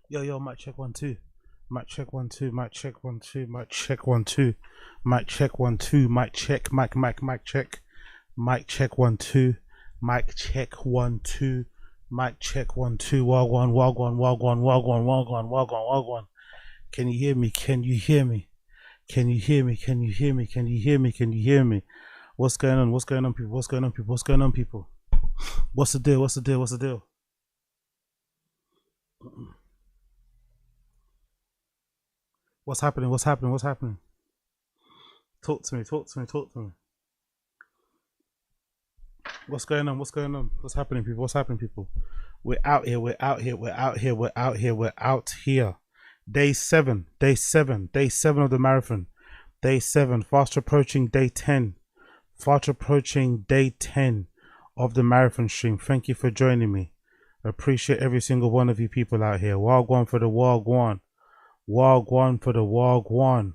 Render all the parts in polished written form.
Yo, mic check 1 2. Mic check 1 2. Mic check 1 2. Mic check 1 2. Mic check 1 2. Mic check. Mic check. Mic check 1 2. Mic check 1 2. Mic check 1 2. Wagwan. Can you hear me? Can you hear me? Can you hear me? Can you hear me? Can you hear me? Can you hear me? What's going on? What's going on, people? What's going on, people? What's going on, people? What's the deal? What's the deal? What's the deal? What's happening? What's happening? What's happening? Talk to me. Talk to me. Talk to me. What's going on? What's going on? What's happening, people? What's happening, people? We're out here. We're out here. We're out here. We're out here. We're out here. Day 7. Day 7. Day 7 of the marathon. Day 7. Fast approaching day 10. Fast approaching day 10 of the marathon stream. Thank you for joining me. I appreciate every single one of you people out here. Wagwan for the Wagwan. Wagwan for the Wagwan.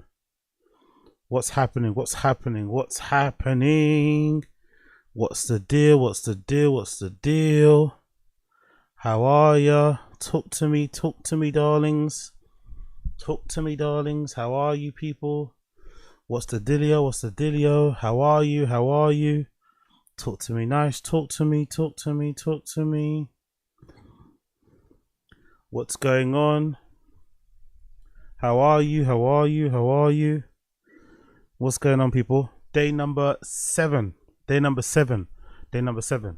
What's happening? What's happening? What's happening? What's the deal? What's the deal? What's the deal? How are ya? Talk to me, darlings. Talk to me, darlings. How are you, people? What's the dealio? What's the dealio? How are you? How are you? Talk to me, nice. Talk to me, talk to me, talk to me. What's going on? How are you? How are you? How are you? What's going on, people? Day number 7. Day number 7. Day number 7.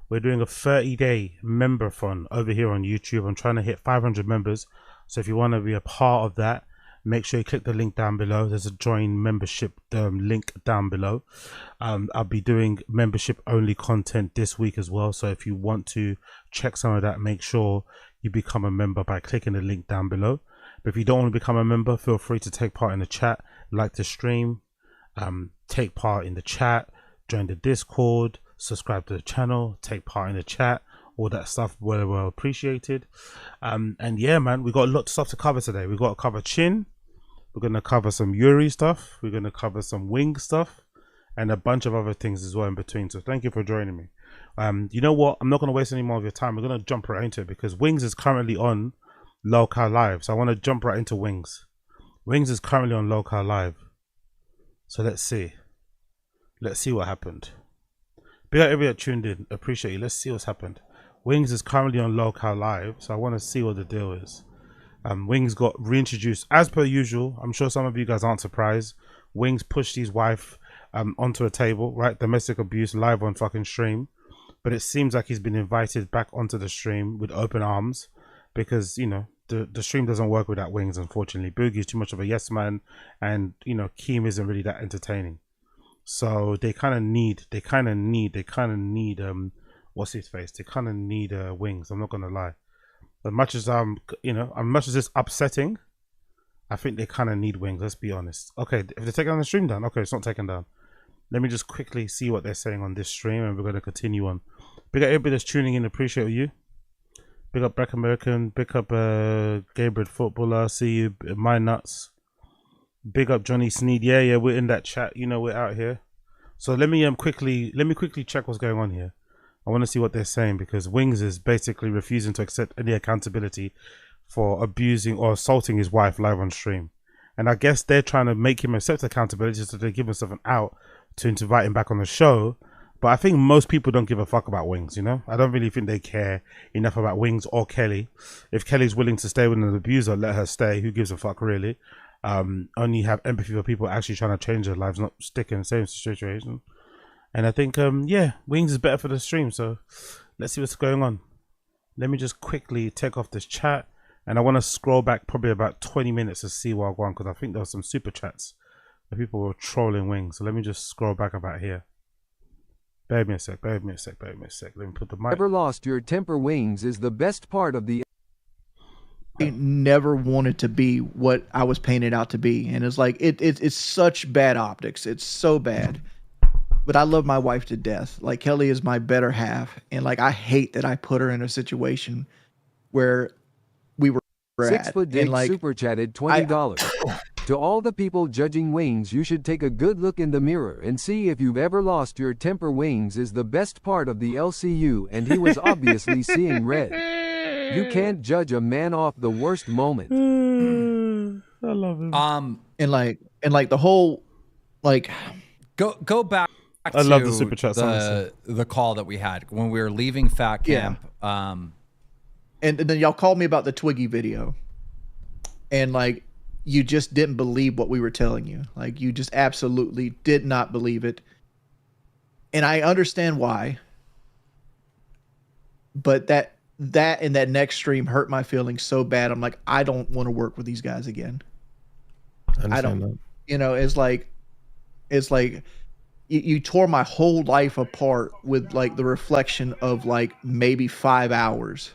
We're doing a 30-day member-thon over here on YouTube. I'm trying to hit 500 members. So if you want to be a part of that, make sure you click the link down below. There's a join membership link down below. I'll be doing membership-only content this week as well. So if you want to check some of that, make sure you become a member by clicking the link down below. But if you don't want to become a member, feel free to take part in the chat, like the stream, take part in the chat, join the Discord, subscribe to the channel, take part in the chat, all that stuff, well appreciated. And yeah, man, we got a lot of stuff to cover today. We got to cover Chin, we're going to cover some Yuri stuff, we're going to cover some Wing stuff, and a bunch of other things as well in between. So thank you for joining me. You know what, I'm not going to waste any more of your time. We're going to jump right into it because Wings is currently on LOLCOW Live, so I want to jump right into Wings. Wings is currently on LOLCOW Live, so let's see what happened. Big up everybody that tuned in, appreciate you. Let's see what's happened. Wings is currently on LOLCOW Live, so I want to see what the deal is. Wings got reintroduced as per usual. I'm sure some of you guys aren't surprised. Wings pushed his wife onto a table, right? Domestic abuse live on fucking stream, but it seems like he's been invited back onto the stream with open arms, because you know the stream doesn't work without Wings, unfortunately. Boogie's too much of a yes man, and you know Keem isn't really that entertaining. So they kind of need what's his face? They kind of need Wings. I'm not gonna lie. As much as as much as it's upsetting, I think they kind of need Wings. Let's be honest. Okay, if they're taking the stream down, okay, it's not taken down. Let me just quickly see what they're saying on this stream, and we're gonna continue on. Big up everybody that's tuning in. Appreciate you. Big up Black American. Big up Gabriel Footballer. See you, my nuts. Big up Johnny Sneed. Yeah, we're in that chat. You know, we're out here. So let me quickly check what's going on here. I want to see what they're saying, because Wings is basically refusing to accept any accountability for abusing or assaulting his wife live on stream. And I guess they're trying to make him accept accountability so they give himself an out to invite him back on the show. But I think most people don't give a fuck about Wings, you know? I don't really think they care enough about Wings or Kelly. If Kelly's willing to stay with an abuser, let her stay. Who gives a fuck, really? Only have empathy for people actually trying to change their lives, not stick in the same situation. And I think, yeah, Wings is better for the stream. So let's see what's going on. Let me just quickly take off this chat. And I want to scroll back probably about 20 minutes to see what I want, because I think there were some super chats where people were trolling Wings. So let me just scroll back about here. Bear me a sec. Let me put the mic. Never lost your temper. Wings is the best part of the... I never wanted to be what I was painted out to be. And it's like, it's such bad optics. It's so bad. But I love my wife to death. Like, Kelly is my better half. And like, I hate that I put her in a situation where we were 6 at. Foot Dick like, super chatted $20. To all the people judging Wings, you should take a good look in the mirror and see if you've ever lost your temper. Wings is the best part of the LCU, and he was obviously seeing red. You can't judge a man off the worst moment. I love him. And like the whole, like, go back I love the super chats, the call that we had when we were leaving Fat Camp. and then y'all called me about the Twiggy video, and like, you just didn't believe what we were telling you. Like, you just absolutely did not believe it. And I understand why. But that and that next stream hurt my feelings so bad. I'm like, I don't want to work with these guys again. I don't. That. You know, it's like you tore my whole life apart with like the reflection of like maybe 5 hours.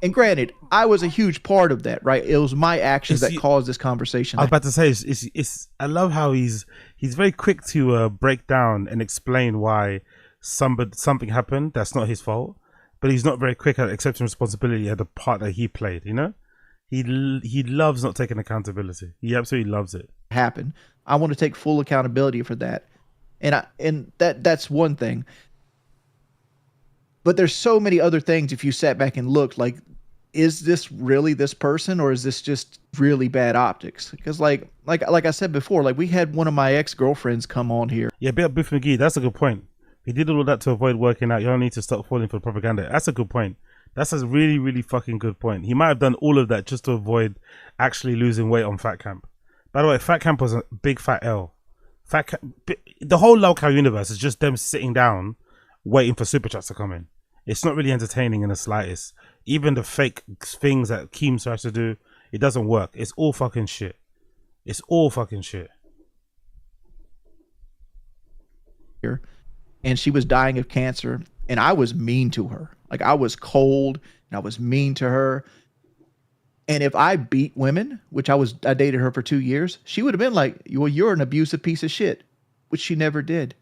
And granted, I was a huge part of that, right? It was my actions that caused this conversation. I was about to say, it's I love how he's very quick to break down and explain why something happened that's not his fault, but he's not very quick at accepting responsibility at the part that he played. You know, he loves not taking accountability. He absolutely loves it. Happen. I want to take full accountability for that, and that's one thing. But there's so many other things. If you sat back and looked, like, is this really this person, or is this just really bad optics? Because like I said before, like, we had one of my ex-girlfriends come on here. Yeah, Biff McGee, that's a good point. He did all of that to avoid working out. You don't need to stop falling for propaganda. That's a good point. That's a really, really fucking good point. He might have done all of that just to avoid actually losing weight on Fat Camp. By the way, Fat Camp was a big fat L. The whole LOLCOW universe is just them sitting down waiting for super chats to come in. It's not really entertaining in the slightest. Even the fake things that Keems tries to do, it doesn't work. It's all fucking shit. It's all fucking shit. And she was dying of cancer, and I was mean to her. Like, I was cold and I was mean to her. And if I beat women, which I dated her for 2 years, she would have been like, well, you're an abusive piece of shit, which she never did.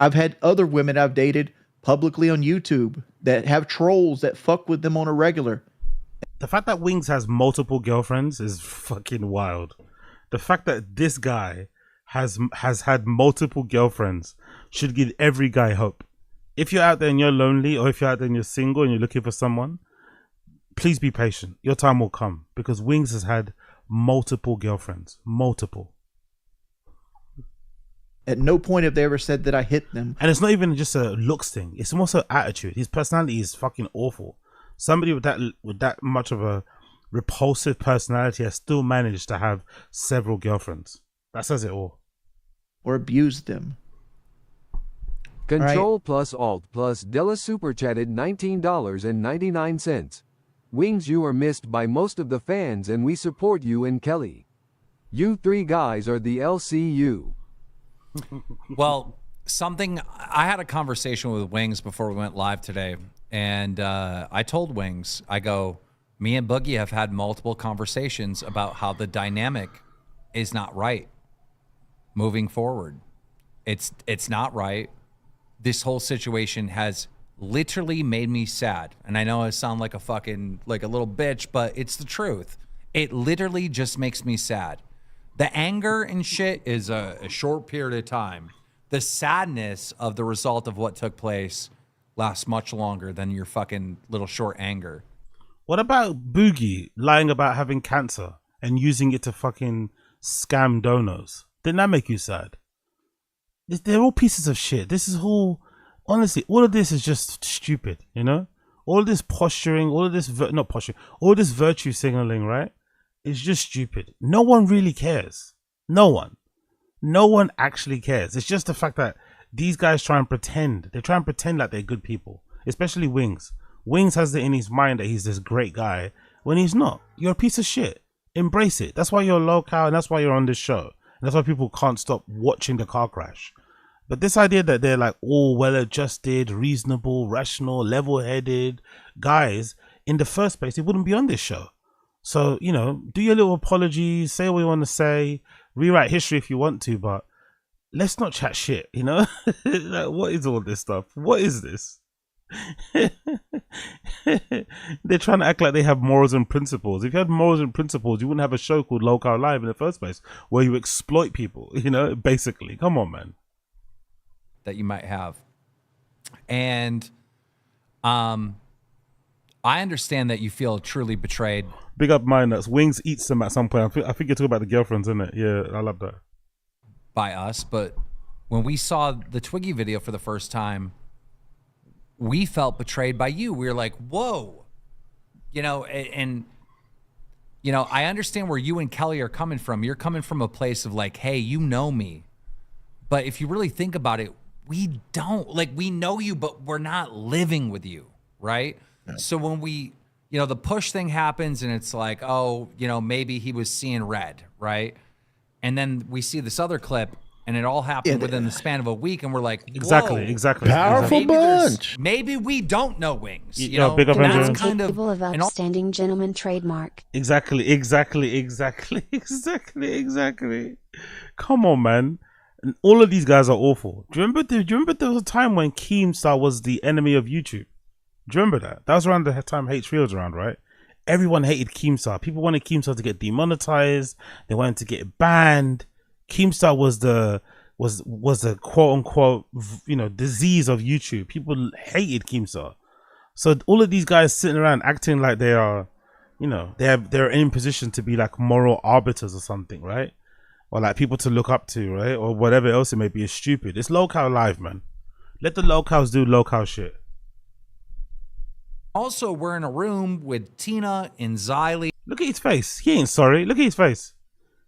I've had other women I've dated publicly on YouTube that have trolls that fuck with them on a regular. The fact that Wings has multiple girlfriends is fucking wild. The fact that this guy has had multiple girlfriends should give every guy hope. If you're out there and you're lonely, or if you're out there and you're single and you're looking for someone, please be patient. Your time will come, because Wings has had multiple girlfriends. Multiple. At no point have they ever said that I hit them. And it's not even just a looks thing. It's also attitude. His personality is fucking awful. Somebody with that much of a repulsive personality has still managed to have several girlfriends. That says it all. Or abused them. Control plus Alt plus Della super chatted $19.99. Wings, you are missed by most of the fans, and we support you and Kelly. You three guys are the LCU. Well, I had a conversation with Wings before we went live today, and I told Wings, I go, me and Boogie have had multiple conversations about how the dynamic is not right moving forward. It's not right. This whole situation has literally made me sad. And I know I sound like a little bitch, but it's the truth. It literally just makes me sad. The anger and shit is a short period of time. The sadness of the result of what took place lasts much longer than your fucking little short anger. What about Boogie lying about having cancer and using it to fucking scam donors? Didn't that make you sad? They're all pieces of shit. This is all, honestly, all of this is just stupid, you know? All of this posturing, all of this, not posturing, all this virtue signaling, right? It's just stupid. No one really cares. No one actually cares. It's just the fact that these guys try and pretend. They try and pretend like they're good people, especially Wings. Wings has it in his mind that he's this great guy when he's not. You're a piece of shit. Embrace it. That's why you're LOLCOW, and that's why you're on this show. And that's why people can't stop watching the car crash. But this idea that they're like all well-adjusted, reasonable, rational, level-headed guys, in the first place, they wouldn't be on this show. So, you know, do your little apologies, say what you want to say, rewrite history if you want to, but let's not chat shit, you know? Like, what is all this stuff? What is this? They're trying to act like they have morals and principles. If you had morals and principles, you wouldn't have a show called LOLCOW Live in the first place, where you exploit people, you know, basically. Come on, man. That you might have. And I understand that you feel truly betrayed. Big up mine. That's Wings eats them at some point. I think you're talking about the girlfriends, isn't it? Yeah, I love that. By us, but when we saw the Twiggy video for the first time, we felt betrayed by you. We were like, whoa, you know, and you know, I understand where you and Kelly are coming from. You're coming from a place of like, hey, you know me. But if you really think about it, we don't. Like, we know you, but we're not living with you, right? Yeah. So when we, you know, the push thing happens and it's like, oh, you know, maybe he was seeing red, right? And then we see this other clip and it all happened within the span of a week, and we're like, whoa, exactly. Powerful bunch. Maybe we don't know Wings. You know, know, big up and Andrew. that's kind of Table of outstanding gentleman trademark. Exactly. Come on, man. And all of these guys are awful. Do you remember there was a time when Keemstar was the enemy of YouTube? Do you remember that? That was around the time H3 was around, right? Everyone hated Keemstar. People wanted Keemstar to get demonetized. They wanted to get banned. Keemstar was the quote unquote, you know, disease of YouTube. People hated Keemstar. So all of these guys sitting around acting like they are, you know, they're in position to be like moral arbiters or something, right? Or like people to look up to, right? Or whatever else it may be is stupid. It's LOLCOW live, man. Let the LOLCOWs do LOLCOW shit. Also, we're in a room with Tina and Xylee. Look at his face. He ain't sorry. Look at his face.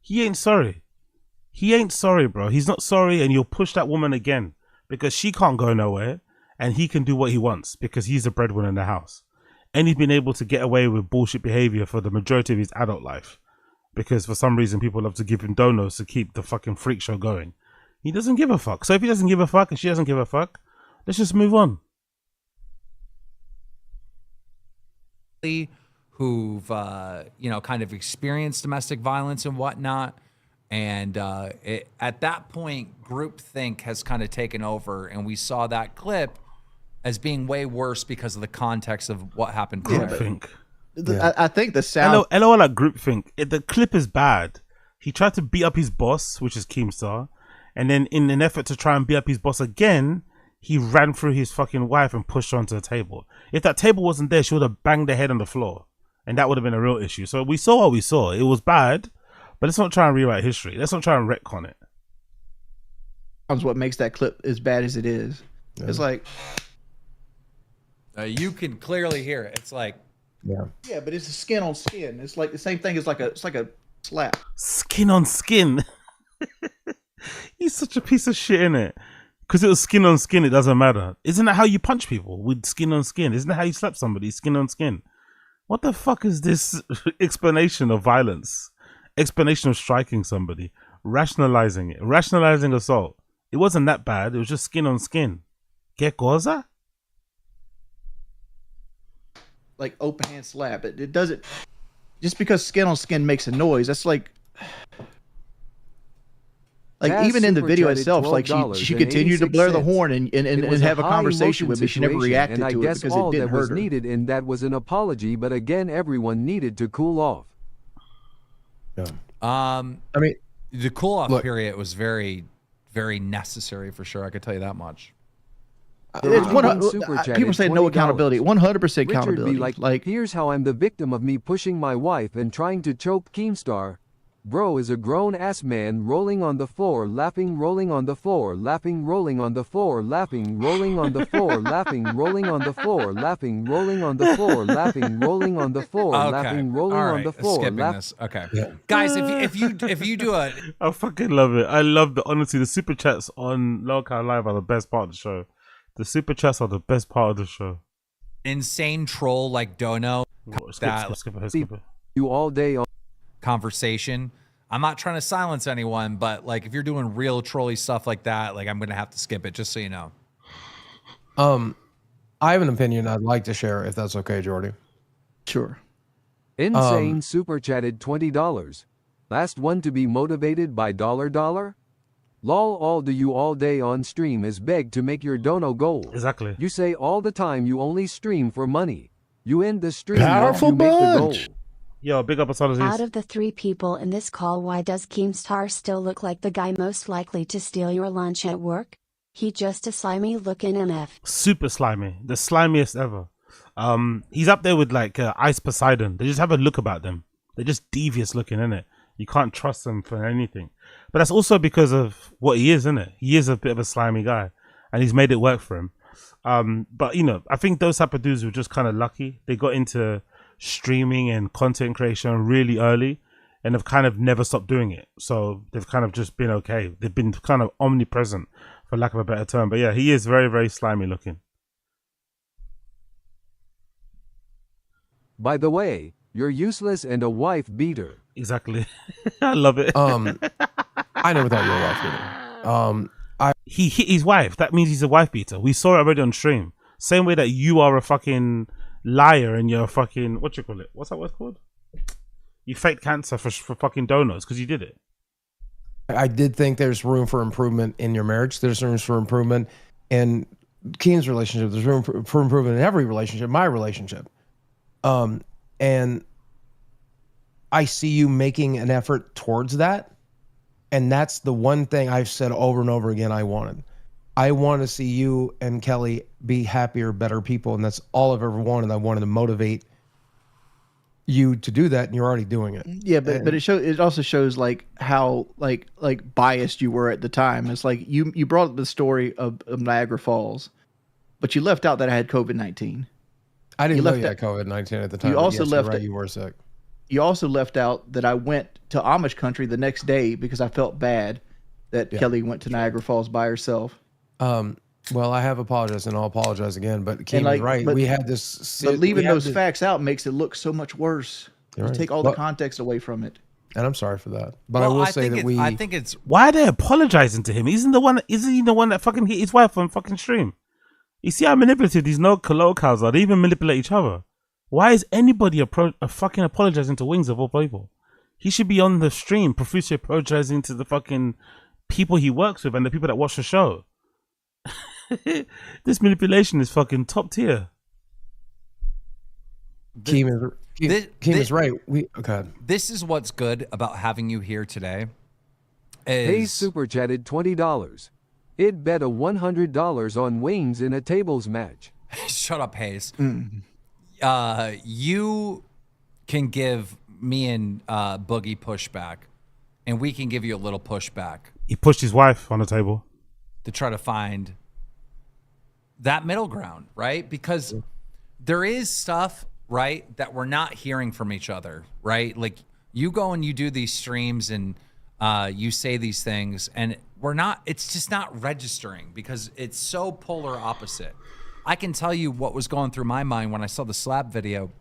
He ain't sorry. He ain't sorry, bro. He's not sorry, and you'll push that woman again because she can't go nowhere and he can do what he wants because he's the breadwinner in the house. And he's been able to get away with bullshit behavior for the majority of his adult life because for some reason people love to give him donos to keep the fucking freak show going. He doesn't give a fuck. So if he doesn't give a fuck and she doesn't give a fuck, let's just move on. Who've you know, kind of experienced domestic violence and whatnot, and at that point groupthink has kind of taken over, and we saw that clip as being way worse because of the context of what happened prior. Groupthink. I think the sound. LOL like groupthink. The clip is bad. He tried to beat up his boss, which is Keemstar, and then in an effort to try and beat up his boss again, he ran through his fucking wife and pushed her onto the table. If that table wasn't there, she would have banged her head on the floor. And that would have been a real issue. So we saw what we saw. It was bad, but let's not try and rewrite history. Let's not try and retcon it. That's what makes that clip as bad as it is. Yeah. It's like... you can clearly hear it. It's like... Yeah, but it's skin on skin. It's like the same thing as it's like a slap. Skin on skin. He's such a piece of shit, innit? Because it was skin on skin, it doesn't matter. Isn't that how you punch people? With skin on skin? Isn't that how you slap somebody? Skin on skin. What the fuck is this explanation of violence? Explanation of striking somebody. Rationalizing it. Rationalizing assault. It wasn't that bad. It was just skin on skin. ¿Qué cosa? Like open hand slap. It doesn't... Just because skin on skin makes a noise, that's like... Like even in the video itself, like she continued to blare the horn and have a conversation with me. She never reacted to it because it didn't hurt her. And I guess all that was needed in that was an apology, but again, everyone needed to cool off. Yeah. I mean, the cool off period was very, very necessary for sure. I could tell you that much. It's people say no accountability. 100% accountability. Like, here's how I'm the victim of me pushing my wife and trying to choke Keemstar. Bro is a grown-ass man rolling on the floor, laughing, rolling on the floor, laughing, rolling on the floor, laughing, rolling on the floor, laughing, rolling on the floor, laughing, rolling on the floor, laughing, rolling on the floor, laughing, rolling on the floor. Skipping this. Okay, guys, if you do a, I fucking love it. I love the honestly. The super chats on LOLCOW Live are the best part of the show. The super chats are the best part of the show. Insane troll like Dono. Skip it. You all day on conversation. I'm not trying to silence anyone, but like if you're doing real trolly stuff like that, like I'm gonna have to skip it, just so you know. I have an opinion I'd like to share if that's okay, Jordy. Sure. Insane super chatted $20. Last one to be motivated by $. Lol, all do you all day on stream is beg to make your dono goal. Exactly. You say all the time you only stream for money. You end the stream Powerful once you make the goal. Yo, big up Asada's. Out of the 3 people in this call, why does Keemstar still look like the guy most likely to steal your lunch at work? He just a slimy looking MF. Super slimy. The slimiest ever. He's up there with like Ice Poseidon. They just have a look about them. They're just devious looking, innit? You can't trust them for anything. But that's also because of what he is, isn't it? He is a bit of a slimy guy, and he's made it work for him. But you know, I think those type of dudes were just kind of lucky. They got into streaming and content creation really early, and have kind of never stopped doing it. So they've kind of just been okay. They've been kind of omnipresent, for lack of a better term. But yeah, he is very, very slimy looking. By the way, you're useless and a wife beater. Exactly. I love it. I never thought you were a wife beater. He hit his wife. That means he's a wife beater. We saw it already on stream. Same way that you are a fucking liar and you're a fucking, what you call it? What's that word called? You faked cancer for fucking donuts because you did it. I did think there's room for improvement in your marriage. There's room for improvement in Keen's relationship. There's room for improvement in every relationship, my relationship. And I see you making an effort towards that. And that's the one thing I've said over and over again I wanted. I want to see you and Kelly be happier, better people. And that's all I've ever wanted. I wanted to motivate you to do that, and you're already doing it. Yeah, but it also shows like how like biased you were at the time. It's like you brought up the story of Niagara Falls, but you left out that I had COVID-19. I didn't know you had COVID-19 at the time. You also left right, you were sick. You also left out that I went to Amish country the next day because I felt bad that Kelly went to Niagara Falls by herself. Well, I have apologized, and I'll apologize again. But Keem was right. We had this. But leaving those facts out makes it look so much worse. You take all the context away from it. And I'm sorry for that. But I will say that I think it's. Why are they apologizing to him? Isn't he the one that fucking hit his wife on fucking stream? You see how manipulative these LOLCOWs are? They even manipulate each other. Why is anybody fucking apologizing to Wings of all people? He should be on the stream profusely apologizing to the fucking people he works with and the people that watch the show. This manipulation is fucking top tier. Keem is right. This is what's good about having you here today. Hayes super chatted $20. It bet a $100 on Wings in a tables match. Shut up, Hayes. You can give me and Boogie pushback, and we can give you a little pushback. He pushed his wife on the table to try to find that middle ground, right? Because there is stuff, right, that we're not hearing from each other, right? Like you go and you do these streams and you say these things and it's just not registering because it's so polar opposite. I can tell you what was going through my mind when I saw the slap video.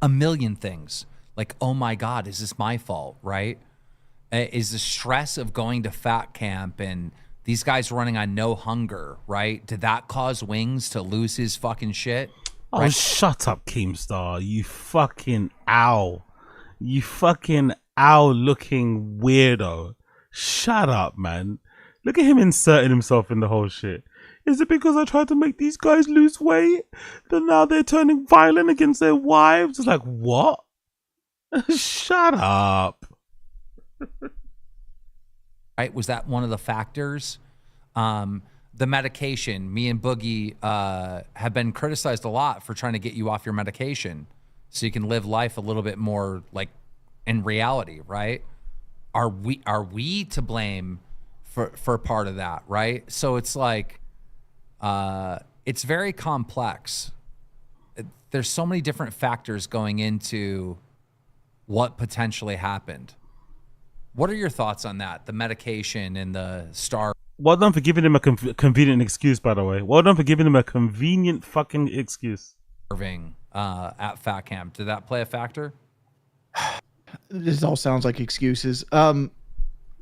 A million things like, oh my God, is this my fault, right? Is the stress of going to fat camp and these guys running on no hunger, right? Did that cause Wings to lose his fucking shit? Oh, right? Shut up, Keemstar. You fucking owl. You fucking owl-looking weirdo. Shut up, man. Look at him inserting himself in the whole shit. Is it because I tried to make these guys lose weight? Then now they're turning violent against their wives? It's like, what? Shut up. Right? Was that one of the factors? The medication. Me and Boogie have been criticized a lot for trying to get you off your medication so you can live life a little bit more like in reality, right? Are we to blame for part of that, right? So it's like it's very complex. There's so many different factors going into what potentially happened. What are your thoughts on that? The medication and the star. Well done for giving him a convenient excuse, by the way. Well done for giving him a convenient fucking excuse. At Fat Camp. Did that play a factor? This all sounds like excuses. None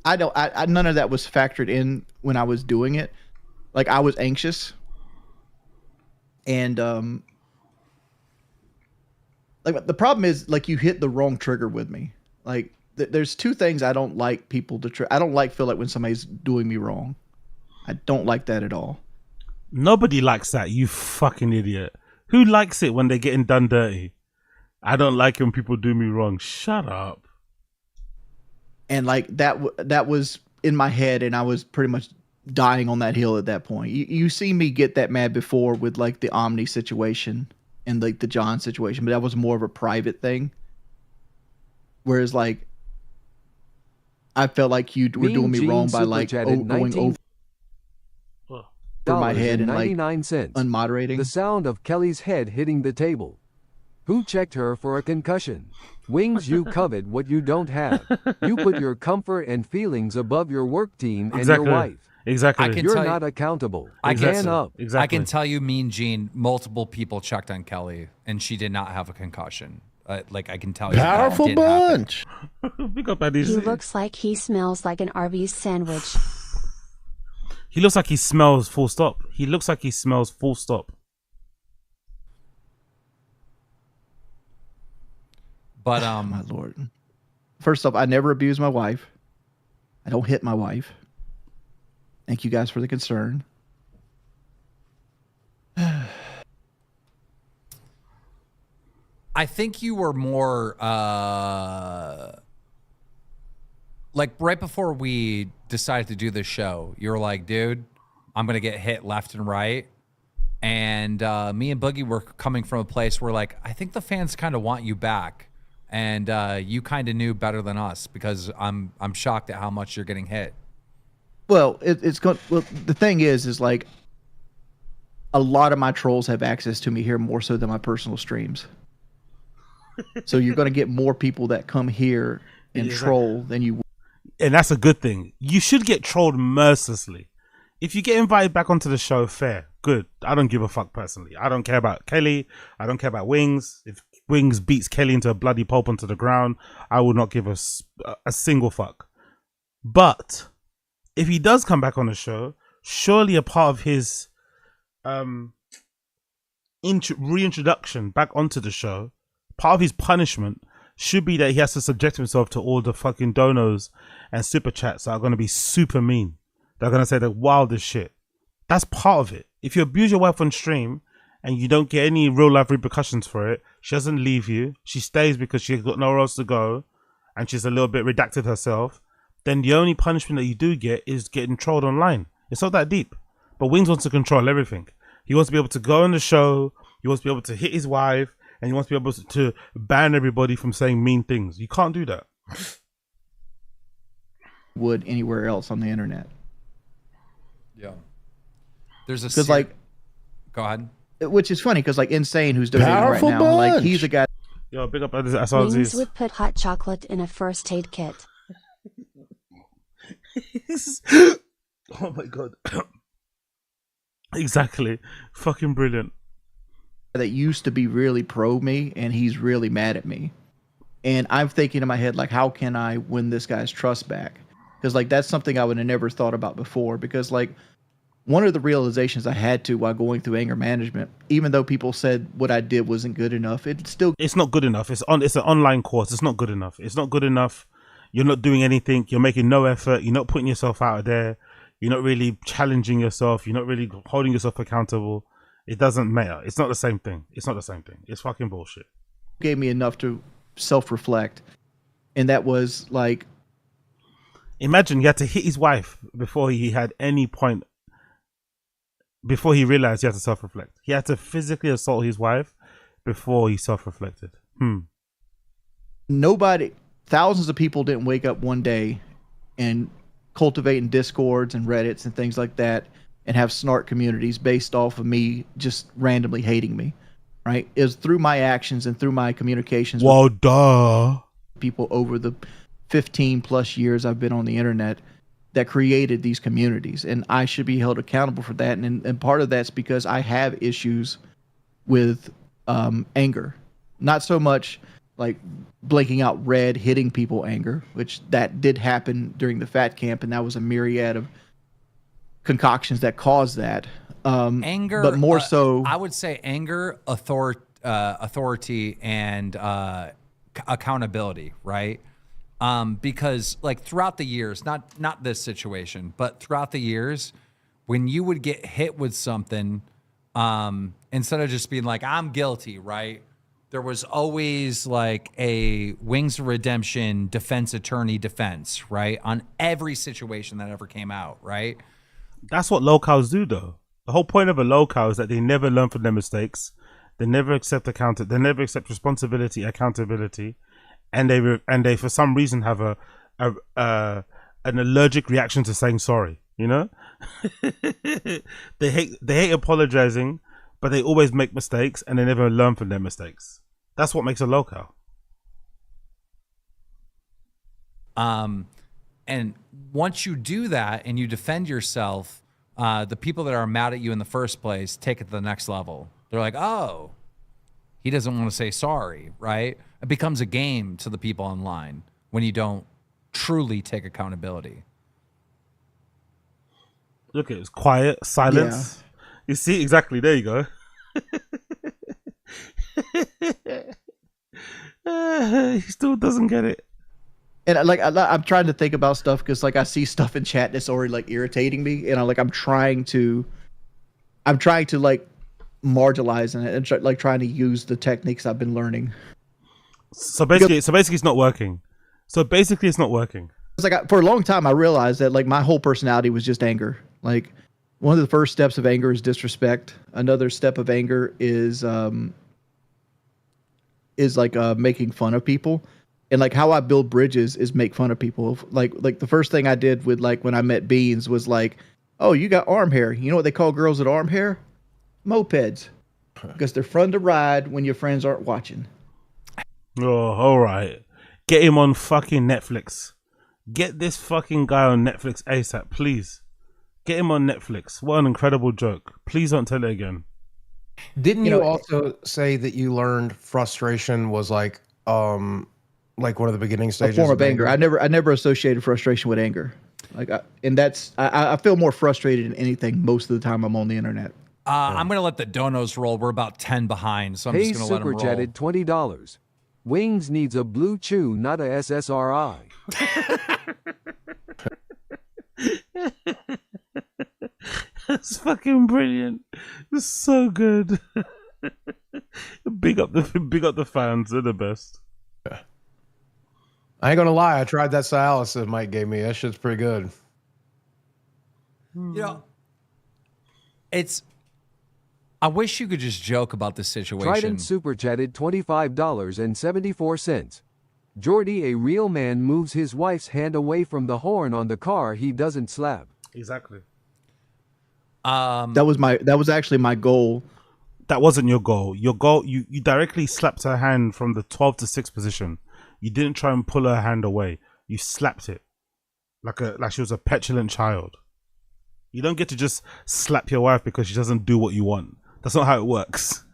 of that was factored in when I was doing it. Like I was anxious. And like the problem is like you hit the wrong trigger with me. Like there's two things I don't like people to I don't feel like when somebody's doing me wrong. I don't like that at all. Nobody likes that, you fucking idiot. Who likes it when they're getting done dirty? I don't like it when people do me wrong. Shut up. And like that was in my head, and I was pretty much dying on that hill at that point. You see me get that mad before with like the Omni situation and like the John situation, but that was more of a private thing. Whereas like I felt like you were doing me wrong by like going over my head and like unmoderating. The sound of Kelly's head hitting the table. Who checked her for a concussion? Wings, you covet what you don't have. You put your comfort and feelings above your work team and your wife. Exactly. You're not accountable. Man up. Exactly. I can tell you, Mean Gene, multiple people checked on Kelly, and she did not have a concussion. Like, I can tell you. Powerful bunch. Pick up at these. He looks like he smells like an Arby's sandwich. He looks like he smells full stop. He looks like he smells full stop. But my Lord. First off, I never abuse my wife. I don't hit my wife. Thank you guys for the concern. I think you were more like right before we decided to do this show, you were like, dude, I'm going to get hit left and right. And me and Boogie were coming from a place where like, I think the fans kind of want you back. And you kind of knew better than us because I'm shocked at how much you're getting hit. Well, well, the thing is like a lot of my trolls have access to me here more so than my personal streams. So you're going to get more people that come here and troll than you. And that's a good thing. You should get trolled mercilessly. If you get invited back onto the show, fair, good. I don't give a fuck personally. I don't care about Kelly. I don't care about Wings. If Wings beats Kelly into a bloody pulp onto the ground, I will not give a single fuck. But if he does come back on the show, surely a part of his reintroduction back onto the show, part of his punishment should be that he has to subject himself to all the fucking donos and super chats that are going to be super mean. They're going to say the wildest shit. That's part of it. If you abuse your wife on stream and you don't get any real life repercussions for it, she doesn't leave you. She stays because she's got nowhere else to go and she's a little bit redacted herself. Then the only punishment that you do get is getting trolled online. It's not that deep. But Wings wants to control everything. He wants to be able to go on the show. He wants to be able to hit his wife. And he wants to be able to ban everybody from saying mean things. You can't do that. Would anywhere else on the internet. Yeah. There's a... Because like... Go ahead. Which is funny because like Insane, who's donating right now, bunch. like he's a guy... Yo, big up. I Wings would put hot chocolate in a first aid kit. Oh my God. Exactly. Fucking brilliant. That used to be really pro me and he's really mad at me. And I'm thinking in my head, like, how can I win this guy's trust back? Because like that's something I would have never thought about before. Because like one of the realizations I had to while going through anger management, even though people said what I did wasn't good enough, it's not good enough. It's an online course. It's not good enough. It's not good enough. You're not doing anything. You're making no effort. You're not putting yourself out there. You're not really challenging yourself. You're not really holding yourself accountable. It doesn't matter. It's not the same thing. It's not the same thing. It's fucking bullshit. Gave me enough to self-reflect. And that was like... Imagine he had to hit his wife before he had any point... Before he realized he had to self-reflect. He had to physically assault his wife before he self-reflected. Thousands of people didn't wake up one day and cultivating discords and Reddits and things like that and have snark communities based off of me just randomly hating me, right? It was through my actions and through my communications with people over the 15 plus years I've been on the internet that created these communities, and I should be held accountable for that. And part of that's because I have issues with anger, not so much like blinking out red, hitting people anger, which that did happen during the fat camp, and that was a myriad of concoctions that caused that. Anger, but more so, I would say anger, authority, and accountability, right? Because like throughout the years, not this situation, but throughout the years, when you would get hit with something, instead of just being like, I'm guilty, right? There was always like a Wings of Redemption defense attorney defense, right? On every situation that ever came out, right? That's what locals do, though. The whole point of a local is that they never learn from their mistakes. They never accept They never accept responsibility, accountability, and they for some reason have an allergic reaction to saying sorry. You know, they hate apologizing, but they always make mistakes and they never learn from their mistakes. That's what makes a local. And once you do that and you defend yourself, the people that are mad at you in the first place take it to the next level. They're like, oh, he doesn't want to say sorry, right? It becomes a game to the people online when you don't truly take accountability. Look, it's quiet, silence. Yeah. You see, exactly. There you go. He still doesn't get it. And I'm trying to think about stuff because like I see stuff in chat that's already like irritating me, and I'm trying to like marginalize it and trying to use the techniques I've been learning. So basically, it's not working. It's like for a long time I realized that like my whole personality was just anger. Like one of the first steps of anger is disrespect. Another step of anger is like making fun of people. And like how I build bridges is make fun of people. Like the first thing I did with like when I met Beans was like, oh, you got arm hair. You know what they call girls with arm hair? Mopeds. Because they're fun to ride when your friends aren't watching. Oh, all right. Get him on fucking Netflix. Get this fucking guy on Netflix ASAP, please. Get him on Netflix. What an incredible joke. Please don't tell it again. Didn't you also say that you learned frustration was like one of the beginning stages? A form of anger. I never associated frustration with anger. I feel more frustrated than anything most of the time I'm on the internet. I'm going to let the donos roll. We're about 10 behind, so I'm just going to let them roll. Super chatted $20. Wings needs a blue chew, not a SSRI. That's fucking brilliant. It's so good. Big up the fans. They're the best. I ain't gonna lie. I tried that Cialis that Mike gave me. That shit's pretty good. You know, I wish you could just joke about this situation. Trident super chatted $25.74. Jordy, a real man moves his wife's hand away from the horn on the car he doesn't slap. Exactly. That was actually my goal. That wasn't your goal. Your goal, you directly slapped her hand from the 12 to 6 position. You didn't try and pull her hand away. You slapped it like she was a petulant child. You don't get to just slap your wife because she doesn't do what you want. That's not how it works.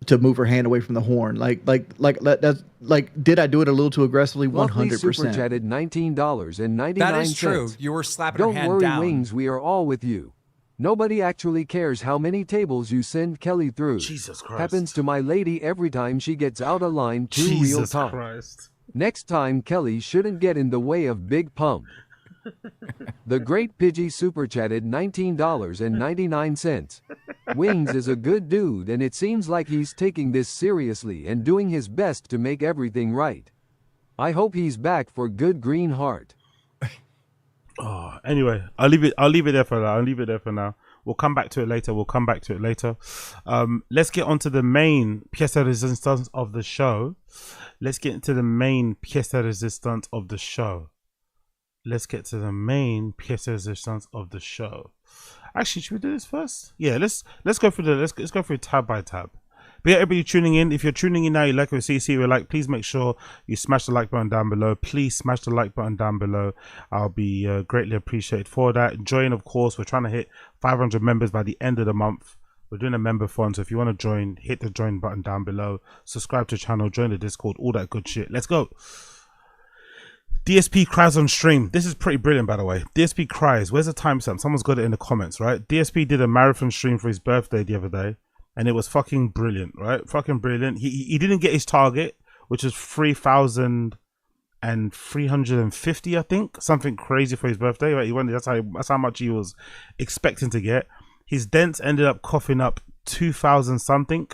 To move her hand away from the horn, that's like, did I do it a little too aggressively? 100%. Super chatted $19.99. That is true. You were slapping her hand down. Don't worry, down. Wings. We are all with you. Nobody actually cares how many tables you send Kelly through. Jesus Christ. Happens to my lady every time she gets out of line. Real talk. Christ. Next time, Kelly shouldn't get in the way of Big Pump. The Great Pidgey super chatted $19.99. Wings is a good dude, and it seems like he's taking this seriously and doing his best to make everything right. I hope he's back for good green heart. Oh, anyway, I'll leave it there for now. We'll come back to it later. Let's get on to the main pièce de résistance of the show. Actually, should we do this first? Yeah, let's go through tab by tab. But yeah, everybody tuning in, if you're tuning in now, you like what you see, please make sure you smash the like button down below. I'll be greatly appreciated for that. Join, of course. We're trying to hit 500 members by the end of the month. We're doing a member fund, so if you want to join, hit the join button down below. Subscribe to the channel, join the Discord, all that good shit. Let's go. DSP cries on stream. This is pretty brilliant, by the way. DSP cries. Where's the timestamp? Someone's got it in the comments, right? DSP did a marathon stream for his birthday the other day, and it was fucking brilliant, right? Fucking brilliant. He didn't get his target, which is 3,350, I think, something crazy for his birthday. Right? He wanted, that's how much he was expecting to get. His dents ended up coughing up 2,000 something,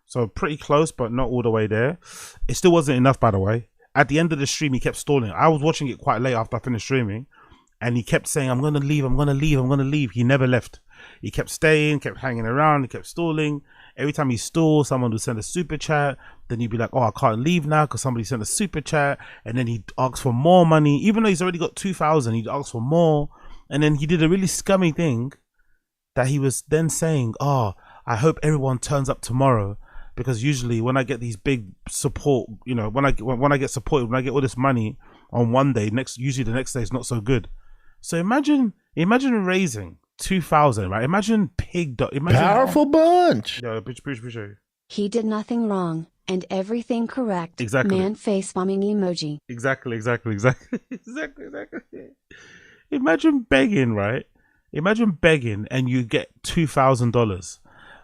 so pretty close, but not all the way there. It still wasn't enough, by the way. at the end of the stream, he kept stalling. I was watching it quite late after I finished streaming, and he kept saying, I'm going to leave, I'm going to leave, I'm going to leave. He never left. He kept staying, kept hanging around, he kept stalling. Every time he stalled, someone would send a super chat. Then he'd be like, oh, I can't leave now because somebody sent a super chat. And then he'd ask for more money. Even though he's already got 2,000, he'd ask for more. And then he did a really scummy thing that he was then saying, oh, I hope everyone turns up tomorrow. Because usually when I get these big support, you know, when I get supported, when I get all this money on one day, usually the next day is not so good. So imagine raising 2,000, right? Imagine powerful bunch. Yeah, bitch. He did nothing wrong, and everything correct. Exactly. Man face bombing emoji. Exactly. Imagine begging, right? Imagine begging and you get $2,000,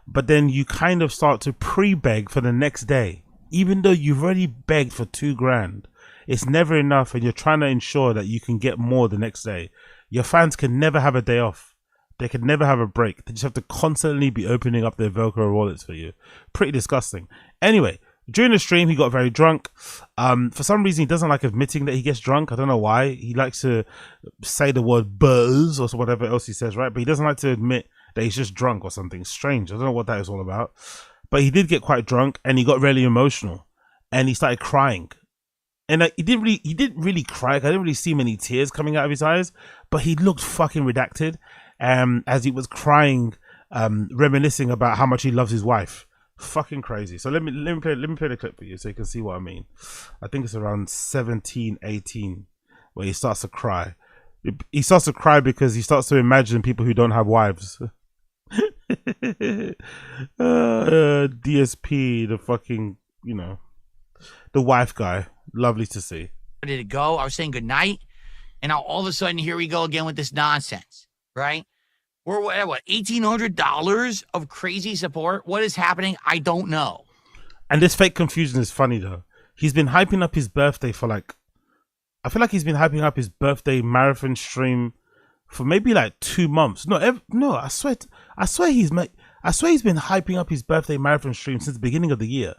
but then you kind of start to pre-beg for the next day, even though you've already begged for $2,000. It's never enough, and you're trying to ensure that you can get more the next day. Your fans can never have a day off. They can never have a break. They just have to constantly be opening up their Velcro wallets for you. Pretty disgusting. Anyway, during the stream, he got very drunk. For some reason, he doesn't like admitting that he gets drunk. I don't know why. He likes to say the word buzz or whatever else he says, right? But he doesn't like to admit that he's just drunk or something strange. I don't know what that is all about. But he did get quite drunk, and he got really emotional, and he started crying. And he didn't really cry. I didn't really see many tears coming out of his eyes, but he looked fucking redacted. As he was crying, reminiscing about how much he loves his wife. Fucking crazy. So let me play the clip for you so you can see what I mean. I think it's around 17, 18 where he starts to cry. He starts to cry because he starts to imagine people who don't have wives. DSP, the fucking, you know, the wife guy. Lovely to see. Ready to go. I was saying goodnight, and now all of a sudden here we go again with this nonsense, right? We're at what, $1,800 of crazy support? What is happening? I don't know. And this fake confusion is funny though. He's been hyping up his birthday for I feel like he's been hyping up his birthday marathon stream for maybe like 2 months. No, I swear he's been hyping up his birthday marathon stream since the beginning of the year.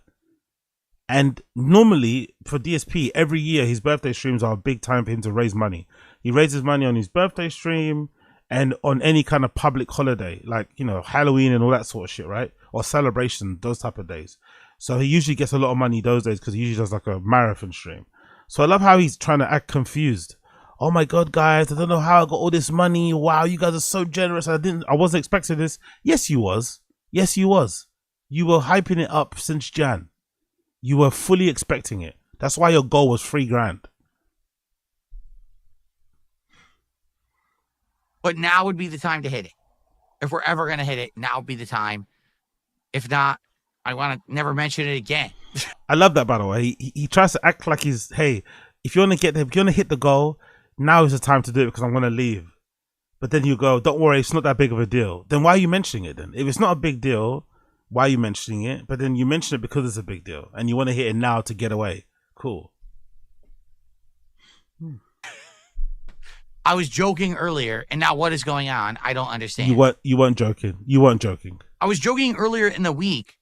And normally for DSP, every year his birthday streams are a big time for him to raise money. He raises money on his birthday stream and on any kind of public holiday, like, you know, Halloween and all that sort of shit, right? Or celebration, those type of days. So he usually gets a lot of money those days because he usually does like a marathon stream. So I love how he's trying to act confused. Oh my God, guys, I don't know how I got all this money. Wow, you guys are so generous. I wasn't expecting this. Yes, you was. Yes, you was. You were hyping it up since Jan. You were fully expecting it. That's why your goal was $3,000. But now would be the time to hit it. If we're ever going to hit it, now would be the time. If not, I want to never mention it again. I love that, by the way. He tries to act like he's, hey, if you want to hit the goal, now is the time to do it because I'm going to leave. But then you go, don't worry, it's not that big of a deal. Then why are you mentioning it then? If it's not a big deal, why are you mentioning it? But then you mention it because it's a big deal and you want to hit it now to get away. Cool. I was joking earlier, and now what is going on? I don't understand. You weren't joking. You weren't joking. I was joking earlier in the week,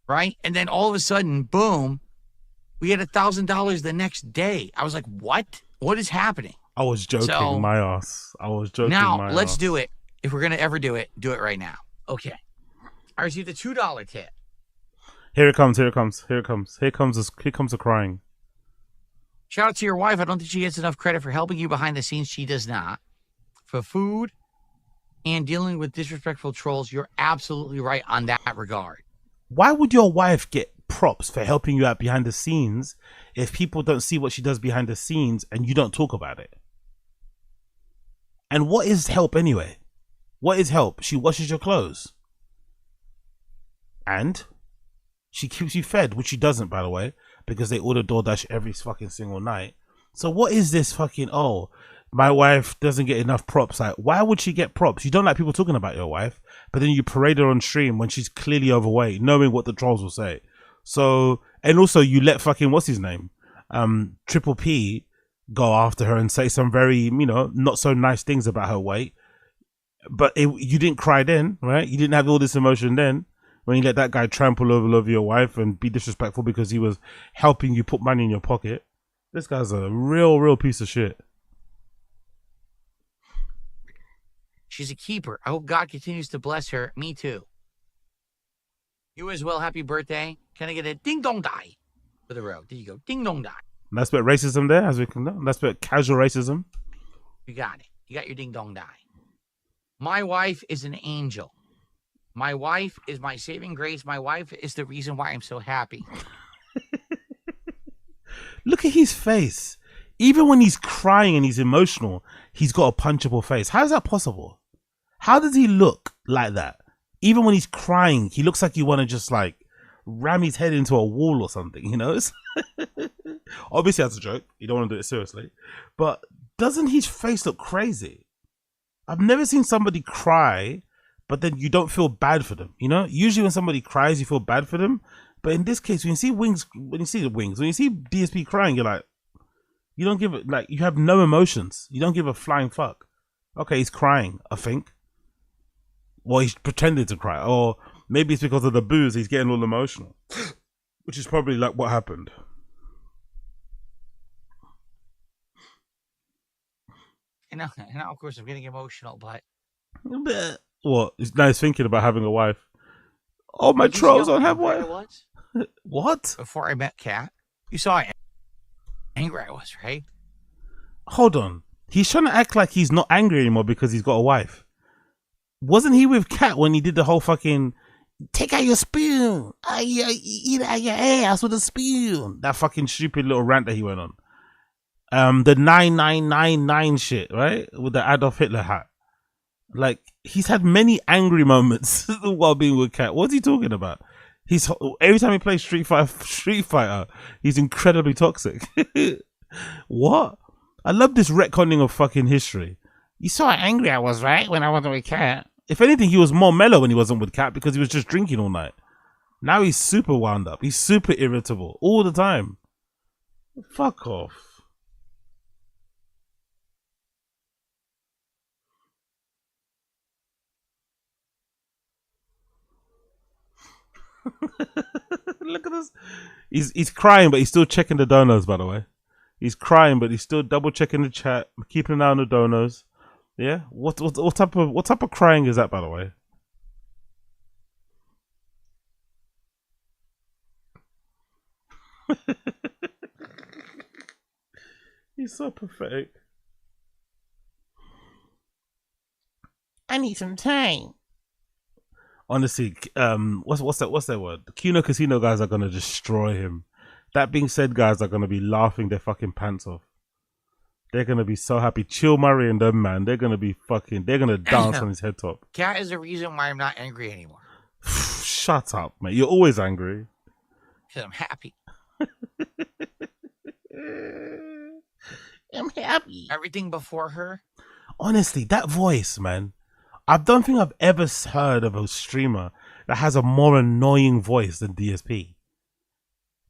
right? And then all of a sudden, boom, we had $1,000 the next day. I was like, what? What is happening? I was joking my ass. I was joking now, my let's ass. do it. If we're going to ever do it right now. Okay. I received a $2 tip. Here it comes. Here it comes. Here it comes. Here comes the crying. Shout out to your wife. I don't think she gets enough credit for helping you behind the scenes. She does not. For food and dealing with disrespectful trolls, you're absolutely right on that regard. Why would your wife get props for helping you out behind the scenes if people don't see what she does behind the scenes and you don't talk about it? And what is help anyway? What is help? She washes your clothes. And she keeps you fed, which she doesn't, by the way, because they order DoorDash every fucking single night. So what is this fucking, oh, my wife doesn't get enough props? Like, why would she get props? You don't like people talking about your wife, but then you parade her on stream when she's clearly overweight, knowing what the trolls will say. So, and also you let fucking, what's his name? Triple P go after her and say some very, you know, not so nice things about her weight. But you didn't cry then, right? You didn't have all this emotion then when you let that guy trample over your wife and be disrespectful because he was helping you put money in your pocket. This guy's a real piece of shit. She's a keeper. I hope God continues to bless her. Me too. You as well. Happy birthday. Can I get a ding dong die for the road? There you go. Ding dong die. That's bit racism there, as we can know. That's bit casual racism. You got it. You got your ding dong die. My wife is an angel. My wife is my saving grace. My wife is the reason why I'm so happy. Look at his face. Even when he's crying and he's emotional, he's got a punchable face. How is that possible? How does he look like that? Even when he's crying, he looks like you want to just like ram his head into a wall or something, you know? Obviously that's a joke. You don't want to do it seriously. But doesn't his face look crazy? I've never seen somebody cry, but then you don't feel bad for them, you know? Usually when somebody cries, you feel bad for them. But in this case, when you see when you see DSP crying, you're like, you don't give it, like, you have no emotions. You don't give a flying fuck. Okay, he's crying, I think. Well, he's pretending to cry. Or maybe it's because of the booze, he's getting all emotional. Which is probably like what happened. And now, of course, I'm getting emotional, but... What? Now he's thinking about having a wife. Oh, my trolls don't have wife. What? Before I met Kat, you saw how angry I was, right? Hold on. He's trying to act like he's not angry anymore because he's got a wife. Wasn't he with Kat when he did the whole fucking take out your spoon, eat out your ass with a spoon? That fucking stupid little rant that he went on. The 9999 shit, right? With the Adolf Hitler hat. Like, he's had many angry moments while being with Kat. What's he talking about? Every time he plays Street Fighter, he's incredibly toxic. What? I love this retconning of fucking history. You saw how angry I was, right? When I wasn't with Kat. If anything, he was more mellow when he wasn't with Kat because he was just drinking all night. Now he's super wound up. He's super irritable all the time. Fuck off. Look at this. He's crying, but he's still checking the donors, by the way. He's crying, but he's still double checking the chat, keeping an eye on the donors. Yeah? What type of crying is that, by the way? He's so pathetic. I need some time. Honestly, what's that word? The Kuno Casino guys are gonna destroy him. That being said, guys are gonna be laughing their fucking pants off. They're gonna be so happy. Chill Murray and them, man. They're gonna dance on his head top. Kat is the reason why I'm not angry anymore. Shut up, mate. You're always angry. Because I'm happy. I'm happy. Everything before her. Honestly, that voice, man. I don't think I've ever heard of a streamer that has a more annoying voice than DSP.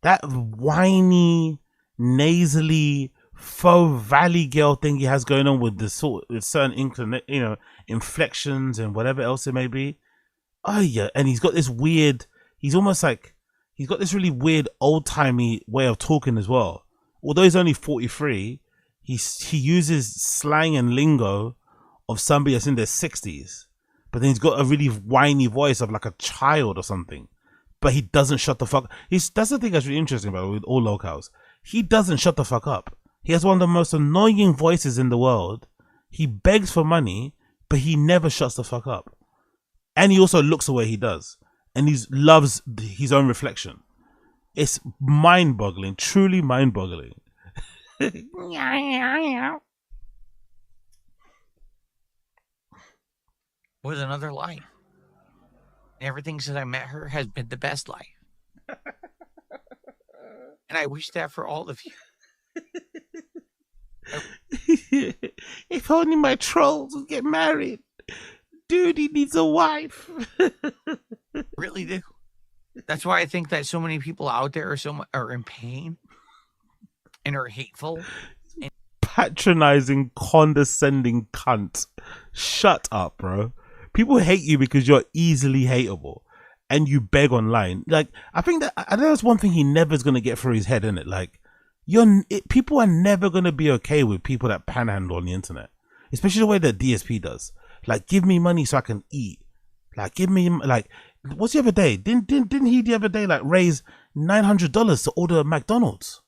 That whiny, nasally, faux valley girl thing he has going on with with certain inflections and whatever else it may be. Oh yeah, and he's got this weird. He's almost like he's got this really weird old timey way of talking as well. Although he's only 43, he uses slang and lingo of somebody that's in their 60s, but then he's got a really whiny voice of like a child or something. But he doesn't shut the fuck. That's the thing that's really interesting about it with all locals. He doesn't shut the fuck up. He has one of the most annoying voices in the world. He begs for money, but he never shuts the fuck up. And he also looks the way he does, and he loves his own reflection. It's mind-boggling, truly mind-boggling. Was another life. Everything since I met her has been the best life. And I wish that for all of you. If only my trolls would get married. Dude, he needs a wife. Really do. That's why I think that so many people out there are in pain and are hateful. Patronizing, condescending cunt. Shut up, bro. People hate you because you're easily hateable and you beg online. Like, I think that's one thing he never is going to get through his head, isn't it? Like, People are never gonna be okay with people that panhandle on the internet, especially the way that DSP does. Like, give me money so I can eat. Like, give me like, what's the other day? Didn't he the other day like raise $900 to order McDonald's?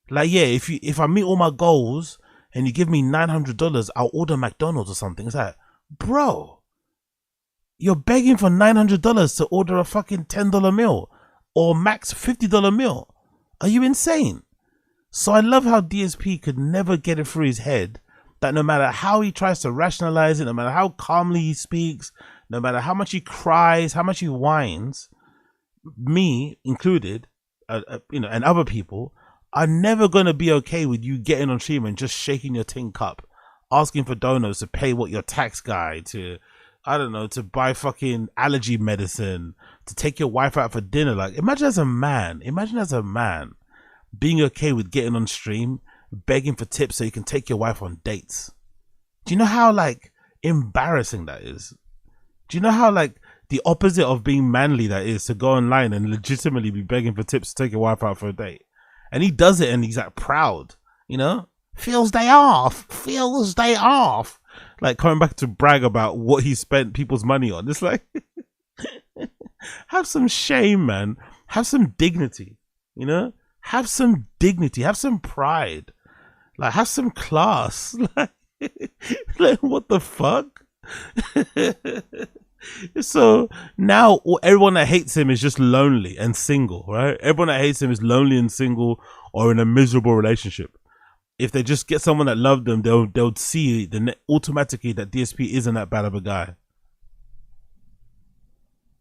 Like, yeah, if I meet all my goals and you give me $900, I'll order McDonald's or something. It's like, bro, you're begging for $900 to order a fucking $10 meal or max $50 meal. Are you insane? So I love how DSP could never get it through his head that no matter how he tries to rationalize it, no matter how calmly he speaks, no matter how much he cries, how much he whines, me included, and other people are never going to be okay with you getting on stream and just shaking your tin cup, asking for donors to pay what your tax guy, to, I don't know, to buy fucking allergy medicine, to take your wife out for dinner. Like, imagine as a man being okay with getting on stream, begging for tips so you can take your wife on dates. Do you know how like embarrassing that is? Do you know how like the opposite of being manly that is to go online and legitimately be begging for tips to take your wife out for a date? And he does it and he's like proud, you know? Feels day off. Like coming back to brag about what he spent people's money on. It's like, have some shame, man. Have some dignity, you know? Have some dignity, have some pride, like have some class. Like what the fuck? So now everyone that hates him is just lonely and single, right? Everyone that hates him is lonely and single or in a miserable relationship. If they just get someone that loved them, they'll see automatically that DSP isn't that bad of a guy.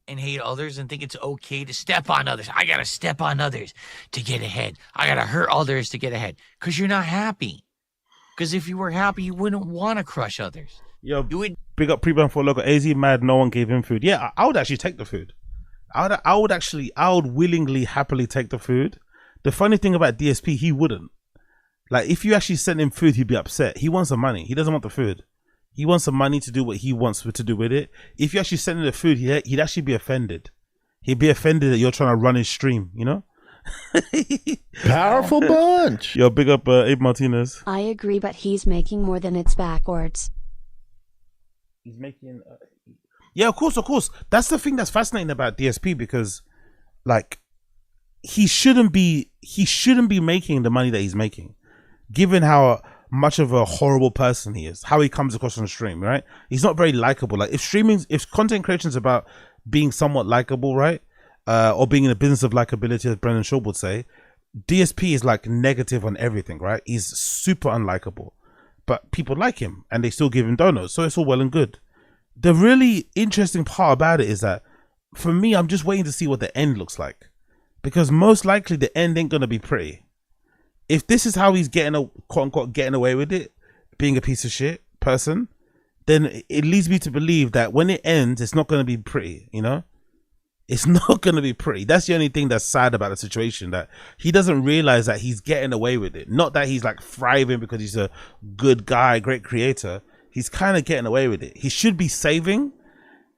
And hate others and think it's okay to step on others. I gotta step on others to get ahead. I gotta hurt others to get ahead. Because you're not happy. Because if you were happy, you wouldn't want to crush others. Yo, you would. Big up Pre-Ban for Local. AZ mad no one gave him food. Yeah, I would actually take the food. I would willingly, happily take the food. The funny thing about DSP, he wouldn't. Like, if you actually sent him food, he'd be upset. He wants the money. He doesn't want the food. He wants the money to do what he wants to do with it. If you actually send him the food, he'd actually be offended. He'd be offended that you're trying to run his stream, you know? Powerful bunch. Yo, big up Abe Martinez. I agree, but he's making more than it's backwards. He's making... yeah, of course. That's the thing that's fascinating about DSP, because, like, he shouldn't be making the money that he's making, given how much of a horrible person he is, how he comes across on stream, right? He's not very likable. Like, if content creation is about being somewhat likable, right? Or being in the business of likability, as Brendan Schaub would say, DSP is like negative on everything, right? He's super unlikable, but people like him and they still give him donuts, so it's all well and good. The really interesting part about it is that, for me, I'm just waiting to see what the end looks like, because most likely the end ain't gonna be pretty. If this is how he's getting quote unquote getting away with it, being a piece of shit person, then it leads me to believe that when it ends, it's not gonna be pretty, you know? It's not going to be pretty. That's the only thing that's sad about the situation, that he doesn't realize that he's getting away with it. Not that he's like thriving because he's a good guy, great creator. He's kind of getting away with it. He should be saving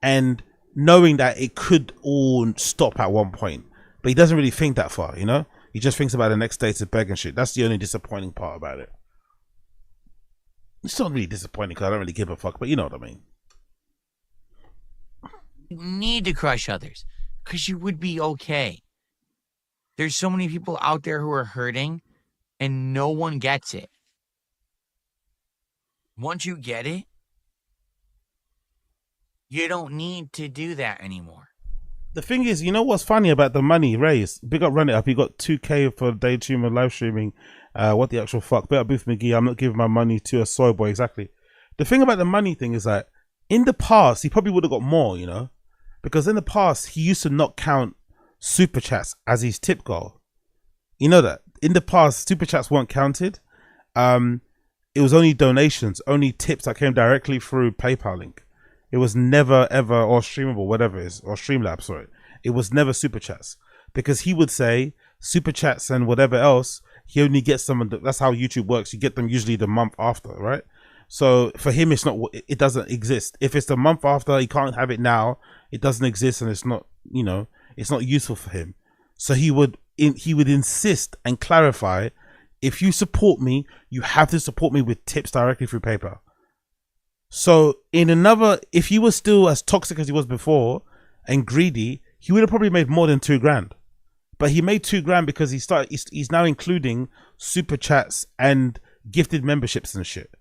and knowing that it could all stop at one point. But he doesn't really think that far, you know? He just thinks about the next day to beg and shit. That's the only disappointing part about it. It's not really disappointing because I don't really give a fuck, but you know what I mean. You need to crush others. Because you would be okay. There's so many people out there who are hurting and no one gets it. Once you get it, you don't need to do that anymore. The thing is, you know what's funny about the money raised? Big up Run It Up. He got 2K for day stream and live streaming. What the actual fuck? Big up Booth McGee. I'm not giving my money to a soy boy. Exactly. The thing about the money thing is that in the past, he probably would have got more, you know? Because in the past, he used to not count super chats as his tip goal. You know that? In the past, super chats weren't counted. It was only donations, only tips that came directly through PayPal link. It was never, ever, or Streamable, whatever it is, or Streamlabs, sorry. It was never super chats. Because he would say super chats and whatever else, he only gets them, that's how YouTube works. You get them usually the month after, right? So for him, it's not, it doesn't exist. If it's the month after, he can't have it now. It doesn't exist, and it's not, you know, it's not useful for him. So he would insist and clarify, if you support me, you have to support me with tips directly through PayPal. So if he was still as toxic as he was before and greedy, he would have probably made more than $2,000. But he made $2,000 because he's now including super chats and gifted memberships and shit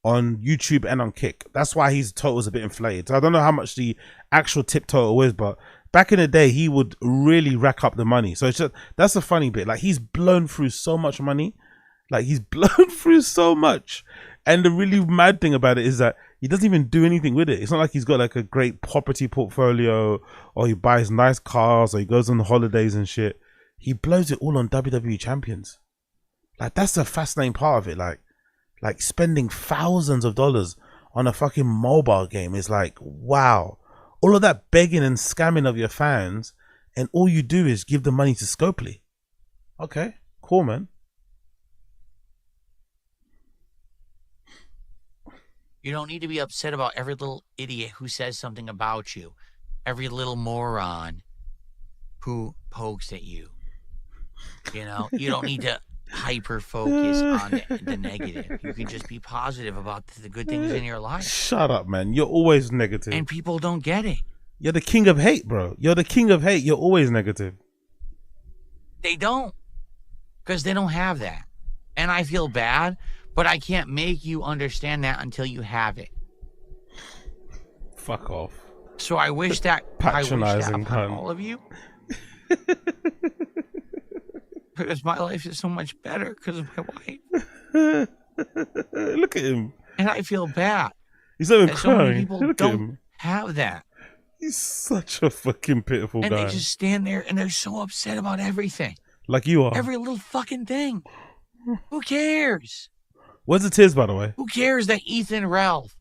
on YouTube and on Kick. That's why his total is a bit inflated. So I don't know how much the actual tip total is, but back in the day, he would really rack up the money. So it's just, that's the funny bit. Like, he's blown through so much money. Like, he's blown through so much. And the really mad thing about it is that he doesn't even do anything with it. It's not like he's got like a great property portfolio, or he buys nice cars, or he goes on holidays and shit. He blows it all on WWE champions. Like, that's the fascinating part of it. Like spending thousands of dollars on a fucking mobile game is like, wow. All of that begging and scamming of your fans, and all you do is give the money to Scopely. Okay, cool, man. You don't need to be upset about every little idiot who says something about you. Every little moron who pokes at you. You know, you don't need to hyper focus on the negative. You can just be positive about the good things in your life. Shut up, man. You're always negative. And people don't get it. You're the king of hate, bro. You're the king of hate. You're always negative. They don't. Because they don't have that. And I feel bad, but I can't make you understand that until you have it. Fuck off. So I wish that Patronizing upon all of you. Because my life is so much better because of my wife. Look at him. And I feel bad. He's not even that so many crying. people Look at don't him. have that. He's such a fucking pitiful And guy. they just stand there and they're so upset about everything. Like you are. Every little fucking thing. Who cares? Where's the tears, by the way? Who cares that Ethan Ralph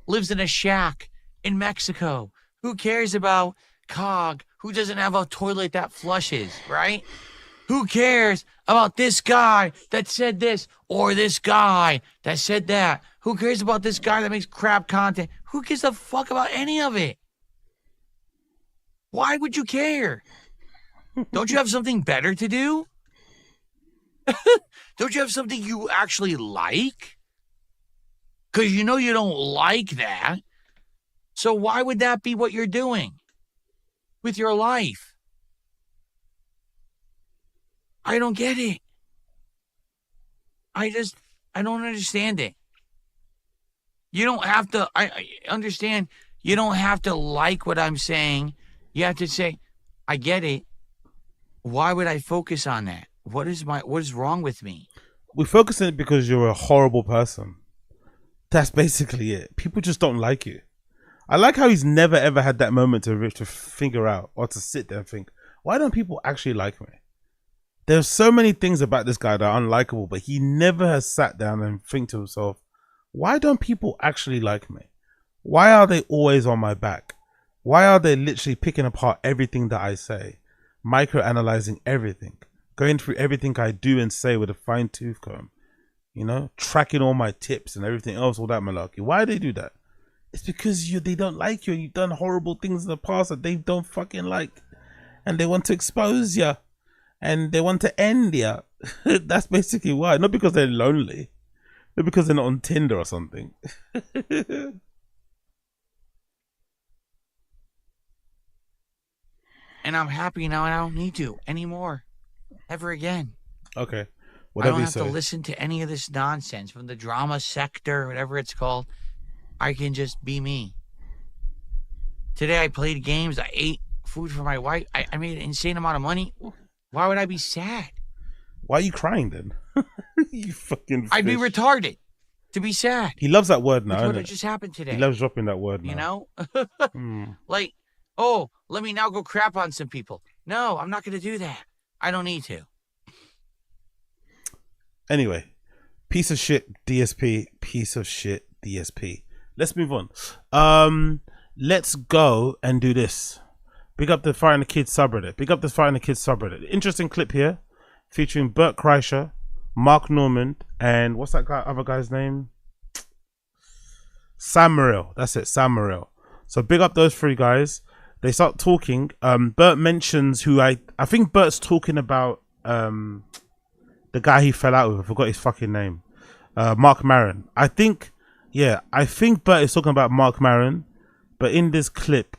lives in a shack in Mexico? Who cares about Cog, who doesn't have a toilet that flushes, right? Who cares about this guy that said this or this guy that said that? Who cares about this guy that makes crap content? Who gives a fuck about any of it? Why would you care? Don't you have something better to do? Don't you have something you actually like? Because you know you don't like that. So why would that be what you're doing with your life? I don't get it. I don't understand it. You don't have to, I understand, you don't have to like what I'm saying. You have to say, I get it. Why would I focus on that? What is wrong with me? We focus on it because you're a horrible person. That's basically it. People just don't like you. I like how he's never ever had that moment to figure out or to sit there and think, why don't people actually like me? There's so many things about this guy that are unlikable, but he never has sat down and think to himself, why don't people actually like me? Why are they always on my back? Why are they literally picking apart everything that I say? Micro-analyzing everything, going through everything I do and say with a fine tooth comb, you know, tracking all my tips and everything else, all that malarkey. Why do they do that? It's because they don't like you and you've done horrible things in the past that they don't fucking like, and they want to expose you and they want to end you. That's basically why. Not because they're lonely, not because they're not on Tinder or something. And I'm happy now, and I don't need to anymore, ever again. Okay. I don't have to listen to any of this nonsense from the drama sector, whatever it's called. I can just be me. Today I played games. I ate food for my wife. I made an insane amount of money. Why would I be sad? Why are you crying then? You fucking fish. I'd be retarded to be sad. He loves that word now. That's what just happened today. He loves dropping that word now. You know? Like, oh, let me now go crap on some people. No, I'm not going to do that. I don't need to. Anyway, piece of shit DSP, piece of shit DSP. Let's move on. Let's go and do this. Big up the Fire and the Kids subreddit. Big up the Fire and the Kids subreddit. Interesting clip here featuring BERT, KREISCHER, Mark Norman, and what's that other guy's name? Sam Morrill. That's it, Sam Morrill. So big up those three guys. They start talking. BERT mentions who I think BERT's talking about the guy he fell out with. I forgot his fucking name. Mark Maron. I think Bert is talking about Mark Maron, but in this clip,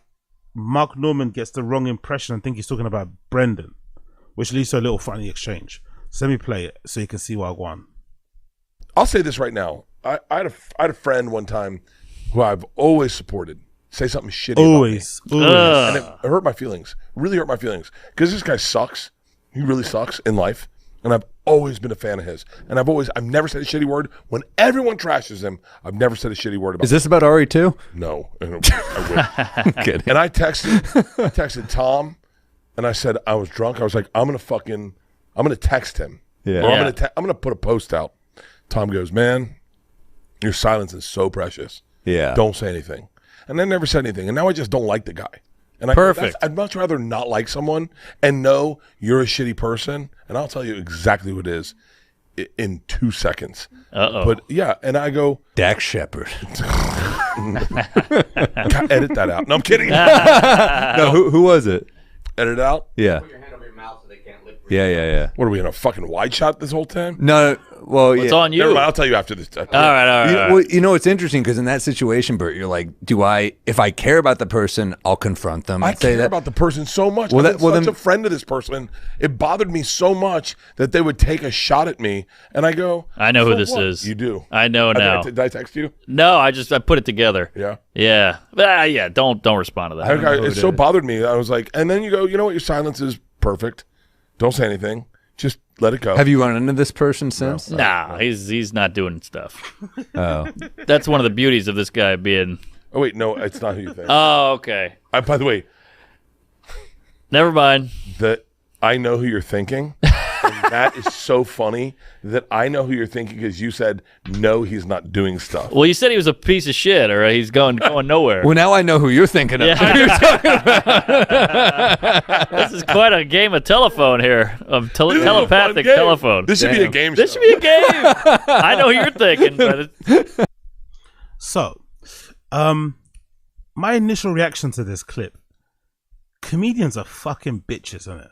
Mark Norman gets the wrong impression and think he's talking about Brendan, which leads to a little funny exchange. So let me play it so you can see what I want. I'll say this right now. I had a friend one time who I've always supported say something shitty always. about me. And it hurt my feelings. Really hurt my feelings. Because this guy sucks. He really sucks in life. And I've always been a fan of his. And I've never said a shitty word. When everyone trashes him, I've never said a shitty word about him. Is this about Ari too? No. I would. And I texted Tom, and I said I was drunk. I was like, I'm gonna text him. Yeah. Or I'm gonna put a post out. Tom goes, man, your silence is so precious. Yeah. Don't say anything. And I never said anything. And now I just don't like the guy. And I'd much rather not like someone and know you're a shitty person. And I'll tell you exactly what it is in 2 seconds. But yeah, and I go, Dax Shepard. Edit that out. No, I'm kidding. No, who was it? Edit it out? Yeah. Put your hand over your mouth so they can't lick. Yeah. What are we in a fucking wide shot this whole time? No, well, It's on you. Never mind, I'll tell you after this. All right. Well, it's interesting because in that situation, Bert, you're like, if I care about the person, I'll confront them. I care about the person so much. I've been such a friend of this person. It bothered me so much that they would take a shot at me, and I go, I know who this is. You do. I know now. Did I text you? No, I put it together. Yeah. Yeah. Yeah. Don't respond to that. It so bothered me. I was like, and then you go, you know what? Your silence is perfect. Don't say anything. Just let it go. Have you run into this person since? Nah, he's not doing stuff. Oh. That's one of the beauties of this guy being. Oh wait, no, it's not who you think. Oh, okay. By the way, never mind. I know who you're thinking. And that is so funny that I know who you're thinking because you said no, he's not doing stuff. Well, you said he was a piece of shit, or he's going nowhere. Well, now I know who you're thinking of. This is quite a game of telephone here, of telepathic telephone. This should be a game. This should be a game. I know who you're thinking. But So, my initial reaction to this clip: comedians are fucking bitches, isn't it?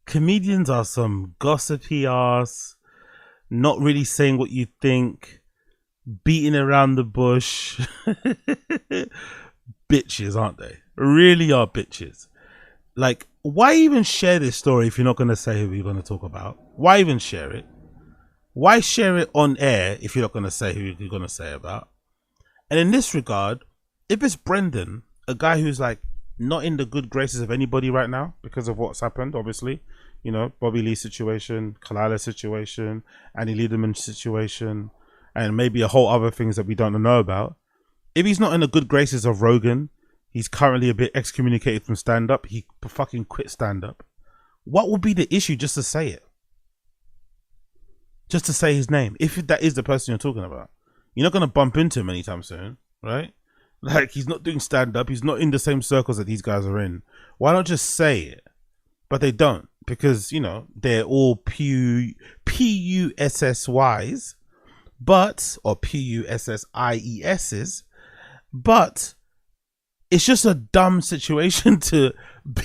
Comedians are some gossipy ass, not really saying what you think, beating around the bush. Bitches, aren't they? Really are bitches. Like, why even share this story if you're not going to say who you're going to talk about? Why even share it? Why share it on air if you're not going to say who you're going to say about? And in this regard, if it's Brendan, a guy who's like not in the good graces of anybody right now because of what's happened, obviously, you know, Bobby Lee situation, Kalala situation, Annie Liederman situation, and maybe a whole other things that we don't know about. If he's not in the good graces of Rogan, he's currently a bit excommunicated from stand-up, he fucking quit stand-up. What would be the issue just to say it? Just to say his name, if that is the person you're talking about. You're not going to bump into him anytime soon, right? Like, he's not doing stand-up, he's not in the same circles that these guys are in. Why not just say it? But they don't, because, you know, they're all P-U-S-S-Ys, but, or P-U-S-S-I-E-S's, but it's just a dumb situation to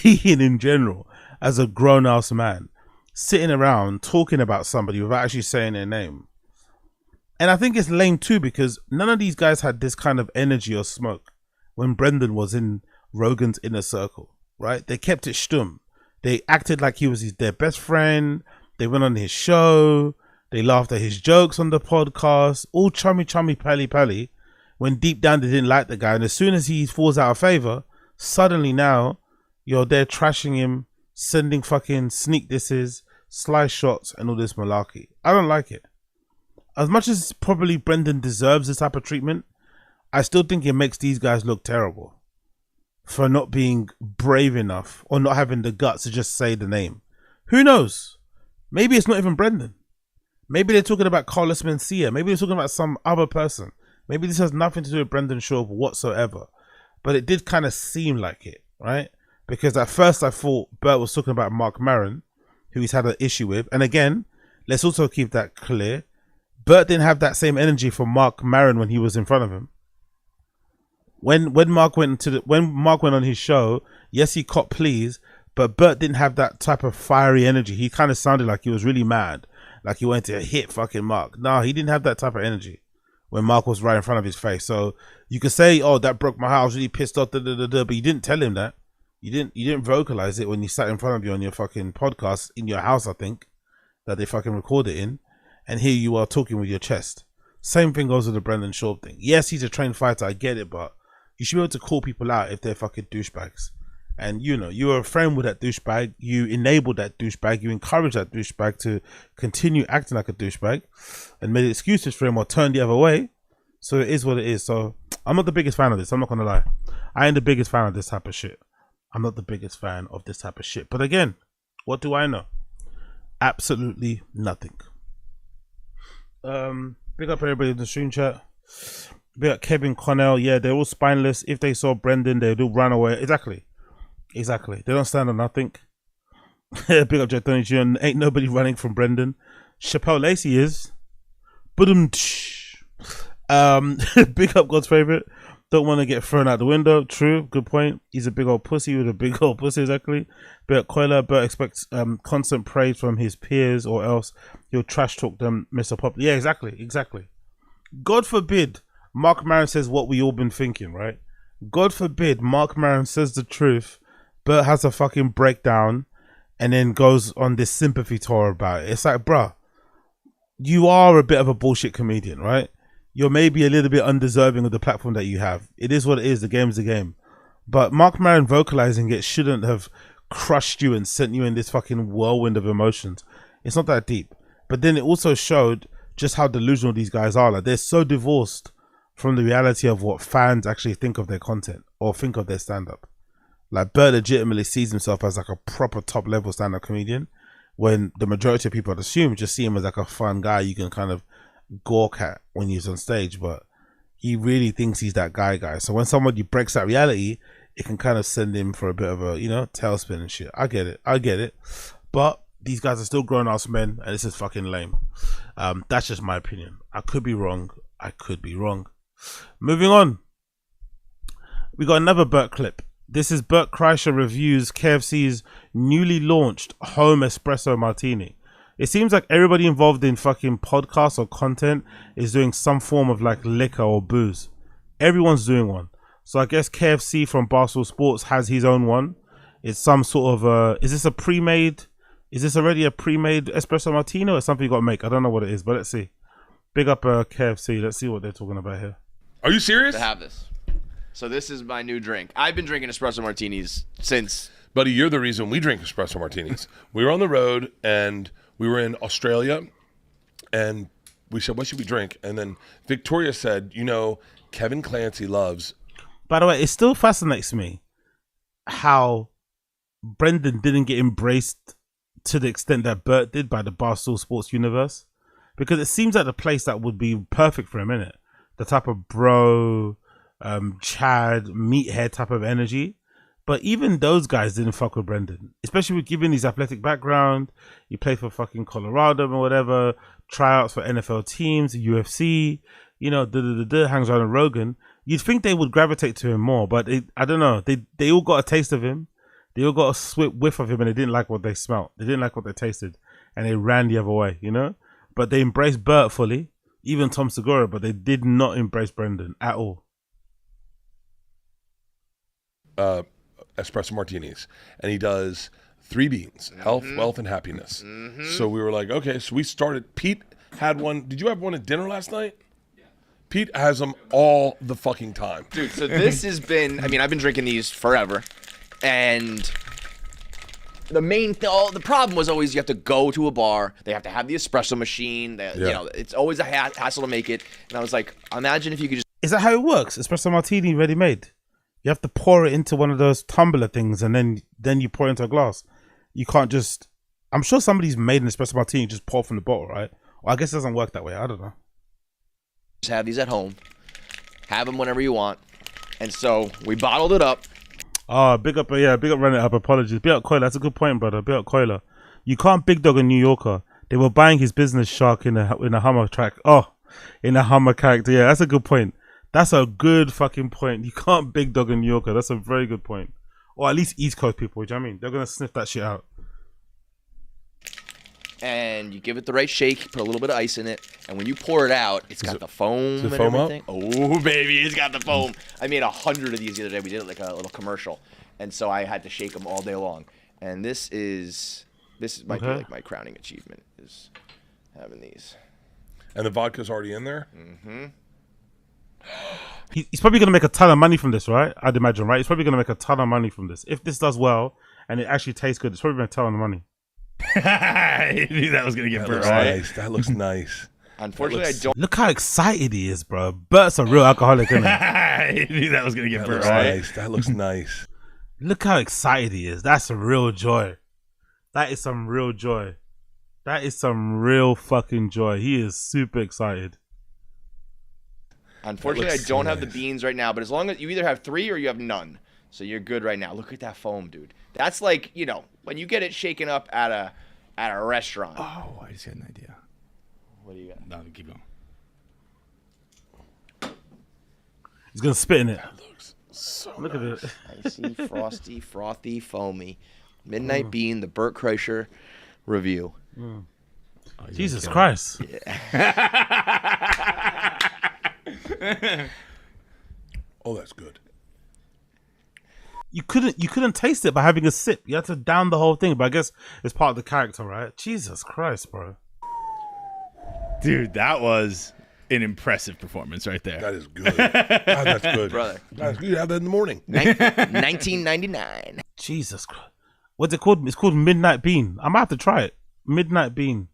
be in general, as a grown-ass man, sitting around talking about somebody without actually saying their name. And I think it's lame too, because none of these guys had this kind of energy or smoke when Brendan was in Rogan's inner circle, right? They kept it stum. They acted like he was their best friend. They went on his show. They laughed at his jokes on the podcast. All chummy, pally, when deep down they didn't like the guy. And as soon as he falls out of favor, suddenly now you're there trashing him, sending fucking sneak disses, sly shots, and all this malarkey. I don't like it. As much as probably Brendan deserves this type of treatment, I still think it makes these guys look terrible for not being brave enough or not having the guts to just say the name. Who knows? Maybe it's not even Brendan. Maybe they're talking about Carlos Mencia. Maybe they're talking about some other person. Maybe this has nothing to do with Brendan Schaub whatsoever. But it did kind of seem like it, right? Because at first I thought Bert was talking about Mark Maron, who he's had an issue with. And again, let's also keep that clear. Bert didn't have that same energy for Mark Maron when he was in front of him. When Mark went on his show, yes, he copped pleas, But Bert didn't have that type of fiery energy. He kind of sounded like he was really mad, like he wanted to hit fucking Mark. No, he didn't have that type of energy when Mark was right in front of his face. So you could say, "Oh, that broke my heart. I was really pissed off." But you didn't tell him that. You didn't vocalize it when you sat in front of you on your fucking podcast in your house, I think, that they fucking record it in. And here you are talking with your chest. Same thing goes with the Brendan Schaub thing. Yes, he's a trained fighter, I get it, but you should be able to call people out if they're fucking douchebags. And you know, you were a friend with that douchebag, you enabled that douchebag, you encouraged that douchebag to continue acting like a douchebag and made excuses for him or turned the other way. So it is what it is. So I'm not the biggest fan of this, I'm not gonna lie. I ain't the biggest fan of this type of shit. I'm not the biggest fan of this type of shit. But again, what do I know? Absolutely nothing. Big up everybody in the stream chat. Big up Kevin Connell. Yeah, they're all spineless. If they saw Brendan, they'd all run away. Exactly. They don't stand on nothing. Big up Jet Tony Jr. Ain't nobody running from Brendan. Chappelle Lacey is. Big up God's favorite. Don't want to get thrown out the window. True. Good point. He's a big old pussy with a big old pussy, exactly. Bert Coiler. Bert expects constant praise from his peers or else he'll trash talk them, Mr. Pop. Yeah, exactly. God forbid Mark Maron says what we all been thinking, right? God forbid Mark Maron says the truth. Bert has a fucking breakdown and then goes on this sympathy tour about it. It's like, bruh, you are a bit of a bullshit comedian, right? You're maybe a little bit undeserving of the platform that you have. It is what it is. The game's the game. But Mark Maron vocalizing it shouldn't have crushed you and sent you in this fucking whirlwind of emotions. It's not that deep. But then it also showed just how delusional these guys are. Like, they're so divorced from the reality of what fans actually think of their content or think of their stand-up. Like, Bert legitimately sees himself as like a proper top-level stand-up comedian, when the majority of people, I'd assume, just see him as like a fun guy you can kind of gawk at when he's on stage. But he really thinks he's that guy. So when somebody breaks that reality, it can kind of send him for a bit of a, you know, tailspin and shit. I get it. But these guys are still grown-ass men, and this is fucking lame. That's just my opinion. I could be wrong. Moving on. We got another Bert clip. This is Bert Kreischer reviews KFC's newly launched home espresso martini. It seems like everybody involved in fucking podcasts or content is doing some form of like liquor or booze. Everyone's doing one. So I guess KFC from Barstool Sports has his own one. It's some sort of is this already a pre-made espresso martini or something you got to make? I don't know what it is, but let's see. Big up KFC. Let's see what they're talking about here. Are you serious? To have this. So this is my new drink. I've been drinking espresso martinis since. Buddy, you're the reason we drink espresso martinis. We were on the road and we were in Australia and we said, what should we drink? And then Victoria said, you know, Kevin Clancy loves. By the way, it still fascinates me how Brendan didn't get embraced to the extent that Bert did by the Barstool Sports universe. Because it seems like the place that would be perfect for him, innit? The type of bro, Chad, meathead type of energy. But even those guys didn't fuck with Brendan, especially with giving his athletic background. He played for fucking Colorado or whatever, tryouts for NFL teams, UFC, you know, hangs around with Rogan. You'd think they would gravitate to him more, but I don't know. They all got a taste of him. They all got a swift whiff of him, and they didn't like what they smelt. They didn't like what they tasted, and they ran the other way, you know. But they embraced Bert fully, even Tom Segura, but they did not embrace Brendan at all. Espresso martinis, and he does 3 beans: health, wealth, and happiness. So we were like, okay, so we started. Pete had one. Did you have one at dinner last night? Yeah. Pete has them all the fucking time, dude. So this has been, I mean, I've been drinking these forever, and the problem was always you have to go to a bar, they have to have the espresso machine, you know, it's always a hassle to make it. And I was like, imagine if you could just. Is that how it works? Espresso martini ready made? You have to pour it into one of those tumbler things, and then you pour it into a glass. You can't just. I'm sure somebody's made an espresso martini just pour from the bottle, right? Well, I guess it doesn't work that way. I don't know. Just have these at home. Have them whenever you want. And so we bottled it up. Oh, big up Run It Up. Apologies. Big up Coiler. That's a good point, brother. Big up Coiler. You can't big dog a New Yorker. They were buying his business shark in a Hummer track. Oh, in a Hummer character. Yeah, that's a good point. That's a good fucking point. You can't big dog a New Yorker. That's a very good point. or at least East Coast people. Do you know what I mean? They're gonna sniff that shit out. And you give it the right shake, put a little bit of ice in it, and when you pour it out, it's got the foam and foam everything. Oh, baby, it's got the foam. I made 100 of these the other day. We did it like a little commercial, and so I had to shake them all day long. And this might be like my crowning achievement is having these. And the vodka's already in there? Mm-hmm. He's probably going to make a ton of money from this, right? I'd imagine, right? He's probably going to make a ton of money from this. If this does well and it actually tastes good, it's probably going to ton of money. I knew that was going to get burnt. Nice. That looks nice. Unfortunately, I don't. Look how excited he is, bro. Bert's a real alcoholic, isn't he? I knew that was going to get burnt. Nice. That looks nice. Look how excited he is. That's a real joy. That is some real joy. That is some real fucking joy. He is super excited. Unfortunately, I don't have the beans right now, but as long as you either have 3 or you have none. So you're good right now. Look at that foam, dude. That's like, you know, when you get it shaken up at a restaurant. Oh, I just had an idea. What do you got? No, keep going. He's going to spit in it. That looks so Look at it. Icy, frosty, frothy, foamy. Midnight Bean, the Bert Kreischer review. Oh, Jesus Christ. Yeah. Oh, that's good. You couldn't taste it by having a sip. You had to down the whole thing, but I guess it's part of the character, right? Jesus Christ, bro. Dude, that was an impressive performance right there. That is good. God, that's good. Brother. That's good. You have that in the morning. 1999. Jesus Christ. What's it called? It's called Midnight Bean. I might have to try it. Midnight Bean.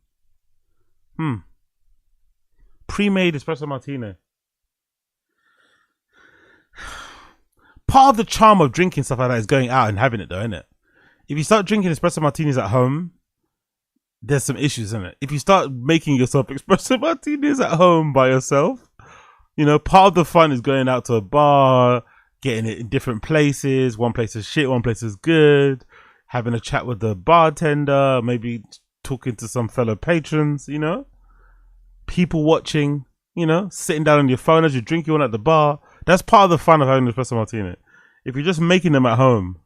Pre-made espresso martini. Part of the charm of drinking stuff like that is going out and having it, though, isn't it? If you start drinking espresso martinis at home, there's some issues in it. If you start making yourself espresso martinis at home by yourself, you know, part of the fun is going out to a bar, getting it in different places. One place is shit, one place is good. Having a chat with the bartender, maybe talking to some fellow patrons, you know. People watching, you know, sitting down on your phone as you're drinking one at the bar. That's part of the fun of having an espresso martini. If you're just making them at home,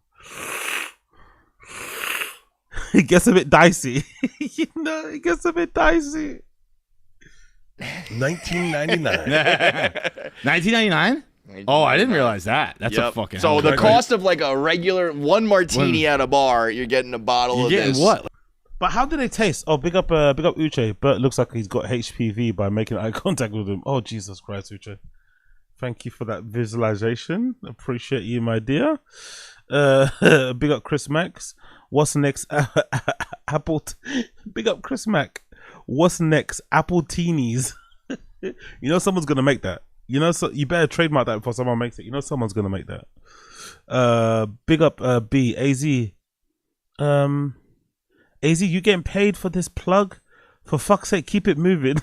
it gets a bit dicey. You know, it gets a bit dicey. 1999. 1999? Oh, I didn't realize that. That's a fucking. So the cost of like a regular one martini at a bar, you're getting a bottle of this. What? But how do they taste? Oh, big up Uche. Bert looks like he's got HPV by making eye contact with him. Oh, Jesus Christ, Uche. Thank you for that visualization. Appreciate you, my dear. Big up Chris Max. What's next? Big up Chris Mac. What's next? Apple Teenies. You know someone's gonna make that. You know, so you better trademark that before someone makes it. You know someone's gonna make that. Big up B AZ. AZ, you getting paid for this plug? For fuck's sake, keep it moving.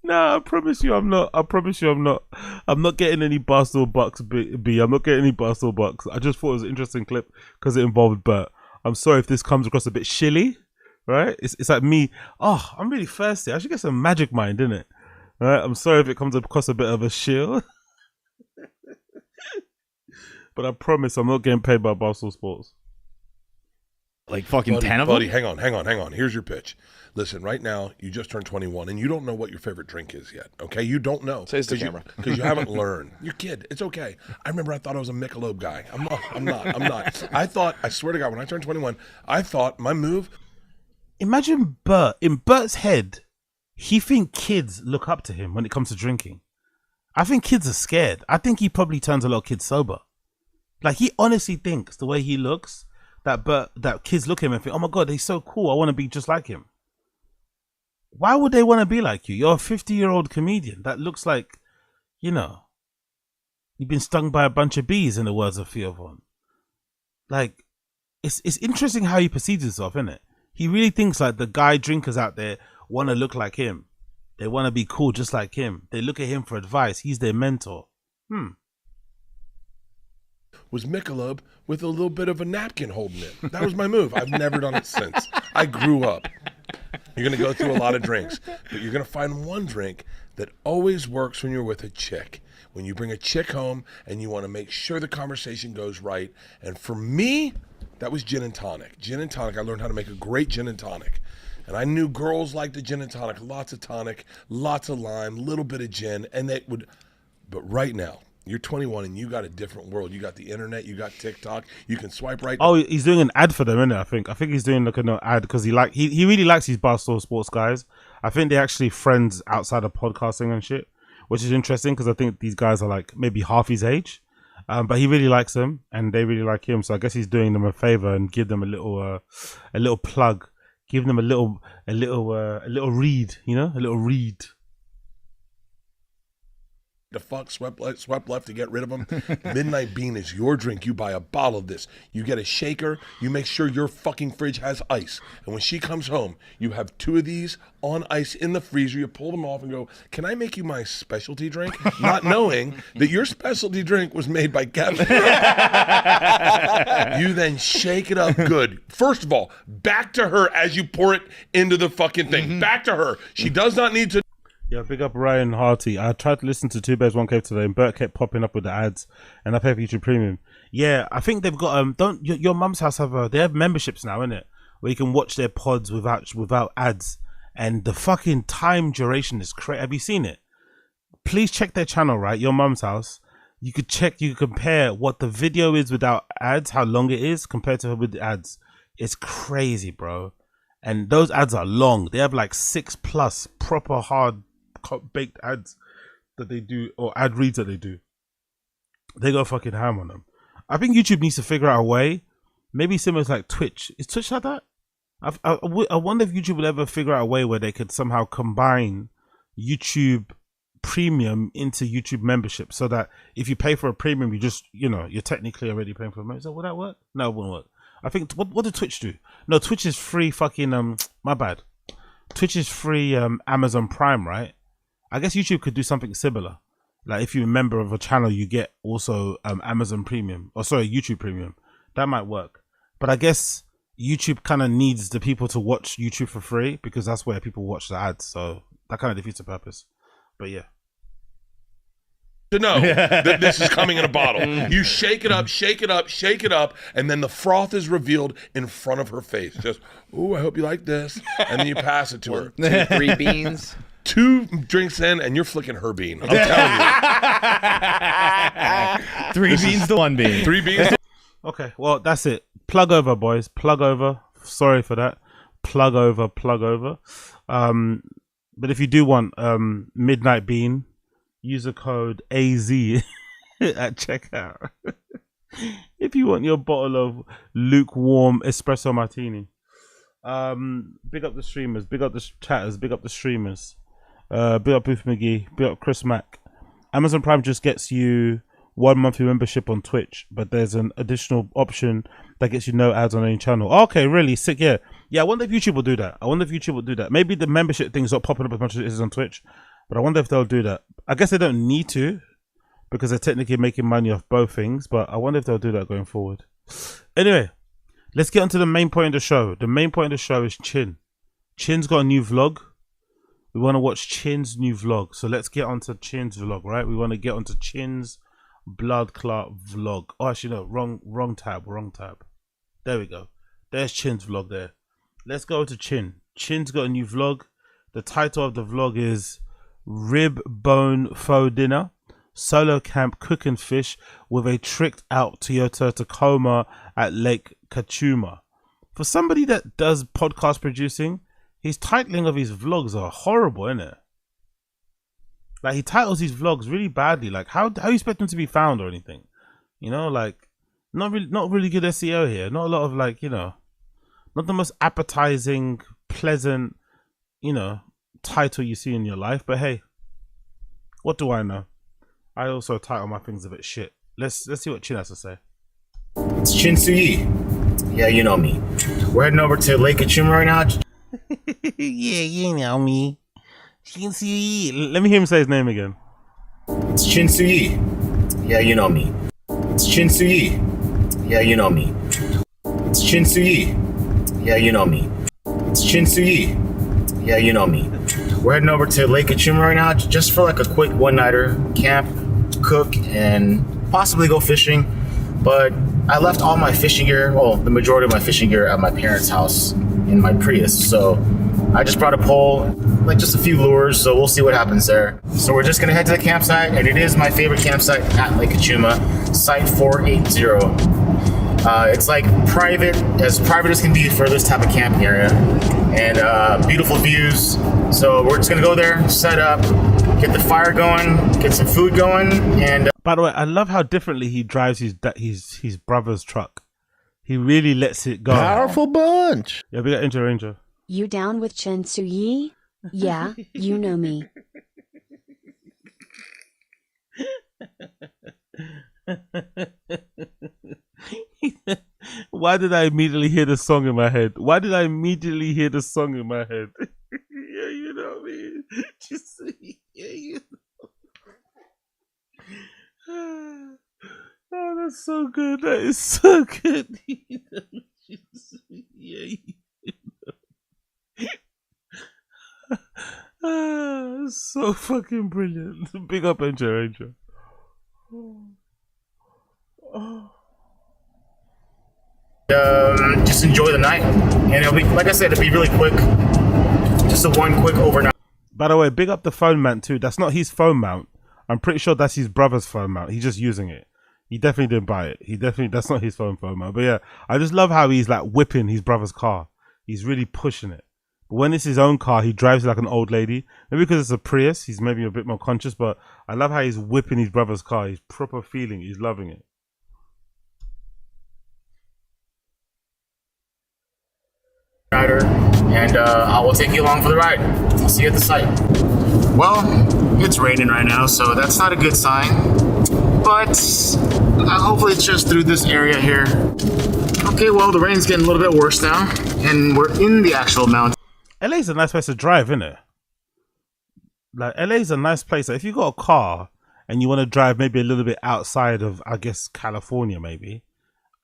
No, I promise you I'm not. I promise you I'm not. I'm not getting any Barstool bucks, B. I'm not getting any Barstool bucks. I just thought it was an interesting clip because it involved Bert. I'm sorry if this comes across a bit shilly, right? It's like me. Oh, I'm really thirsty. I should get some Magic Mind, innit? Right? I'm sorry if it comes across a bit of a shill. But I promise I'm not getting paid by Barstool Sports. Like fucking 10 of them? Buddy, them? hang on. Here's your pitch. Listen, right now, you just turned 21, and you don't know what your favorite drink is yet, okay? You don't know. Say this to the camera. Because you haven't learned. You're a kid. It's okay. I remember I thought I was a Michelob guy. I'm not. I swear to God, when I turned 21, I thought my move... Imagine Bert. In Bert's head, he think kids look up to him when it comes to drinking. I think kids are scared. I think he probably turns a lot of kids sober. Like, he honestly thinks the way he looks... that kids look at him and think, oh my God, he's so cool. I want to be just like him. Why would they want to be like you? You're a 50-year-old comedian that looks like, you know, you've been stung by a bunch of bees, in the words of Theo Von. Like, it's interesting how he perceives himself, isn't it? He really thinks like the guy drinkers out there want to look like him. They want to be cool just like him. They look at him for advice. He's their mentor. Was Michelob with a little bit of a napkin holding it. That was my move. I've never done it since. I grew up. You're going to go through a lot of drinks, but you're going to find one drink that always works when you're with a chick. When you bring a chick home and you want to make sure the conversation goes right. And for me, that was gin and tonic. Gin and tonic. I learned how to make a great gin and tonic. And I knew girls liked the gin and tonic. Lots of tonic, lots of lime, little bit of gin. And they would, but right now, you're 21 and you got a different world. You got the internet, you got TikTok, you can swipe right. Oh, he's doing an ad for them, isn't it? I think he's doing like an ad because he really likes these Barstool Sports guys. I think they're actually friends outside of podcasting and shit, which is interesting because I think these guys are like maybe half his age. But he really likes them and they really like him. So I guess he's doing them a favor and give them a little plug, give them a little read, you know, a little read. The fuck, swept left to get rid of them. Midnight Bean is your drink. You buy a bottle of this. You get a shaker. You make sure your fucking fridge has ice. And when she comes home, you have 2 of these on ice in the freezer. You pull them off and go, can I make you my specialty drink? Not knowing that your specialty drink was made by Kevin. You then shake it up good. First of all, back to her as you pour it into the fucking thing. Back to her. She does not need to. Yeah, big up Ryan Harty. I tried to listen to 2 Bears 1 Cave today and Bert kept popping up with the ads and I pay for YouTube Premium. Yeah, I think they've got don't your mum's house have they have memberships now, innit? Where you can watch their pods without ads, and the fucking time duration is crazy. Have you seen it? Please check their channel, right? Your mum's house. You could compare what the video is without ads, how long it is compared to with the ads. It's crazy, bro. And those ads are long. They have like 6+ proper hard baked ads that they do, or ad reads that they do. They go fucking ham on them. I think YouTube needs to figure out a way, maybe similar to like Twitch. Is Twitch like that? I wonder if YouTube will ever figure out a way where they could somehow combine YouTube Premium into YouTube membership, so that if you pay for a premium, you just, you know, you're technically already paying for a membership. So would that work? No, it wouldn't work. I think what did Twitch do? No, Twitch is free fucking my bad. Twitch is free Amazon Prime, right? I guess YouTube could do something similar. Like if you're a member of a channel, you get also Amazon Premium, or sorry, YouTube Premium. That might work. But I guess YouTube kind of needs the people to watch YouTube for free because that's where people watch the ads. So that kind of defeats the purpose. But yeah. To know that this is coming in a bottle. You shake it up, shake it up, shake it up, and then the froth is revealed in front of her face. Just, ooh, I hope you like this. And then you pass it to her. 2, 3 beans. 2 drinks in, and you're flicking her bean. I'm telling you. 3 beans to 1 bean. 3 beans. Okay, well, that's it. Plug over, boys. Plug over. Sorry for that. Plug over, plug over. But if you do want Midnight Bean, use the code AZ at checkout. If you want your bottle of lukewarm espresso martini. Big up the streamers, big up the chatters, big up the streamers. Big up Booth McGee, big up Chris Mack. Amazon Prime just gets you 1 monthly membership on Twitch, but there's an additional option that gets you no ads on any channel. Okay, really sick. Yeah, I wonder if YouTube will do that. Maybe the membership thing's not popping up as much as it is on Twitch, but I wonder if they'll do that. I guess they don't need to because they're technically making money off both things, but I wonder if they'll do that going forward. Anyway, let's get on to the main point of the show. The main point of the show is Chin. Chin's got a new vlog. We want to watch Chin's new vlog. So let's get on to Chin's vlog, right? We want to get on to Chin's blood clot vlog. Oh, actually, no. Wrong tab. There we go. There's Chin's vlog there. Let's go to Chin. Chin's got a new vlog. The title of the vlog is Rib Bone Faux Dinner. Solo camp cooking fish with a tricked out Toyota Tacoma at Lake Kachuma. For somebody that does podcast producing, his titling of his vlogs are horrible, isn't it? Like, he titles his vlogs really badly. Like, how you expect them to be found or anything? You know, like, not really good SEO here. Not a lot of, like, you know, not the most appetizing, pleasant, you know, title you see in your life. But hey, what do I know? I also title my things a bit shit. Let's see what Chin has to say. It's Chin SUYI. Yeah, you know me. We're heading over to Lake Kachuma right now. Yeah, you know me. Chin SUYI. Let me hear him say his name again. It's Chin SUYI. Yeah, you know me. It's Chin SUYI. Yeah, you know me. It's Chin SUYI. Yeah, you know me. It's Chin SUYI. Yeah, you know me. We're heading over to Lake Kachuma right now, just for like a quick one-nighter camp, cook, and possibly go fishing. But I left all my fishing gear, well, the majority of my fishing gear at my parents' house in my Prius. So I just brought a pole, like just a few lures, so we'll see what happens there. So we're just gonna head to the campsite, and it is my favorite campsite at Lake Kachuma, Site 480. It's like private as can be for this type of camping area, and beautiful views. So we're just gonna go there, set up, get the fire going, get some food going, and. By the way, I love how differently he drives his brother's truck. He really lets it go. Powerful bunch. Yeah, we got Ranger. You down with Chen SUYI? Yeah, you know me. Why did I immediately hear the song in my head? Yeah, you know me. Just, yeah, you know. Oh, that's so good. That is so good. Yeah, you know. So fucking brilliant. Big up, Angel. Just enjoy the night, and it'll be, like I said, it'll be really quick. Just a one quick overnight. By the way, big up the phone mount too. That's not his phone mount. I'm pretty sure that's his brother's phone mount. He's just using it. He definitely didn't buy it. That's not his phone mount. But yeah, I just love how he's like whipping his brother's car. He's really pushing it. But when it's his own car, he drives like an old lady. Maybe because it's a Prius, he's maybe a bit more conscious. But I love how he's whipping his brother's car. He's proper feeling. He's loving it. And I will take you along for the ride. I'll see you at the site. Well, it's raining right now, so that's not a good sign. But hopefully it's just through this area here. Okay, well, the rain's getting a little bit worse now, and we're in the actual mountain. LA's a nice place to drive, isn't it? Like, LA's a nice place. Like, if you got a car and you want to drive maybe a little bit outside of, I guess, California, maybe,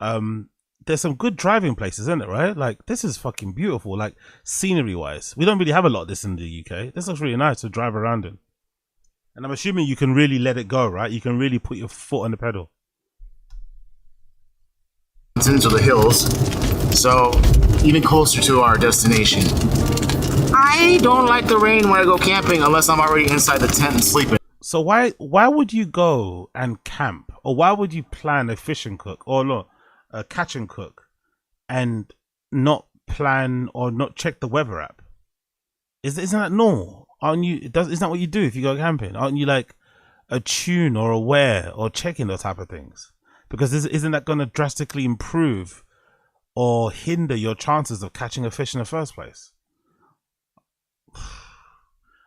there's some good driving places, isn't it, right? Like, this is fucking beautiful, like, scenery-wise. We don't really have a lot of this in the UK. This looks really nice to drive around in. And I'm assuming you can really let it go, right? You can really put your foot on the pedal. Into the hills, so even closer to our destination. I don't like the rain when I go camping unless I'm already inside the tent and sleeping. So why would you go and camp, or why would you plan a fish and cook, or no, a catch and cook, and not plan or not check the weather app? Isn't that normal? Aren't you? Isn't that what you do if you go camping? Aren't you like attuned or aware or checking those type of things? Because isn't that going to drastically improve or hinder your chances of catching a fish in the first place?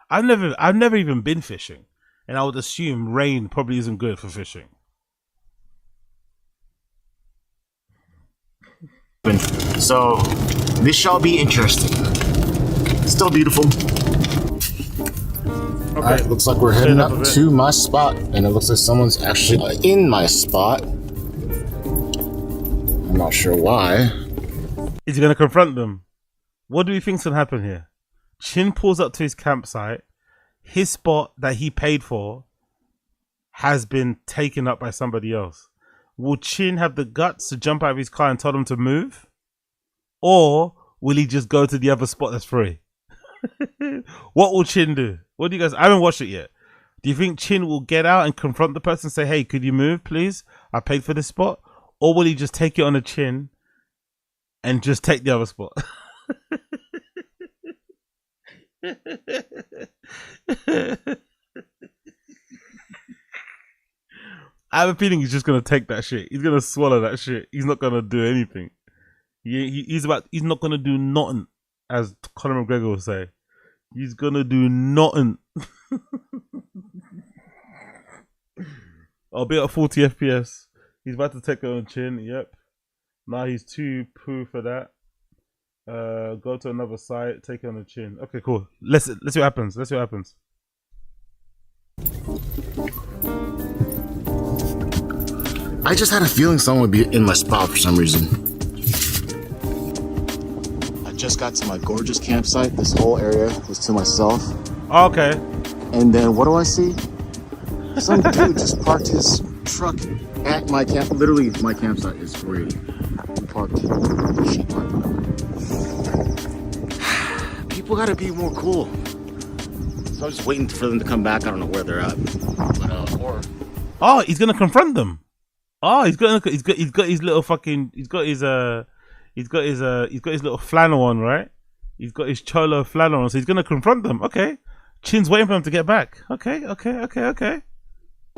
I've never even been fishing, and I would assume rain probably isn't good for fishing. So this shall be interesting. Still beautiful. Okay. All right, looks like we're heading up to my spot, and it looks like someone's actually in my spot. I'm not sure why. Is he going to confront them? What do we think's going to happen here? Chin pulls up to his campsite. His spot that he paid for has been taken up by somebody else. Will Chin have the guts to jump out of his car and tell them to move? Or will he just go to the other spot that's free? What will Chin do? What do you guys... I haven't watched it yet. Do you think Chin will get out and confront the person and say, hey, could you move, please? I paid for this spot. Or will he just take it on the chin and just take the other spot? I have a feeling he's just going to take that shit. He's going to swallow that shit. He's not going to do anything. He's not going to do nothing, as Conor McGregor would say. He's going to do nothing. I'll be at 40 FPS. He's about to take it on chin. Yep. Now he's too poo for that. Go to another site. Take it on the chin. Okay, cool. Let's see what happens. Let's see what happens. I just had a feeling someone would be in my spot for some reason. I just got to my gorgeous campsite. This whole area was to myself. Okay. And then what do I see? Some dude just parked his truck at my camp. Literally, my campsite is 480. He parked sheep parking. People gotta be more cool. So I'm just waiting for them to come back. I don't know where they're at. But, Oh, he's gonna confront them. Oh, he's got his little fucking he's got his little flannel on, right? He's got his cholo flannel on, so he's gonna confront them. Okay. Chin's waiting for him to get back. Okay.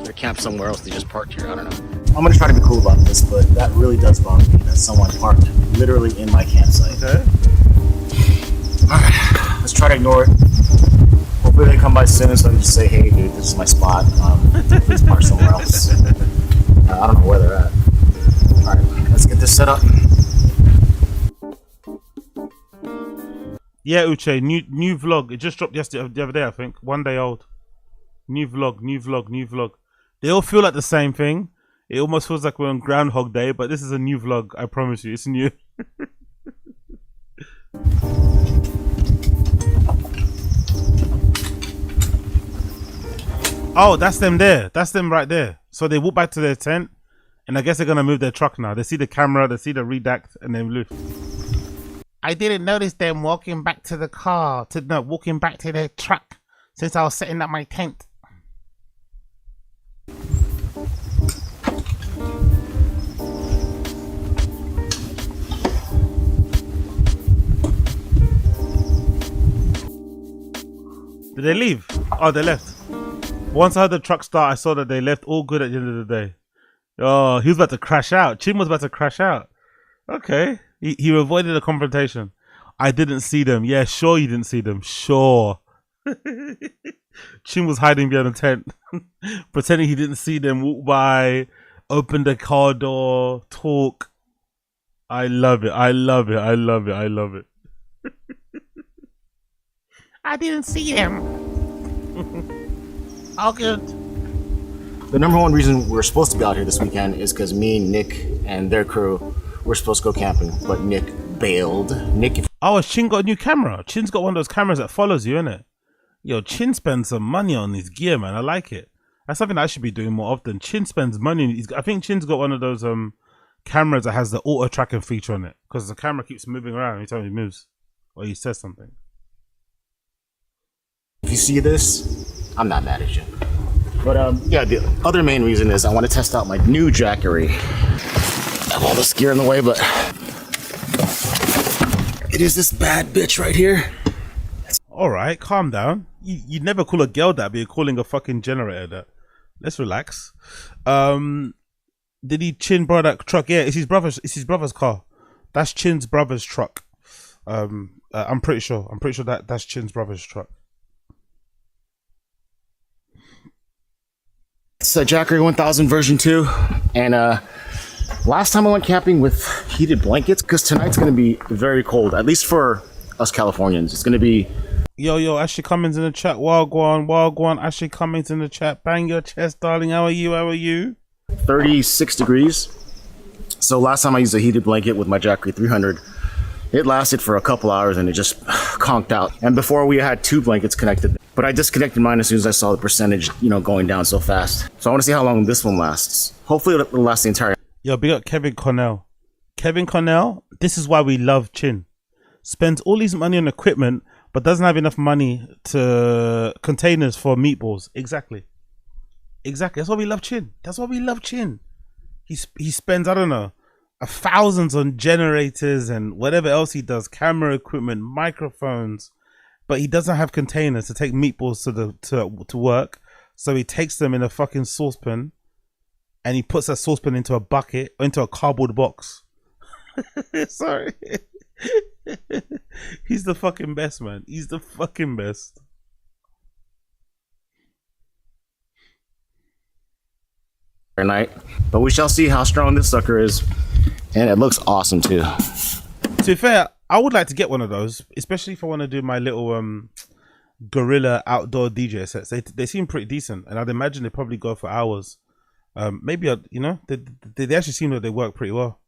they're camped somewhere else. They just parked here. I don't know. I'm gonna try to be cool about this, but that really does bother me that someone parked literally in my campsite. Okay. Alright, let's try to ignore it. Hopefully they come by soon so I can just say, hey dude, this is my spot. Please park somewhere else. I don't know where they're at. Alright, let's get this set up. Yeah, Uche, new vlog. It just dropped the other day, I think. 1 day old. New vlog. They all feel like the same thing. It almost feels like we're on Groundhog Day, but this is a new vlog. I promise you, it's new. Oh, that's them there. That's them right there. So they walk back to their tent, and I guess they're gonna move their truck now. They see the camera, they see the redact, and they move. I didn't notice them walking back to the car, walking back to their truck since I was setting up my tent. Did they leave? Oh, they left. Once I heard the truck start, I saw that they left all good at the end of the day. Oh, he was about to crash out. Chin was about to crash out. Okay. He avoided a confrontation. I didn't see them. Yeah, sure you didn't see them. Sure. Chin was hiding behind a tent, pretending he didn't see them, walk by, open the car door, talk. I love it. I didn't see them. All good. The number one reason we're supposed to be out here this weekend is because me, Nick, and their crew were supposed to go camping, but Nick bailed. Oh, has Chin got a new camera? Chin's got one of those cameras that follows you, innit? Yo, Chin spends some money on his gear, man. I like it. That's something I should be doing more often. Chin spends money. I think Chin's got one of those cameras that has the auto tracking feature on it, because the camera keeps moving around every time he moves or he says something. If you see this, I'm not mad at you. But yeah, the other main reason is I want to test out my new Jackery. I have all this gear in the way, but it is this bad bitch right here. Alright, calm down. You'd never call a girl that, but you're calling a fucking generator that. Let's relax. Did he Chin borrow that truck? Yeah, it's his brother's car. That's Chin's brother's truck. I'm pretty sure that's Chin's brother's truck. It's a Jackery 1000 version 2, and last time I went camping with heated blankets, because tonight's going to be very cold, at least for us Californians. It's going to be... Yo, Ashley Cummings in the chat. Wagwan. Ashley Cummings in the chat. Bang your chest, darling. How are you? 36 degrees. So last time I used a heated blanket with my Jackery 300, it lasted for a couple hours and it just conked out. And before we had 2 blankets connected, but I disconnected mine as soon as I saw the percentage, going down so fast. So I want to see how long this one lasts. Hopefully it'll last the entire... Yo, big up Kevin Cornell. Kevin Cornell, this is why we love Chin. Spends all his money on equipment, but doesn't have enough money to containers for meatballs. Exactly. That's why we love Chin. He spends, I don't know, thousands on generators and whatever else he does, camera equipment, microphones, but he doesn't have containers to take meatballs to work. So he takes them in a fucking saucepan and he puts that saucepan into a bucket, into a cardboard box. Sorry. He's the fucking best, man. He's the fucking best. Night, but we shall see how strong this sucker is, and it looks awesome too. To be fair, I would like to get one of those, especially if I want to do my little guerrilla outdoor DJ sets. They seem pretty decent, and I'd imagine they probably go for hours. Maybe they actually seem like they work pretty well.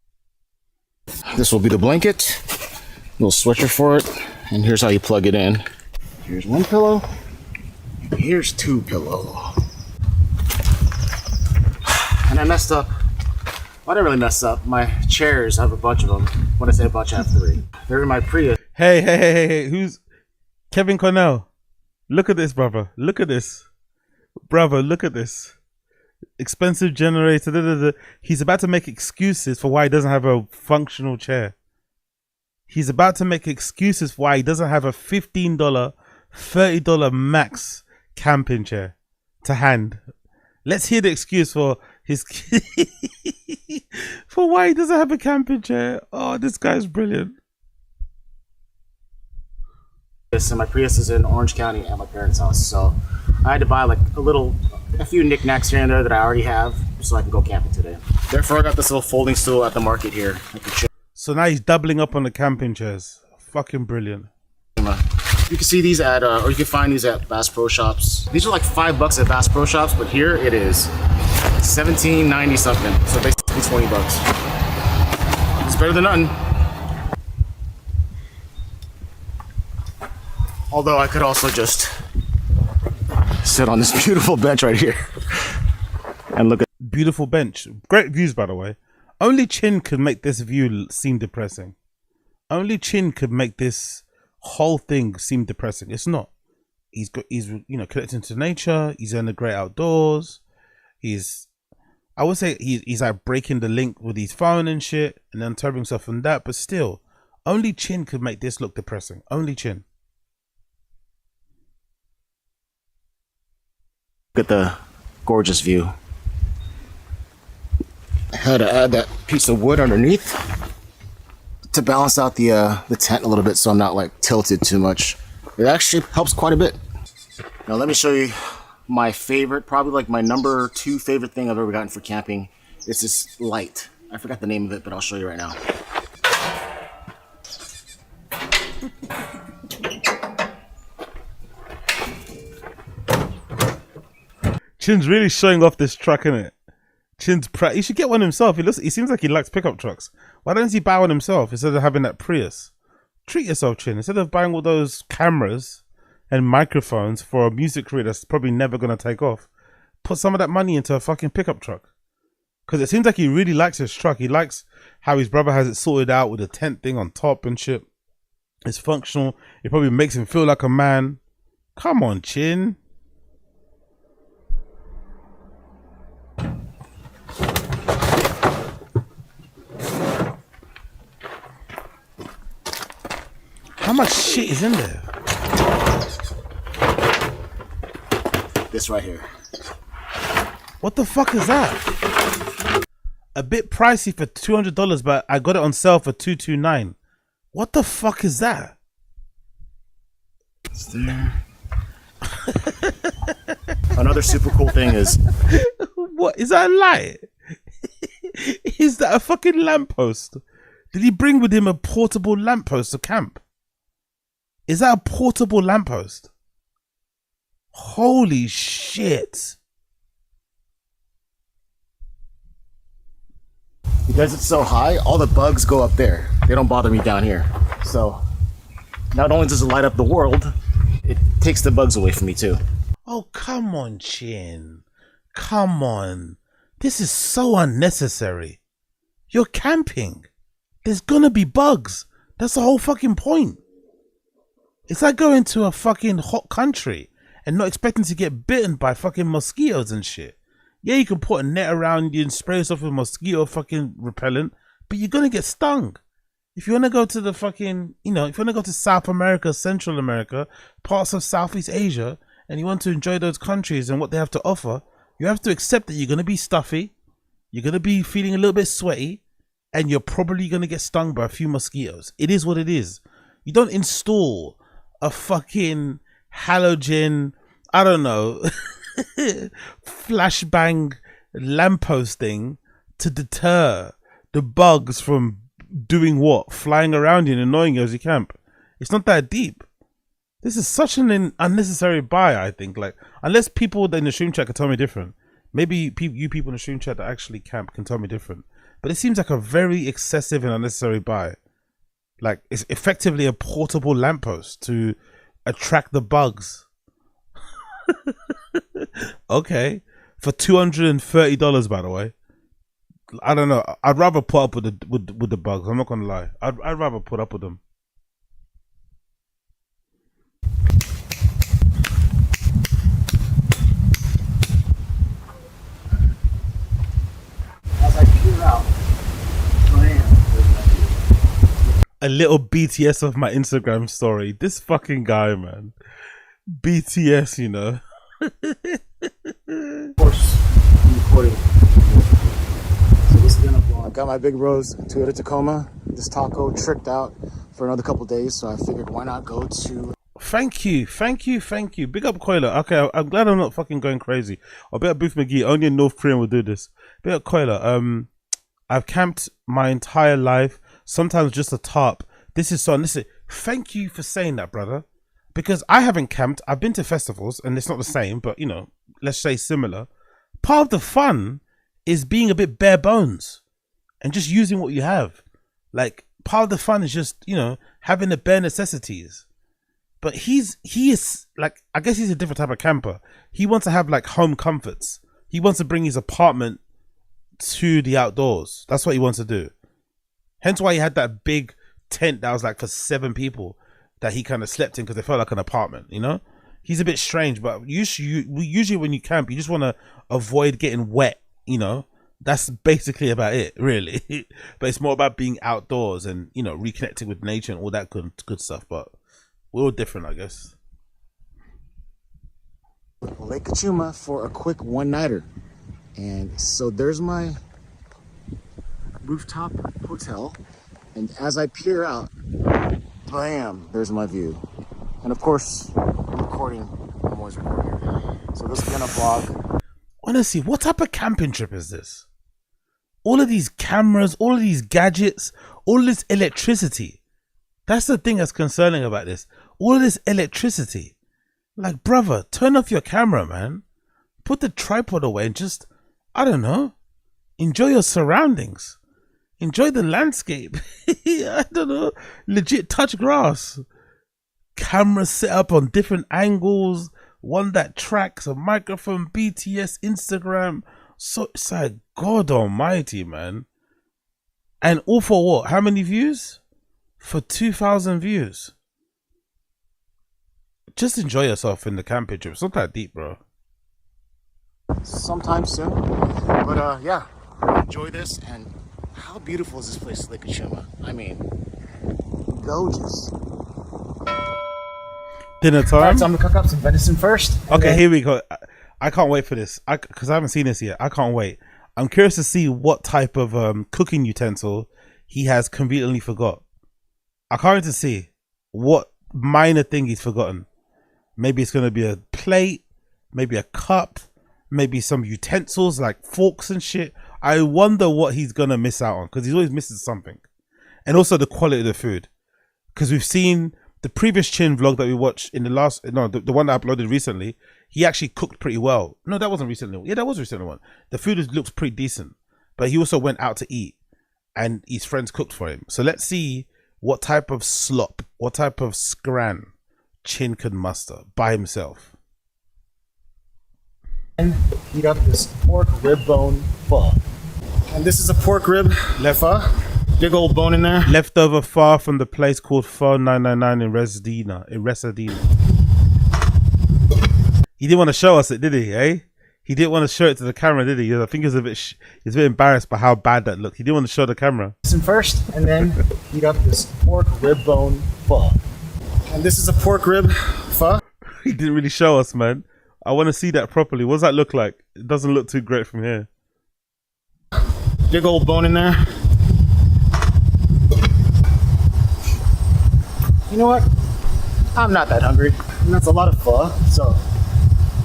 This will be the blanket, little switcher for it, and here's how you plug it in. Here's one pillow, here's 2 pillow. And I messed up. Well, I didn't really mess up. My chairs, I have a bunch of them. When I say a bunch, I have 3. They're in my Prius. Hey, who's Kevin Cornell? Look at this, brother. Look at this. Brother, look at this. Expensive generator. Da, da, da. He's about to make excuses for why he doesn't have a functional chair. He's about to make excuses for why he doesn't have a $15, $30 max camping chair to hand. Let's hear the excuse for his for why he doesn't have a camping chair. Oh, this guy's brilliant. And my Prius is in Orange County at my parents' house, so I had to buy like a few knickknacks here and there that I already have, so I can go camping today. Therefore, I got this little folding stool at the market here. So now he's doubling up on the camping chairs. Fucking brilliant. You can see these at, or you can find these at Bass Pro Shops. These are like $5 at Bass Pro Shops, but here it is $17.90 something. So basically $20. It's better than nothing. Although I could also just sit on this beautiful bench right here and look at beautiful bench. Great views, by the way. Only Chin could make this view seem depressing. Only Chin could make this whole thing seem depressing. It's not. He's connecting to nature. He's in the great outdoors. I would say he's like breaking the link with his phone and shit and then untethering himself from that. But still, only Chin could make this look depressing. Only Chin. Look at the gorgeous view. I had to add that piece of wood underneath to balance out the tent a little bit so I'm not like tilted too much. It actually helps quite a bit. Now let me show you my favorite, probably like my number 2 favorite thing I've ever gotten for camping. It's this light. I forgot the name of it, but I'll show you right now. Chin's really showing off this truck, innit? Chin's he should get one himself. He seems like he likes pickup trucks. Why don't he buy one himself instead of having that Prius? Treat yourself, Chin. Instead of buying all those cameras and microphones for a music career that's probably never going to take off, put some of that money into a fucking pickup truck. Because it seems like he really likes his truck. He likes how his brother has it sorted out with a tent thing on top and shit. It's functional. It probably makes him feel like a man. Come on, Chin. How much shit is in there? This right here. What the fuck is that? A bit pricey for $200, but I got it on sale for $229. What the fuck is that? It's there. Another super cool thing is... What? Is that a light? Is that a fucking lamppost? Did he bring with him a portable lamppost to camp? Is that a portable lamppost? Holy shit. Because it's so high, all the bugs go up there. They don't bother me down here. So, not only does it light up the world, it takes the bugs away from me too. Oh, come on, Chin. Come on. This is so unnecessary. You're camping. There's gonna be bugs. That's the whole fucking point. It's like going to a fucking hot country and not expecting to get bitten by fucking mosquitoes and shit. Yeah, you can put a net around you and spray yourself with mosquito fucking repellent, but you're gonna get stung. If you wanna go to the fucking, if you wanna go to South America, Central America, parts of Southeast Asia, and you want to enjoy those countries and what they have to offer, you have to accept that you're gonna be stuffy, you're gonna be feeling a little bit sweaty, and you're probably gonna get stung by a few mosquitoes. It is what it is. You don't install a fucking halogen, I don't know, flashbang lamppost thing to deter the bugs from doing what? Flying around you and annoying you as you camp. It's not that deep. This is such an unnecessary buy, I think. Like, unless people in the stream chat can tell me different. Maybe you people in the stream chat that actually camp can tell me different. But it seems like a very excessive and unnecessary buy. Like, it's effectively a portable lamppost to attract the bugs. Okay, for $230, by the way. I don't know. I'd rather put up with the bugs. I'm not gonna lie. I'd rather put up with them. A little BTS of my Instagram story. This fucking guy, man. BTS, you know. Of course, I'm recording. So this is gonna vlog. I got my big rose Toyota Tacoma. This taco tricked out for another couple days, so I figured why not go to. Thank you. Big up Koila. Okay, I'm glad I'm not fucking going crazy. I bet Booth McGee, only a North Korean will do this. Big up Koila. I've camped my entire life, sometimes just a tarp. This is so, listen, thank you for saying that, brother. Because I haven't camped. I've been to festivals, and it's not the same, but, you know, let's say similar. Part of the fun is being a bit bare bones and just using what you have. Like, part of the fun is just, you know, having the bare necessities. But he is like, I guess he's a different type of camper. He wants to have like home comforts. He wants to bring his apartment to the outdoors. That's what he wants to do. Hence why he had that big tent that was like for 7 people that he kind of slept in because it felt like an apartment, you know? He's a bit strange, but usually when you camp, you just want to avoid getting wet, you know? That's basically about it, really. But it's more about being outdoors and, you know, reconnecting with nature and all that good stuff. But we're all different, I guess. Lake Kachuma for a quick one-nighter. And so there's my rooftop hotel. And as I peer out, bam, there's my view. And of course, I'm recording. I'm always recording. So this is gonna vlog. Honestly, what type of camping trip is this? All of these cameras, all of these gadgets, all of this electricity. That's the thing that's concerning about this. All of this electricity. Like, brother, turn off your camera, man. Put the tripod away and just, I don't know, enjoy your surroundings. Enjoy the landscape. I don't know. Legit touch grass. Cameras set up on different angles. One that tracks a microphone, BTS, Instagram. So it's like, God almighty, man. And all for what? How many views? For 2,000 views. Just enjoy yourself in the camping trip. It's not that deep, bro. Sometime soon. But yeah, enjoy this. And how beautiful is this place, Lake Kachuma? I mean, gorgeous. Dinner time? Alright, so I'm gonna cook up some venison first. Okay, here we go. I can't wait for this. Because I haven't seen this yet. I can't wait. I'm curious to see what type of cooking utensil he has conveniently forgot. I can't wait to see what minor thing he's forgotten. Maybe it's going to be a plate, maybe a cup, maybe some utensils like forks and shit. I wonder what he's going to miss out on because he's always missing something. And also the quality of the food. Because we've seen the previous Chin vlog that we watched in the last, no, the one that I uploaded recently. He actually cooked pretty well. No, that wasn't recently. Yeah, that was recently one. The food looks pretty decent. But he also went out to eat and his friends cooked for him. So let's see what type of slop, what type of scran Chin could muster by himself. And heat up this pork rib bone pho. And this is a pork rib pho. Big old bone in there. Leftover pho from the place called Pho 999 in Resadena. He didn't want to show us it, did he? Eh? He didn't want to show it to the camera, did he? I think he was a bit embarrassed by how bad that looked. He didn't want to show the camera. Listen first, and then heat up this pork rib bone pho. And this is a pork rib pho. He didn't really show us, man. I want to see that properly. What does that look like? It doesn't look too great from here. Big old bone in there. You know what? I'm not that hungry. And that's a lot of pho, so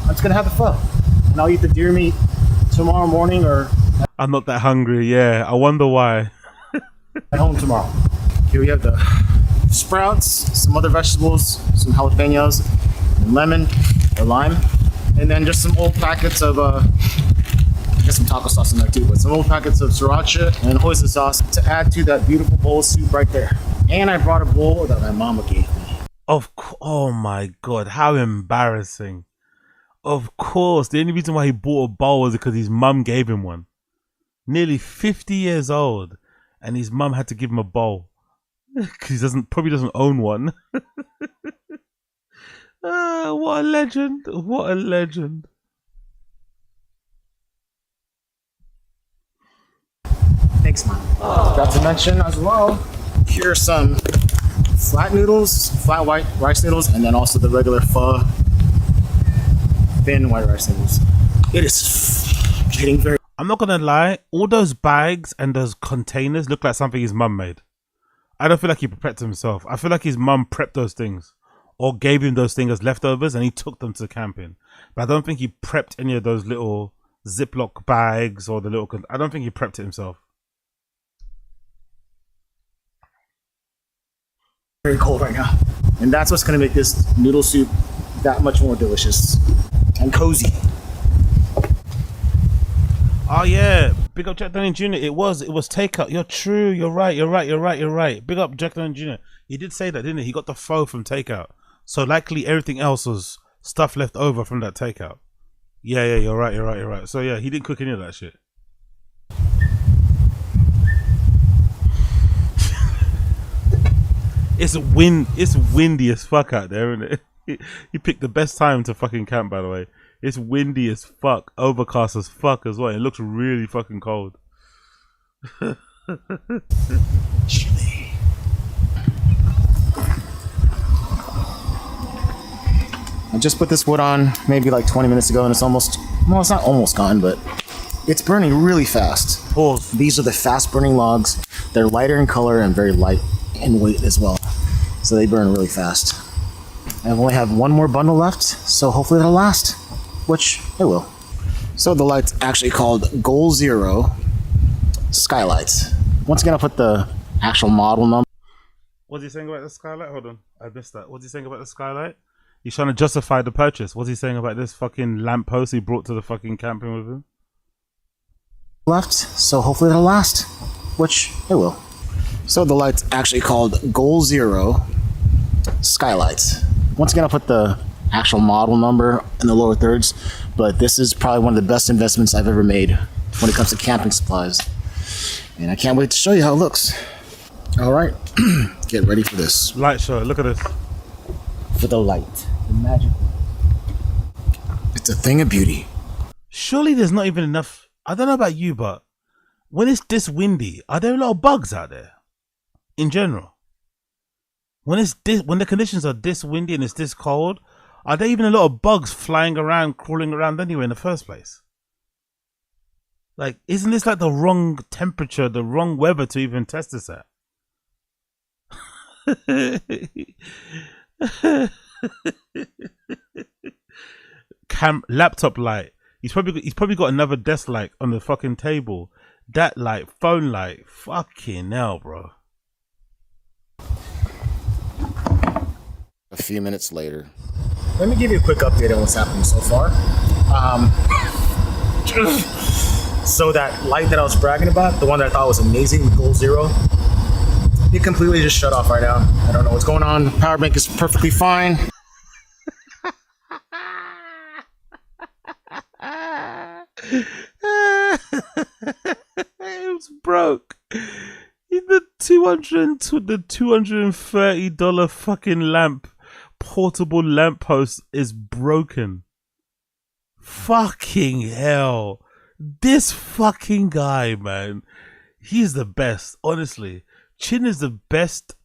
I'm just gonna have the pho. And I'll eat the deer meat tomorrow morning or... I'm not that hungry, yeah. I wonder why. At home tomorrow. Here we have the sprouts, some other vegetables, some jalapenos, and lemon or lime. And then just some old packets of, there's some taco sauce in there too, but some old packets of sriracha and oyster sauce to add to that beautiful bowl of soup right there. And I brought a bowl that my mama gave me. Oh my God, how embarrassing. Of course. The only reason why he bought a bowl was because his mum gave him one. Nearly 50 years old, and his mum had to give him a bowl because he probably doesn't own one. What a legend! What a legend! Thanks, man. Got to mention as well, here are some flat noodles, flat white rice noodles, and then also the regular pho thin white rice noodles. It is getting very... I'm not gonna lie, all those bags and those containers look like something his mum made. I don't feel like he prepped himself. I feel like his mum prepped those things or gave him those things as leftovers and he took them to camping. But I don't think he prepped any of those little Ziploc bags or the little... I don't think he prepped it himself. Very cold right now. And that's what's going to make this noodle soup that much more delicious and cozy. Oh yeah, big up Jack Daniel Jr. It was takeout. You're true. You're right. Big up Jack Daniel Jr. He did say that, didn't he? He got the pho from takeout. So likely everything else was stuff left over from that takeout. Yeah, you're right. So yeah, he didn't cook any of that shit. It's windy as fuck out there, isn't it? You picked the best time to fucking camp, by the way. It's windy as fuck, overcast as fuck as well. It looks really fucking cold. Chilly. I just put this wood on maybe like 20 minutes ago and it's almost, well, it's not almost gone, but it's burning really fast. Pause. These are the fast burning logs. They're lighter in color and very light in weight as well. So they burn really fast. I only have one more bundle left, so hopefully it'll last, which it will. So the light's actually called Goal Zero Skylights. Once again, I'll put the actual model number. What's he saying about the skylight? Hold on, I missed that. What's he saying about the skylight? He's trying to justify the purchase. What's he saying about this fucking lamppost he brought to the fucking camping with him? Left, so hopefully it'll last, which it will. So the light's actually called Goal Zero Skylights. Once again, I'll put the actual model number in the lower thirds, but this is probably one of the best investments I've ever made when it comes to camping supplies. And I can't wait to show you how it looks. All right, get ready for this. Light show, look at this. For the light, the magic. It's a thing of beauty. Surely there's not even enough. I don't know about you, but when it's this windy, are there a lot of bugs out there? In general, when the conditions are this windy and it's this cold, are there even a lot of bugs flying around, crawling around anyway in the first place? Like, isn't this like the wrong temperature, the wrong weather to even test this at? Laptop light. He's probably got another desk light on the fucking table. That light, phone light. Fucking hell, bro. A few minutes later. Let me give you a quick update on what's happening so far. So that light that I was bragging about, the one that I thought was amazing with Goal Zero, it completely just shut off right now. I don't know what's going on. The power bank is perfectly fine. It was broke. The $230 fucking lamp, portable lamp post is broken. Fucking hell. This fucking guy, man. He's the best, honestly. Chin is the best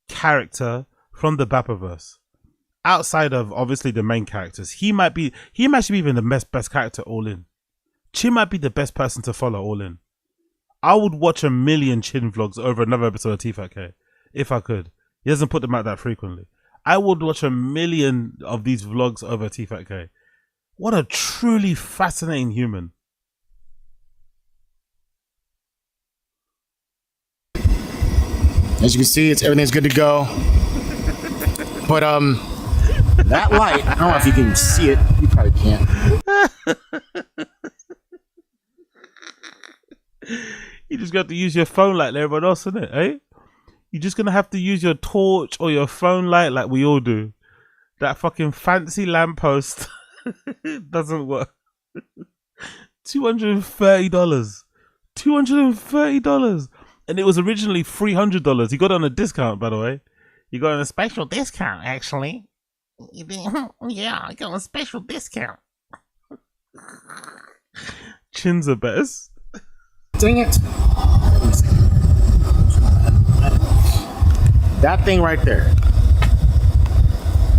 character from the Bappaverse. Outside of, obviously, the main characters. He might be even the best character all in. Chin might be the best person to follow all in. I would watch 1 million Chin vlogs over another episode of TFATK if I could. He doesn't put them out that frequently. I would watch 1 million of these vlogs over TFATK. What a truly fascinating human. As you can see, everything's good to go. But that light, I don't know if you can see it. You probably can't. You just got to use your phone light like everyone else, isn't it, eh? You're just going to have to use your torch or your phone light like we all do. That fucking fancy lamppost. It doesn't work. $230. $230. And it was originally $300. He got it on a discount, by the way. He got on a special discount, actually. Yeah, I got on a special discount. Chin's the best. Dang it. That thing right there.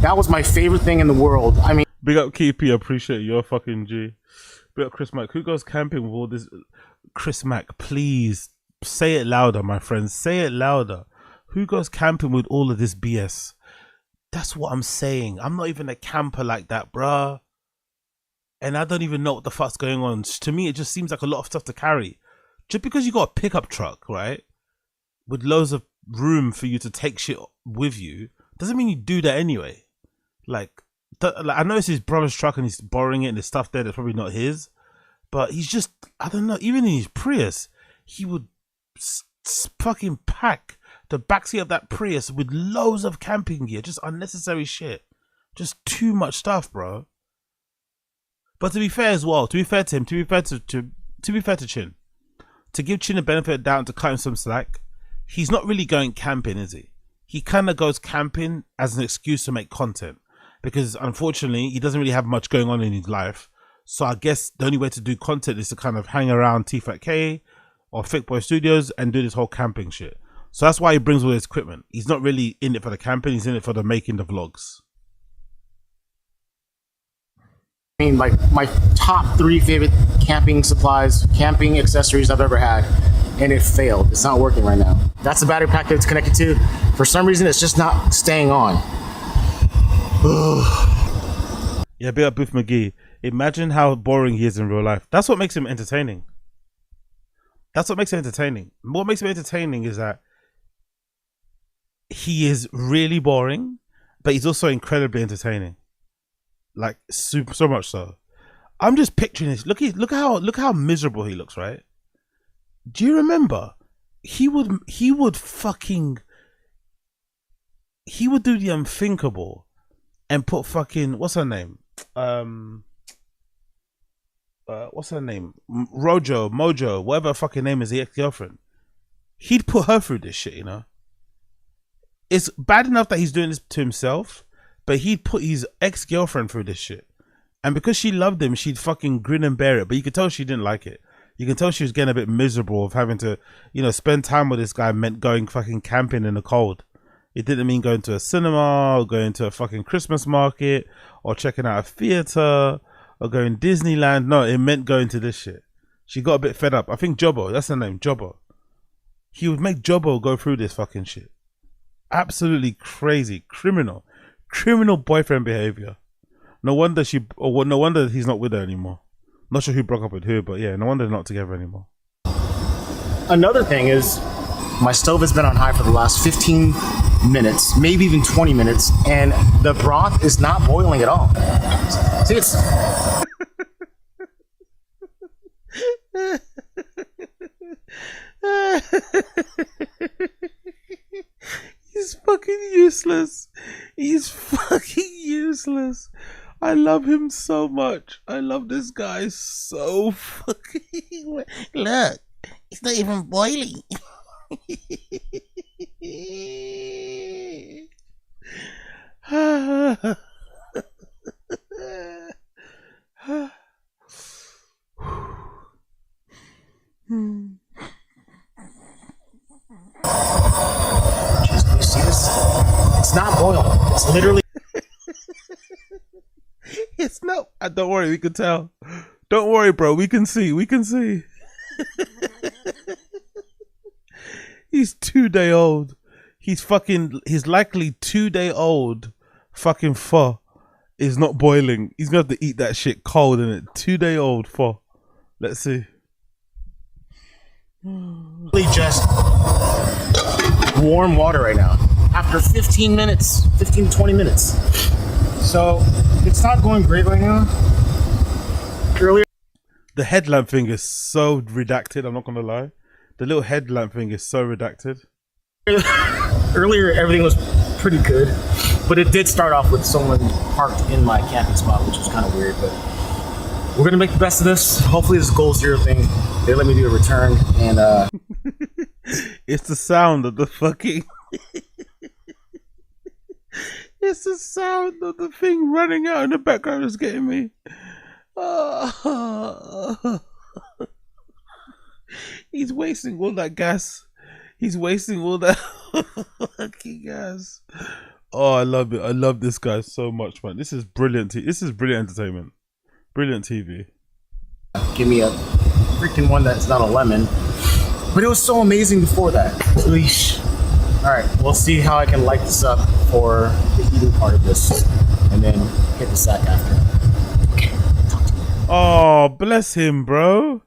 That was my favorite thing in the world. I mean, big up KP, appreciate your fucking G. Big up Chris Mack. Who goes camping with all this? Chris Mack, please say it louder, my friends. Say it louder. Who goes camping with all of this BS? That's what I'm saying. I'm not even a camper like that, bruh. And I don't even know what the fuck's going on. To me, it just seems like a lot of stuff to carry. Just because you got a pickup truck, right, with loads of room for you to take shit with you, doesn't mean you do that anyway. Like I know it's his brother's truck and he's borrowing it and there's stuff there that's probably not his. But he's just, I don't know, even in his Prius, he would fucking pack the backseat of that Prius with loads of camping gear. Just unnecessary shit. Just too much stuff, bro. But to be fair as well, to be fair to him, to be fair to Chin, to give Chin a benefit of doubt and to cut him some slack, he's not really going camping, is he? He kind of goes camping as an excuse to make content. Because unfortunately, he doesn't really have much going on in his life. So I guess the only way to do content is to kind of hang around TFATK or Thick Boy Studios and do this whole camping shit. So that's why he brings all his equipment. He's not really in it for the camping, he's in it for the making the vlogs. I mean, like my top 3 favorite camping supplies, camping accessories I've ever had, and it failed. It's not working right now. That's the battery pack that it's connected to. For some reason, it's just not staying on. Yeah, big up Booth McGee. Imagine how boring he is in real life. That's what makes him entertaining. That's what makes him entertaining. What makes him entertaining is that he is really boring, but he's also incredibly entertaining. Like so much so. I'm just picturing this. Look how miserable he looks, right? Do you remember? He would do the unthinkable and put fucking what's her name? What's her name? Mojo, whatever her fucking name is, the ex-girlfriend. He'd put her through this shit, you know? It's bad enough that he's doing this to himself, but he'd put his ex-girlfriend through this shit. And because she loved him, she'd fucking grin and bear it. But you could tell she didn't like it. You can tell she was getting a bit miserable of having to, you know, spend time with this guy meant going fucking camping in the cold. It didn't mean going to a cinema or going to a fucking Christmas market or checking out a theater or going Disneyland. No, it meant going to this shit. She got a bit fed up. I think Jobbo, that's her name, Jobbo. He would make Jobbo go through this fucking shit. Absolutely crazy. Criminal boyfriend behavior. No wonder no wonder he's not with her anymore. Not sure who broke up with who, but yeah, no wonder they're not together anymore. Another thing is, my stove has been on high for the last 15 minutes, maybe even 20 minutes, and the broth is not boiling at all. See, it's... He's fucking useless. He's fucking useless. I love him so much. I love this guy so fucking... Look, it's not even boiling. You see this? It's not boiling. It's literally... It's not. Don't worry, we can tell. Don't worry, bro. We can see. We can see. He's 2-day old. He's likely 2-day old fucking pho is not boiling. He's gonna have to eat that shit cold, innit? 2-day old pho. Let's see. Just warm water right now. After 15 minutes, 15 to 20 minutes. So it's not going great right now. Earlier, the headlamp thing is so redacted. I'm not gonna lie. The little headlamp thing is so redacted. Earlier, everything was pretty good. But it did start off with someone parked in my camping spot, which was kind of weird. But we're gonna make the best of this. Hopefully, this goal zero thing, they let me do a return, and it's the sound of the fucking. It's the sound of the thing running out in the background that's getting me. He's wasting all that gas. He's wasting all that fucking gas. Oh, I love it. I love this guy so much, man. This is brilliant. This is brilliant entertainment. Brilliant TV. give me a freaking one that's not a lemon. But it was so amazing before that. Eesh. All right, we'll see how I can light this up for the eating part of this, and then hit the sack after. Oh, bless him, bro.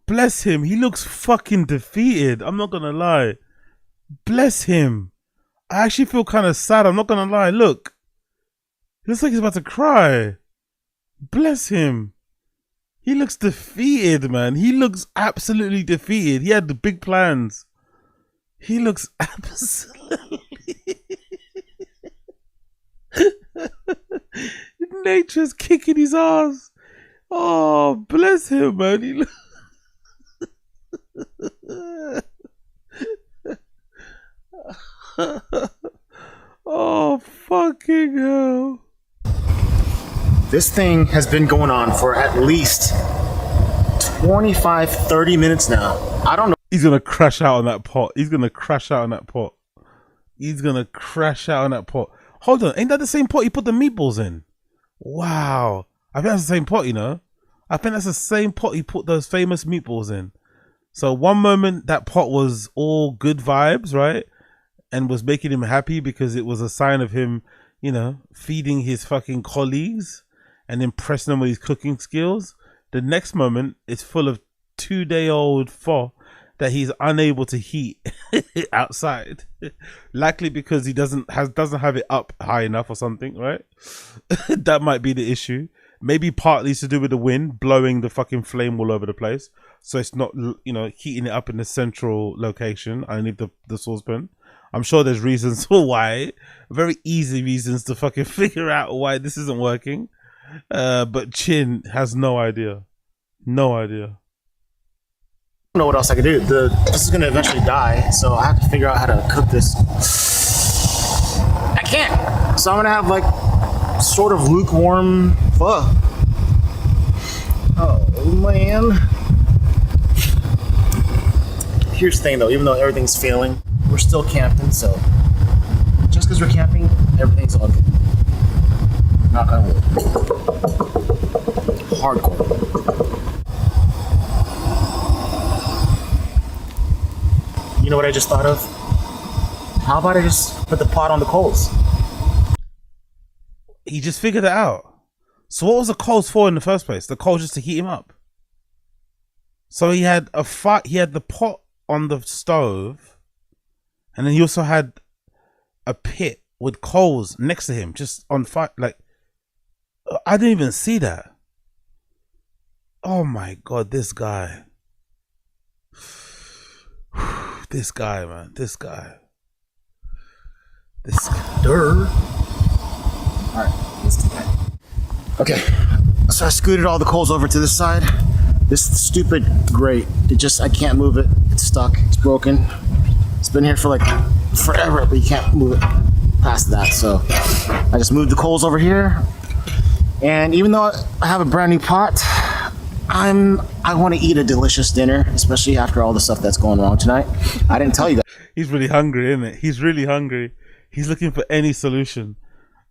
Bless him. He looks fucking defeated. I'm not gonna lie. Bless him. I actually feel kind of sad. I'm not gonna lie. Look. He looks like he's about to cry. Bless him. He looks defeated, man. He looks absolutely defeated. He had the big plans. He looks absolutely... Nature's kicking his ass. Oh, bless him, man. He oh, fucking hell. This thing has been going on for at least 25, 30 minutes now. I don't know. He's going to crash out on that pot. He's going to crash out on that pot. He's going to crash out on that pot. Hold on. Ain't that the same pot you put the meatballs in? Wow. I think that's the same pot, you know. I think that's the same pot he put those famous meatballs in. So one moment that pot was all good vibes, right? And was making him happy because it was a sign of him, you know, feeding his fucking colleagues and impressing them with his cooking skills. The next moment is full of 2-day-old pho that he's unable to heat outside, likely because he doesn't have it up high enough or something, right? That might be the issue. Maybe partly to do with the wind blowing the fucking flame all over the place, so it's not, you know, heating it up in the central location underneath the saucepan. I'm sure there's reasons for why, very easy reasons to fucking figure out why this isn't working. But Chin has no idea. No idea. I don't know what else I can do. This is gonna eventually die, so I have to figure out how to cook this. I can't. So I'm gonna have like sort of lukewarm pho. Oh man. Here's the thing though, even though everything's failing, we're still camping, so just because we're camping, everything's all good. Knock on wood. Hardcore. You know what I just thought of? How about I just put the pot on the coals? He just figured it out. So what was the coals for in the first place? The coals just to heat him up. So he had he had the pot on the stove, and then he also had a pit with coals next to him, just on fire. Like, I didn't even see that. Oh my God, this guy. This guy, man. This guy. This guy. Alright, let's do that. Okay, so I scooted all the coals over to this side. This stupid grate, I can't move it. It's stuck, it's broken. It's been here for like forever, but you can't move it past that. So I just moved the coals over here. And even though I have a brand new pot, I want to eat a delicious dinner, especially after all the stuff that's going wrong tonight. I didn't tell you that. He's really hungry, isn't it? He's really hungry. He's looking for any solution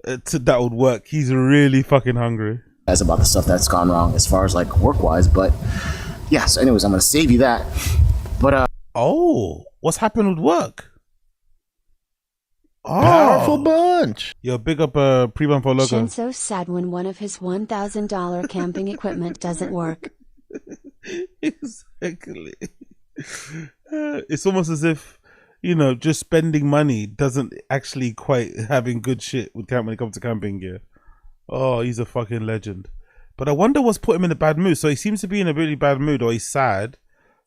that would work. He's really fucking hungry. As about the stuff that's gone wrong as far as like work-wise, but yeah, so anyways, I'm going to save you that. But oh, what's happened with work? Oh. Powerful bunch. Yo, big up pre-bump for logo. Shin's so sad when one of his $1,000 camping equipment doesn't work. Exactly. It's almost as if, you know, just spending money doesn't actually quite having good shit when it comes to camping gear. Oh, he's a fucking legend. But I wonder what's put him in a bad mood. So he seems to be in a really bad mood, or he's sad.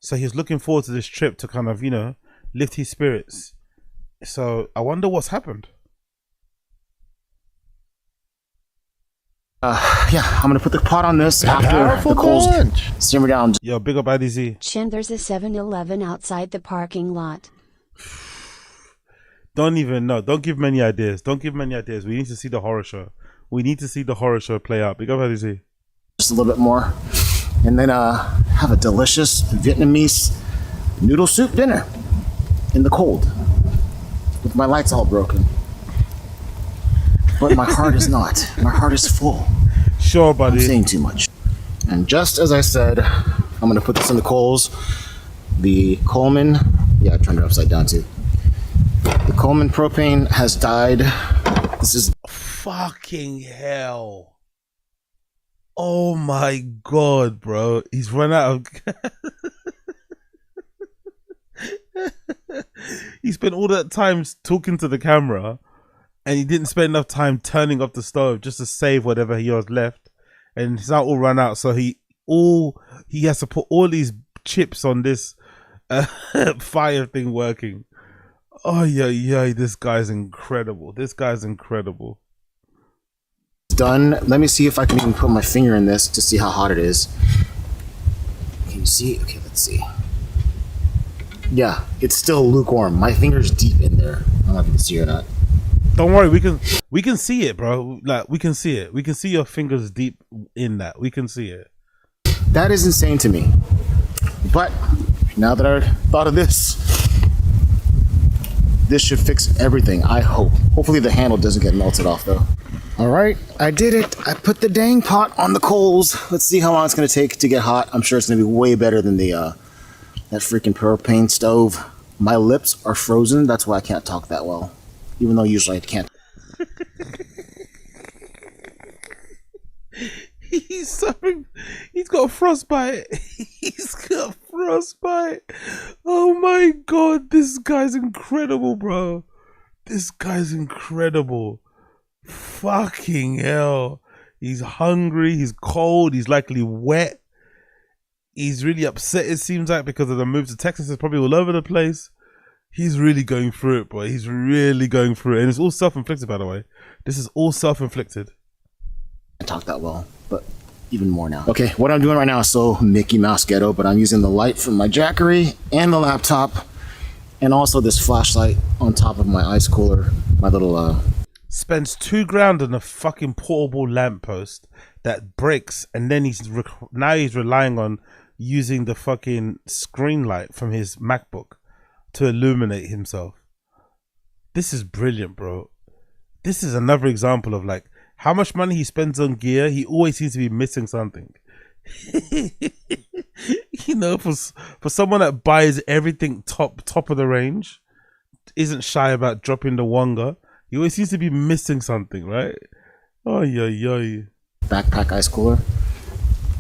So he's looking forward to this trip to kind of, you know, lift his spirits. So I wonder what's happened. Yeah, I'm gonna put the pot on this after the coals simmer down. Yo, big up IDZ. Chin, there's a 7-Eleven outside the parking lot. Don't even know. Don't give many ideas. Don't give many ideas. We need to see the horror show. We need to see the horror show play out. Big up IDZ. Just a little bit more, and then have a delicious Vietnamese noodle soup dinner in the cold with my lights all broken. But my heart is not. My heart is full. Sure, buddy. I'm saying too much. And just as I said, I'm going to put this in the coals. The Coleman, yeah, I turned it upside down too. The Coleman propane has died. This is fucking hell. Oh my God, bro. He's run out of... He spent all that time talking to the camera, and he didn't spend enough time turning off the stove just to save whatever he was left. And it's now all run out, so he has to put all these chips on this fire thing working. Oh yeah, this guy's incredible. This guy's incredible. Done. Let me see if I can even put my finger in this to see how hot it is. Can you see? Okay, let's see. Yeah, it's still lukewarm. My finger's deep in there. I don't know if you can see or not. Don't worry, we can see it, bro. Like, we can see it. We can see your fingers deep in that. We can see it. That is insane to me. But now that I thought of this should fix everything, I hope. Hopefully the handle doesn't get melted off though. All right, I did it. I put the dang pot on the coals. Let's see how long it's gonna take to get hot. I'm sure it's gonna be way better than the that freaking propane stove. My lips are frozen. That's why I can't talk that well. Even though usually I can't. He's suffering. He's got frostbite. He's got frostbite. Oh my God, this guy's incredible, bro. This guy's incredible. Fucking hell. He's hungry. He's cold. He's likely wet. He's really upset, it seems like, because of the move to Texas. It's probably all over the place. He's really going through it, boy. He's really going through it. And it's all self-inflicted, by the way. This is all self-inflicted. I talk that well, but even more now. Okay, what I'm doing right now is so Mickey Mouse ghetto, but I'm using the light from my Jackery and the laptop, and also this flashlight on top of my ice cooler, my little Spends $2,000 on a fucking portable lamppost that breaks, and then now he's relying on using the fucking screen light from his MacBook to illuminate himself. This is brilliant, bro. This is another example of like how much money he spends on gear. He always seems to be missing something. You know, for someone that buys everything top of the range, isn't shy about dropping the wonga, he always seems to be missing something, right? Oh yeah. Backpack ice cooler.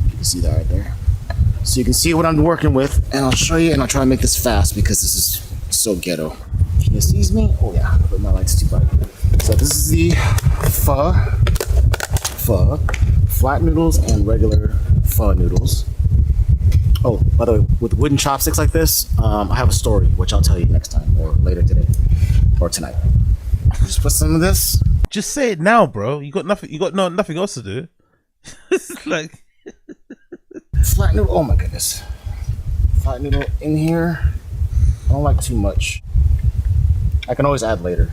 You can see that right there. So you can see what I'm working with, and I'll show you, and I'll try to make this fast because this is so ghetto. Can you see me? Oh yeah, but my light's too bright. So this is the pho, flat noodles and regular pho noodles. Oh, by the way, with wooden chopsticks like this, I have a story which I'll tell you next time or later today or tonight. Just put some of this. Just say it now, bro. You got nothing. You got nothing else to do. It's like flat noodle. Oh my goodness, flat noodle in here. I don't like too much. I can always add later.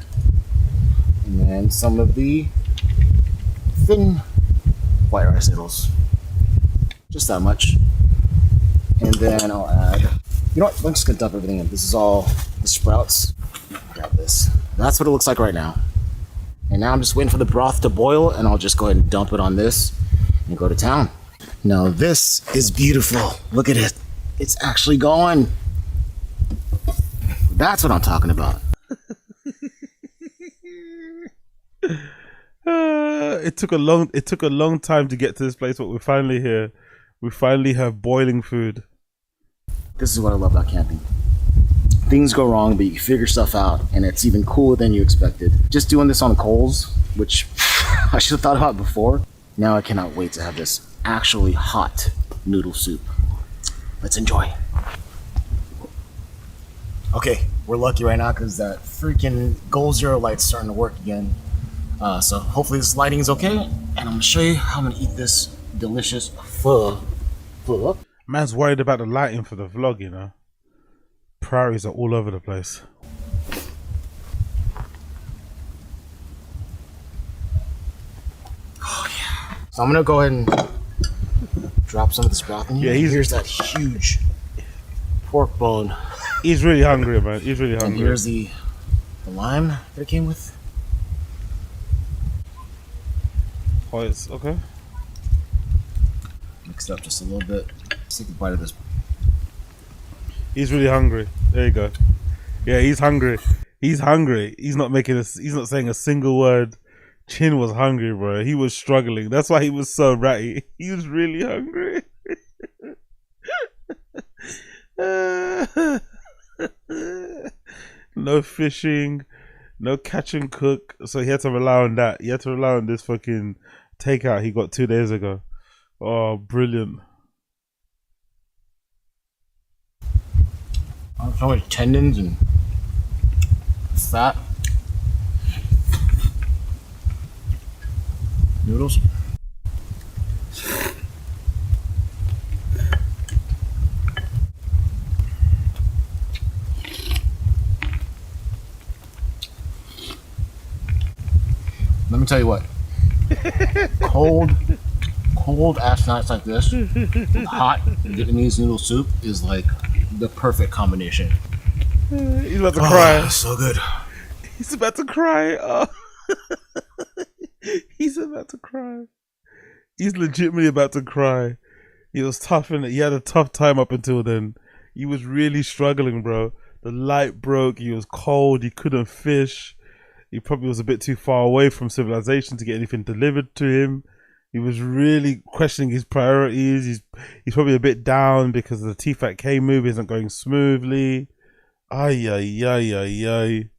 And then some of the thin white rice noodles. Just that much. And then I'll add, you know what, I'm just gonna dump everything in. This is all the sprouts. Grab this. That's what it looks like right now. And now I'm just waiting for the broth to boil, and I'll just go ahead and dump it on this and go to town. Now this is beautiful. Look at it. It's actually going. That's what I'm talking about. It took a long time to get to this place, but we're finally here. We finally have boiling food. This is what I love about camping. Things go wrong, but you figure stuff out, and it's even cooler than you expected. Just doing this on coals, which I should have thought about before. Now I cannot wait to have this actually hot noodle soup. Let's enjoy. Okay, we're lucky right now because that freaking Goal Zero light's starting to work again. So hopefully this lighting is okay, and And I'm gonna show you how I'm gonna eat this delicious pho. Man's worried about the lighting for the vlog, you know. Priorities are all over the place. Oh yeah. So I'm gonna go ahead and drop some of this broth in here. Yeah, here's that huge pork bone. He's really hungry, man. He's really hungry. And here's the lime that it came with. Oh, it's okay. Mix it up just a little bit. Let's take a bite of this. He's really hungry. There you go. Yeah, he's hungry. He's hungry. He's not making us. He's not saying a single word. Chin was hungry, bro. He was struggling. That's why he was so ratty. He was really hungry. No fishing, no catch and cook. So he had to rely on that. He had to rely on this fucking takeout he got 2 days ago. Oh, brilliant. So much tendons and fat. Noodles. Let me tell you what. Cold ass nights like this, with hot Vietnamese noodle soup is like the perfect combination. He's about to cry. So good. He's about to cry. Oh. He's about to cry. He's legitimately about to cry. He was tough in it. He had a tough time up until then. He was really struggling, bro. The light broke. He was cold. He couldn't fish. He probably was a bit too far away from civilization to get anything delivered to him. He was really questioning his priorities. He's probably a bit down because the TFATK move isn't going smoothly. Ay, ay, ay, ay, ay.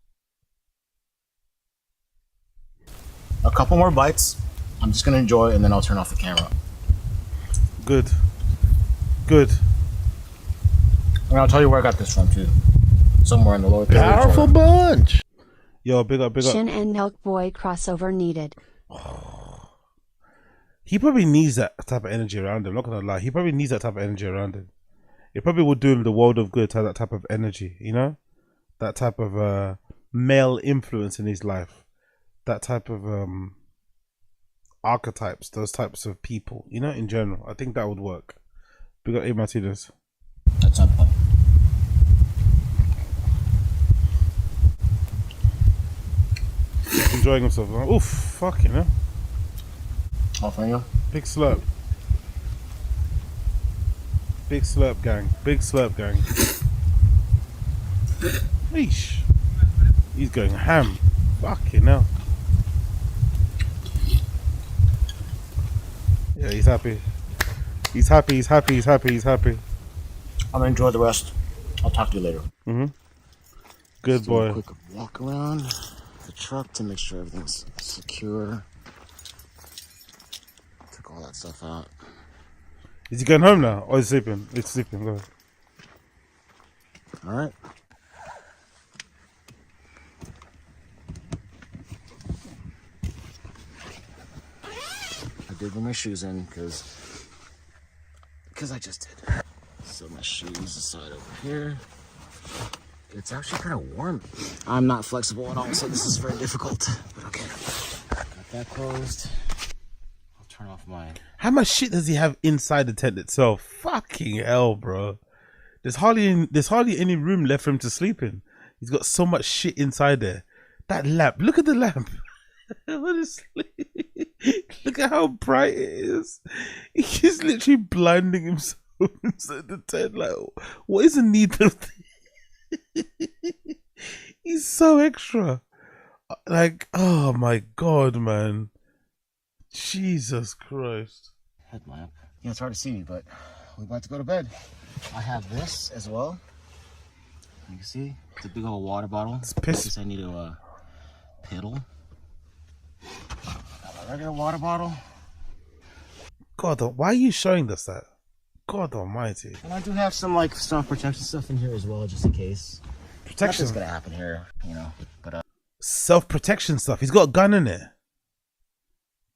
A couple more bites. I'm just gonna enjoy and then I'll turn off the camera. Good. Good. And I'll tell you where I got this from too. Somewhere in the lower third. Powerful bunch. Yo, big up, big up. Chin and Milk Boy crossover needed. He probably needs that type of energy around him. Not gonna lie, he probably needs that type of energy around him. It probably would do him the world of good to have that type of energy, you know, that type of male influence in his life, that type of archetypes, those types of people, you know, in general. I think that would work. Big up, A Martinez. That's not fun. Enjoying himself. Oof, fucking hell. Oh, thank you. Big slurp. Big slurp gang. Big slurp gang. Eesh. He's going ham. Fucking hell. Yeah, he's happy. He's happy, he's happy, he's happy, he's happy. I'm gonna enjoy the rest. I'll talk to you later. Mm-hmm. Good Just do boy. a quick walk around the truck to make sure everything's secure. Took all that stuff out. Is he going home now? Or is he sleeping? He's sleeping. Go. All right. I did bring my shoes in because I just did. So my shoes aside over here. It's actually kind of warm. I'm not flexible at all, so this is very difficult. But okay. Got that closed. I'll turn off my... How much shit does he have inside the tent itself? Fucking hell, bro. There's hardly any room left for him to sleep in. He's got so much shit inside there. That lamp. Look at the lamp. Honestly. Look at how bright it is. He's literally blinding himself inside the tent. Like, what is the need of this? He's so extra. Like, oh my god, man. Jesus Christ. Headlamp. Yeah, it's hard to see me, but we're about to go to bed. I have this as well. You can see it's a big old water bottle. It's piss. I need to piddle. Got my regular water bottle. God, why are you showing us that? God almighty. And I do have some like storm protection stuff in here as well, just in case. Protection. Nothing's gonna happen here, you know. But self-protection stuff. He's got a gun in it.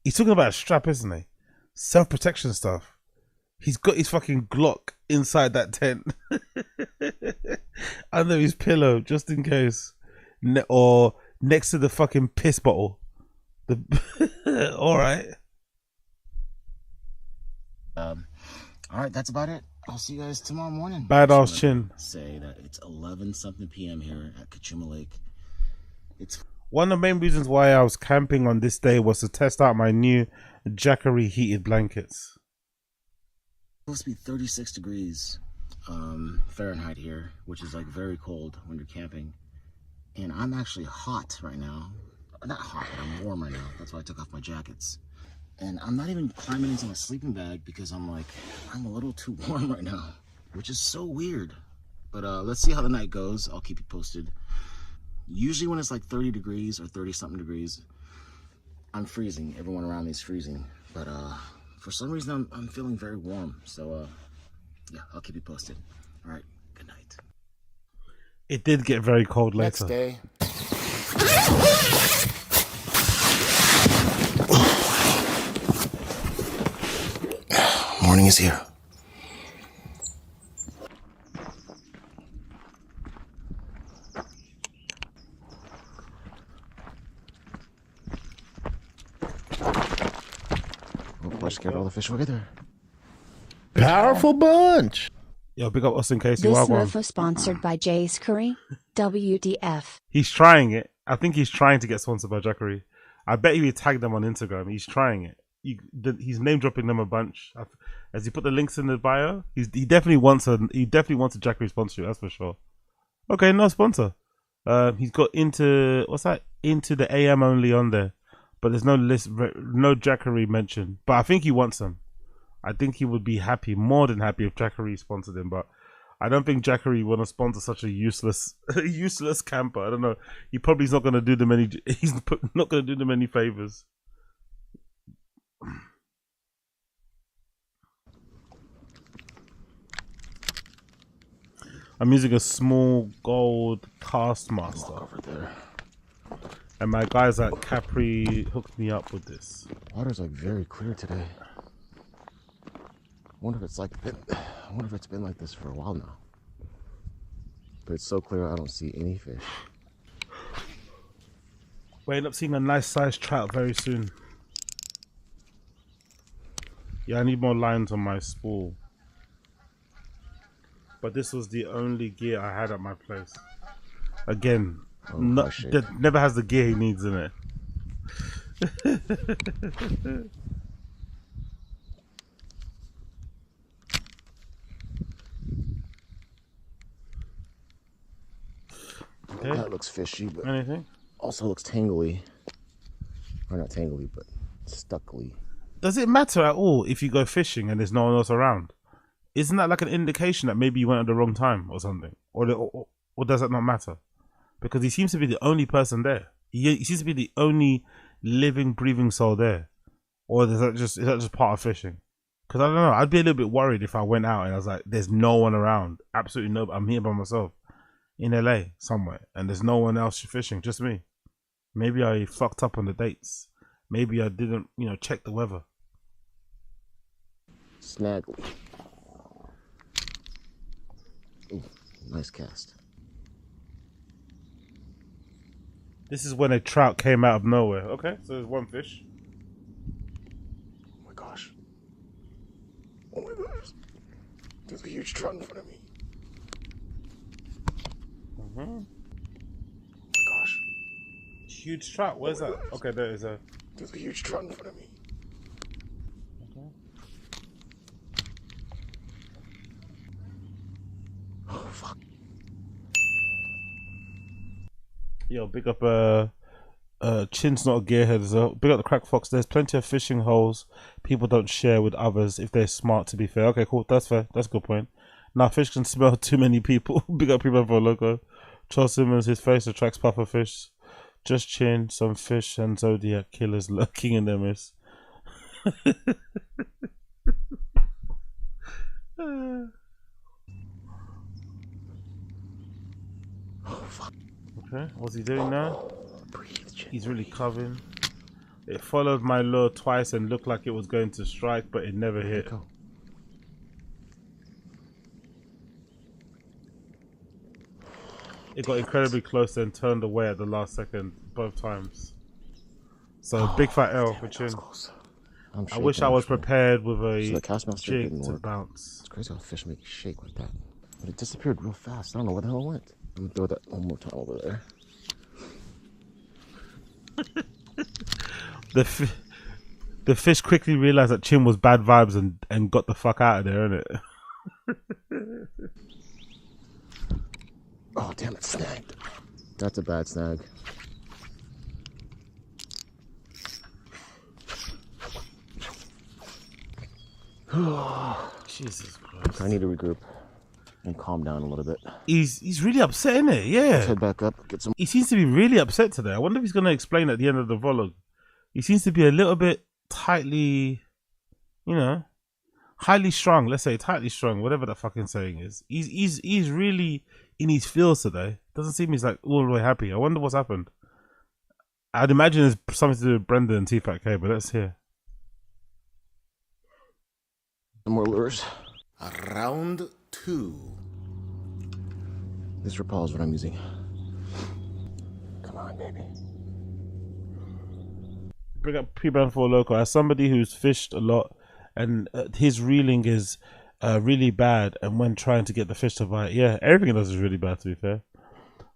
He's talking about a strap, isn't he? Self-protection stuff. He's got his fucking Glock inside that tent. Under his pillow, just in case. Or next to the fucking piss bottle. Alright. Alright, that's about it. I'll see you guys tomorrow morning. Badass chin. Say that it's 11-something p.m. here at Kachuma Lake. It's one of the main reasons why I was camping on this day was to test out my new Jackery heated blankets. supposed to be 36 degrees Fahrenheit here, which is like very cold when you're camping. And I'm actually hot right now. Not hot, but I'm warm right now. That's why I took off my jackets. And I'm not even climbing into my sleeping bag because I'm like, I'm a little too warm right now, which is so weird. But let's see how the night goes. I'll keep you posted. Usually when it's like 30 degrees or 30-something degrees, I'm freezing. Everyone around me is freezing. But for some reason, I'm feeling very warm. So yeah, I'll keep you posted. All right, good night. It did get very cold later. Next day. Morning is here. Oh, I scared all the fish away there. Powerful bunch. Yo, big up us in case you This are one. move was sponsored by Jay's Curry. WTF. He's trying it. I think he's trying to get sponsored by Jackery. I bet he would tag them on Instagram. He's trying it. He's name dropping them a bunch. As he put the links in the bio, he definitely wants a Jackery sponsorship. That's for sure. Okay, no sponsor. He's got into the AM only on there, but there's no list, no Jackery mentioned. But I think he wants them. I think he would be happy, more than happy, if Jackery sponsored him. But I don't think Jackery want to sponsor such a useless camper. I don't know. He probably is not going to do them any. He's not going to do them any favors. I'm using a small gold Castmaster over there, and my guys at Capri hooked me up with this. Water's like very clear today. I wonder if it's been like this for a while now. But it's so clear I don't see any fish. We'll end up seeing a nice sized trout very soon. Yeah, I need more lines on my spool. But this was the only gear I had at my place. Again, never has the gear he needs in it. Okay. That looks fishy, but anything? Also looks tangly. Or not tangly, but stuckly. Does it matter at all if you go fishing and there's no one else around? Isn't that like an indication that maybe you went at the wrong time or something? Or does that not matter? Because he seems to be the only person there. He seems to be the only living, breathing soul there. Or is that just part of fishing? Because I don't know. I'd be a little bit worried if I went out and I was like, there's no one around. Absolutely no. I'm here by myself in LA somewhere. And there's no one else fishing. Just me. Maybe I fucked up on the dates. Maybe I didn't, check the weather. Snaggly. Ooh, nice cast. This is when a trout came out of nowhere. Okay, so there's one fish. Oh my gosh. Oh my gosh. There's a huge trout in front of me. Mm-hmm. Oh my gosh. Huge trout, where's that? Okay, there's a huge trout in front of me. Okay. Oh fuck. Yo, big up Chin's not a gearhead, so big up the Crack Fox. There's plenty of fishing holes people don't share with others if they're smart, to be fair. Okay, cool, that's fair. That's a good point. Now fish can smell too many people. Big up people for LOLCOW. Charles Simmons, his face attracts puffer fish. Just Chin, some fish and Zodiac killers lurking in their midst. Okay, what's he doing now? He's really covering. It followed my lure twice and looked like it was going to strike, but it never hit. It got incredibly close and turned away at the last second both times. So big fat L for Chin. I wish I was prepared with a jig to bounce. It's crazy how fish make you shake like that. But it disappeared real fast. I don't know where the hell it went. I'm gonna throw that one more time over there. The fish quickly realized that Chin was bad vibes and got the fuck out of there, innit? Oh, damn it, snagged. That's a bad snag. Jesus Christ. I need to regroup and calm down a little bit. He's really upset, isn't it? Yeah. Let's head back up, get some. He seems to be really upset today. I wonder if he's going to explain at the end of the vlog. He seems to be a little bit tightly, you know, highly strung. Let's say tightly strung, whatever that fucking saying is. He's really in his feels today. Doesn't seem he's like all the way happy. I wonder what's happened. I'd imagine it's something to do with Brendan and TFATK, but let's hear. Some more lures. Round 2. This Rapala is what I'm using. Come on, baby. Bring up P-Band for Local. As somebody who's fished a lot and his reeling is really bad, and when trying to get the fish to bite, yeah, everything he does is really bad, to be fair.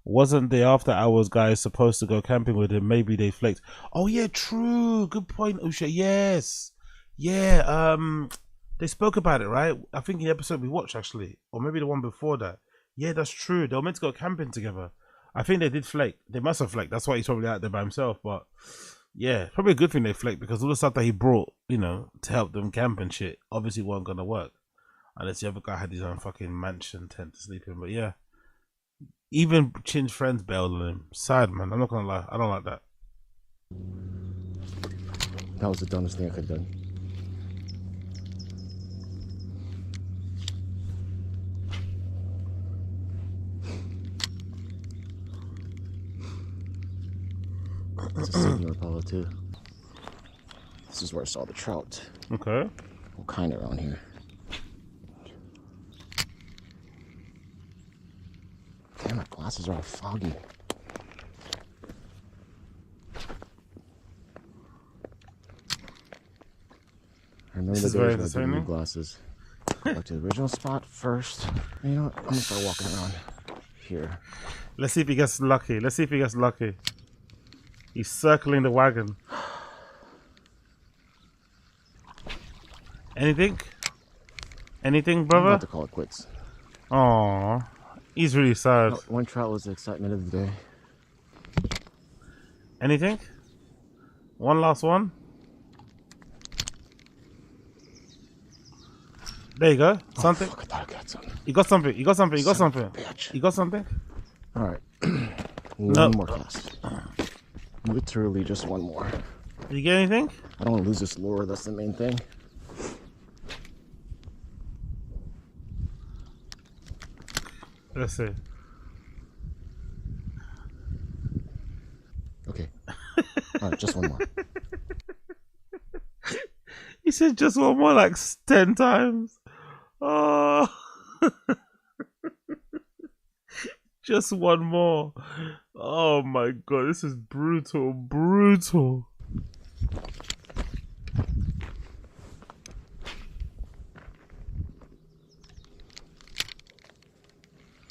Wasn't the after hours guys supposed to go camping with him? Maybe they flaked. Oh yeah, true. Good point, Usha. Yes. Yeah, they spoke about it, right? I think in the episode we watched, actually. Or maybe the one before that. Yeah, that's true. They were meant to go camping together. I think they did flake. They must have flaked. That's why he's probably out there by himself. But yeah, probably a good thing they flaked, because all the stuff that he brought, you know, to help them camp and shit, obviously wasn't going to work. Unless the other guy had his own fucking mansion tent to sleep in. But yeah. Even Chin's friends bailed on him. Sad, man. I'm not going to lie. I don't like that. That was the dumbest thing I could have done. It's a singular Apollo too. This is where I saw the trout. Okay. All kind of around here. Damn, my glasses are all foggy. I remember the days when I didn't need glasses. Go back to the original spot first. You know what? I'm gonna start walking around here. Let's see if he gets lucky. Let's see if he gets lucky. He's circling the wagon. Anything? Anything, brother? I'm about to call it quits. Aww. He's really sad. No, one trout was the excitement of the day. Anything? One last one? There you go. Something. Oh, fuck, I thought I got something. You got something. You got something. You got something. You got something? Alright. One more cast. Literally just one more. Did you get anything? I don't want to lose this lure. That's the main thing. Let's see. Okay. Alright, just one more. He said just one more like 10 times. Oh. Just one more. Oh my god, this is brutal, brutal.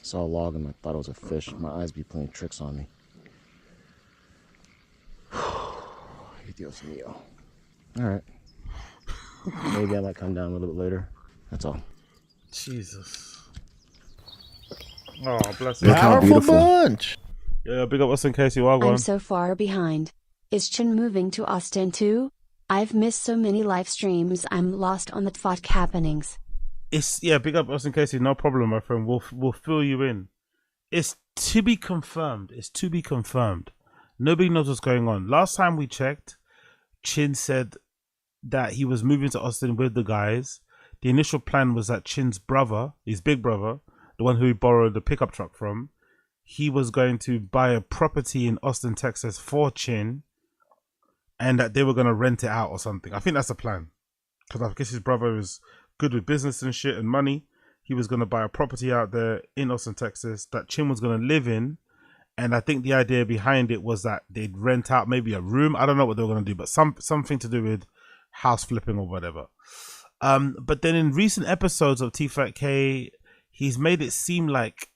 Saw a log and I thought it was a fish. My eyes be playing tricks on me. Dios mío. Alright. Maybe I might come down a little bit later. That's all. Jesus. Oh, bless you. Look how beautiful. Bunch. Yeah, big up Austin Casey. Well, I'm so far behind. Is Chin moving to Austin too? I've missed so many live streams. I'm lost on the TFATK happenings. It's big up Austin Casey. No problem, my friend. We'll fill you in. It's to be confirmed. It's to be confirmed. Nobody knows what's going on. Last time we checked, Chin said that he was moving to Austin with the guys. The initial plan was that Chin's brother, his big brother, the one who he borrowed the pickup truck from, he was going to buy a property in Austin, Texas for Chin and that they were going to rent it out or something. I think that's the plan. Because I guess his brother is good with business and shit and money. He was going to buy a property out there in Austin, Texas that Chin was going to live in. And I think the idea behind it was that they'd rent out maybe a room. I don't know what they were going to do, but something to do with house flipping or whatever. But then in recent episodes of TFATK, he's made it seem like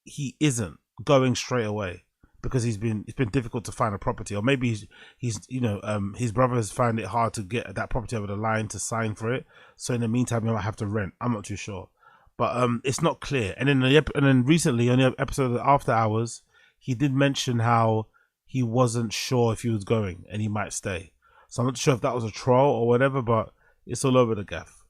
he isn't going straight away because it's been difficult to find a property, or maybe he's his brother has found it hard to get that property over the line to sign for it. So in the meantime, he might have to rent. I'm not too sure. But it's not clear. And then recently on the episode of After Hours, he did mention how he wasn't sure if he was going and he might stay. So I'm not sure if that was a troll or whatever, but it's all over the gaff.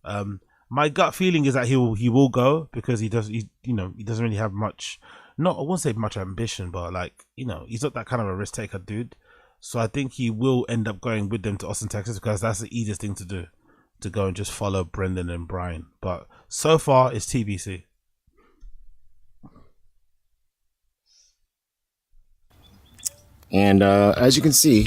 My gut feeling is that he will go because he doesn't really have much. I won't say much ambition, but he's not that kind of a risk taker dude. So I think he will end up going with them to Austin, Texas, because that's the easiest thing to do. To go and just follow Brendan and Brian. But so far, it's TBC. And as you can see,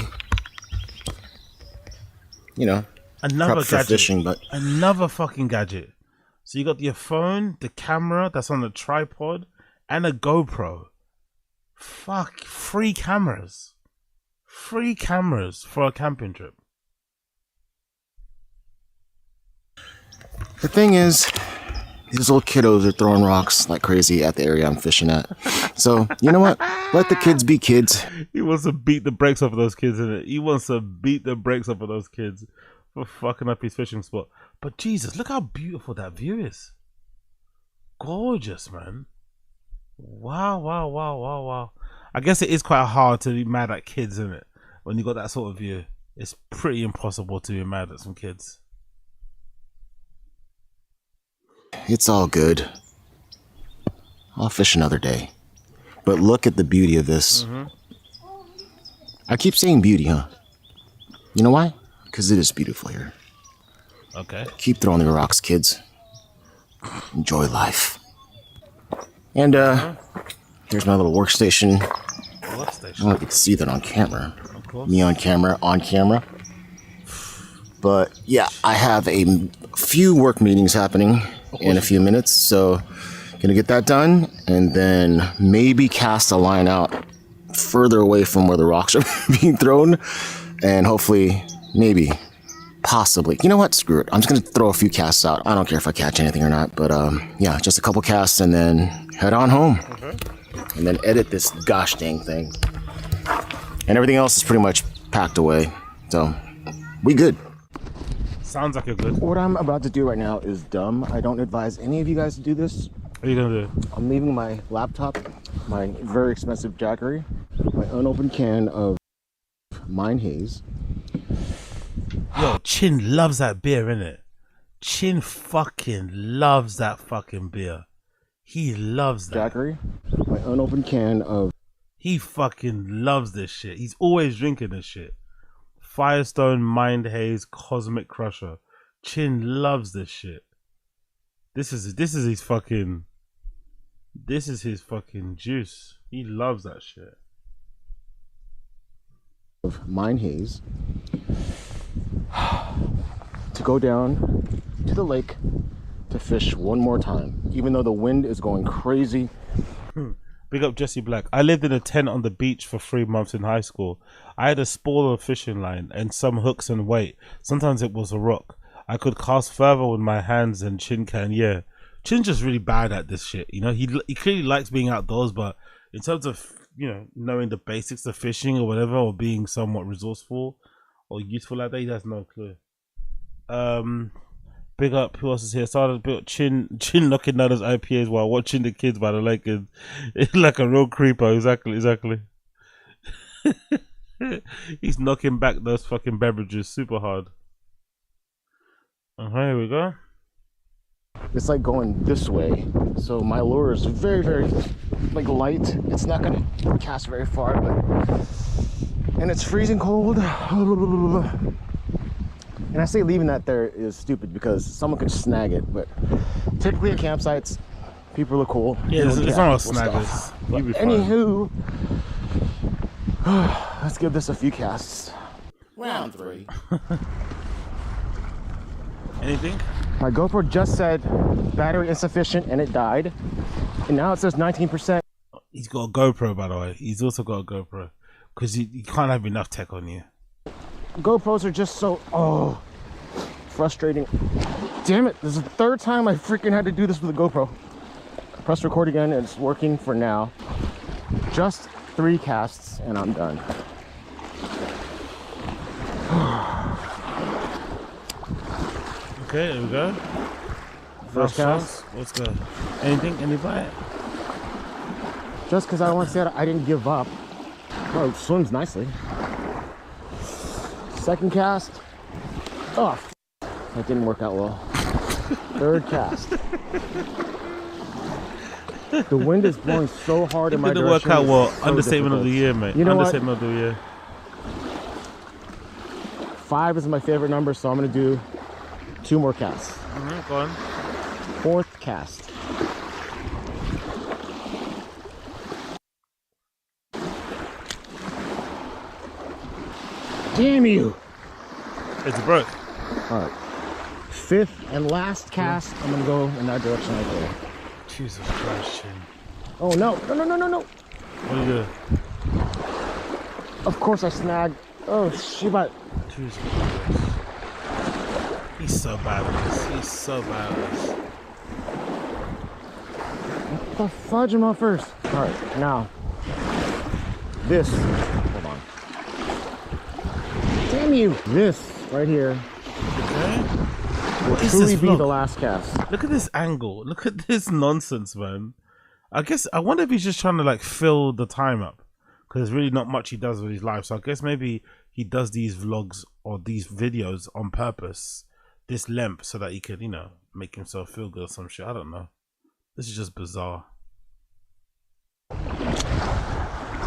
another prep for gadget. fishing, but Another fucking gadget. So you got your phone, the camera that's on the tripod, and a GoPro. Fuck, free cameras. Free cameras for a camping trip. the thing is, these little kiddos are throwing rocks like crazy at the area I'm fishing at. So, you know what? Let the kids be kids. He wants to beat the brakes off of those kids, innit? He wants to beat the brakes off of those kids for fucking up his fishing spot. But Jesus, look how beautiful that view is. Gorgeous, man. Wow, wow, wow, wow, wow. I guess it is quite hard to be mad at kids, isn't it? When you got that sort of view. It's pretty impossible to be mad at some kids. It's all good. I'll fish another day. But look at the beauty of this. I keep saying beauty, huh? You know why? Because it is beautiful here. Okay. Keep throwing the rocks, kids. Enjoy life. And here's my little workstation. I don't know if you can see that on camera. Me on camera, But yeah, I have a few work meetings happening in a few minutes, so gonna get that done, and then maybe cast a line out further away from where the rocks are being thrown, and hopefully, maybe, possibly. You know what? Screw it. I'm just gonna throw a few casts out. I don't care if I catch anything or not, but yeah, just a couple casts, and then head on home, and then edit this gosh dang thing. And everything else is pretty much packed away, so we good. Sounds like you're good. What I'm about to do right now is dumb. I don't advise any of you guys to do this. What are you gonna do? I'm leaving my laptop, my very expensive Jackery, my unopened can of Mine Haze. Yo, Chin loves that beer, innit? Chin fucking loves that fucking beer. He loves that. Jackery, my unopened can of... He fucking loves this shit. He's always drinking this shit. Firestone Mind Haze Cosmic Crusher. Chin loves this shit. This is his fucking juice. He loves that shit. Of Mine Haze to go down to the lake to fish one more time, even though the wind is going crazy. Big up Jesse Black. I lived in a tent on the beach for 3 months in high school. I had a spool of fishing line and some hooks and weight. Sometimes it was a rock. I could cast further with my hands than Chin can. Yeah, Chin's just really bad at this shit. You know, he clearly likes being outdoors, but in terms of, you know, knowing the basics of fishing or whatever, or being somewhat resourceful or useful like that, he has no clue. Big up, who else is here? Started built Chin knocking down his IPAs while watching the kids by the lake. It's like a real creeper. Exactly. He's knocking back those fucking beverages super hard. Here we go. It's like going this way, so my lure is very, very like light. It's not gonna cast very far, and it's freezing cold. And I say leaving that there is stupid because someone could snag it, but typically at campsites, people are cool. Yeah, it's not a snaggers. Anywho, let's give this a few casts. Round 3. Anything? My GoPro just said battery insufficient and it died. And now it says 19%. He's got a GoPro, by the way. He's also got a GoPro. Because you can't have enough tech on you. GoPros are just so, frustrating. Damn it, this is the third time I freaking had to do this with a GoPro. Press record again and it's working for now. Just 3 casts and I'm done. Okay, there we go. First cast. Let's go. Anything? Anybody? Just because I once said I didn't give up. Oh, it swims nicely. Second cast. Oh, that didn't work out well. Third cast. The wind is blowing so hard in my direction. It didn't work out well. So Understatement of the difficult. year, mate. You know Understatement of the year. 5 is my favorite number, so I'm going to do 2 more casts. Go on. 4th cast. Damn you! It's broke. Alright. 5th and last cast, I'm gonna go in that direction right there. Jesus Christ, Chin. Oh no, no. What are you doing? Of course I snagged. Oh, Shiba. Jesus Christ. He's so bad at this. He's so bad at this. What the fudge am I first? Alright, now. This. Hold on. Damn you! This right here. Okay. Will truly be the last cast. Look at this angle. Look at this nonsense, man. I wonder if he's just trying to like fill the time up, because there's really not much he does with his life. So I guess maybe he does these vlogs or these videos on purpose, this length, so that he could, you know, make himself feel good or some shit. I don't know. This is just bizarre.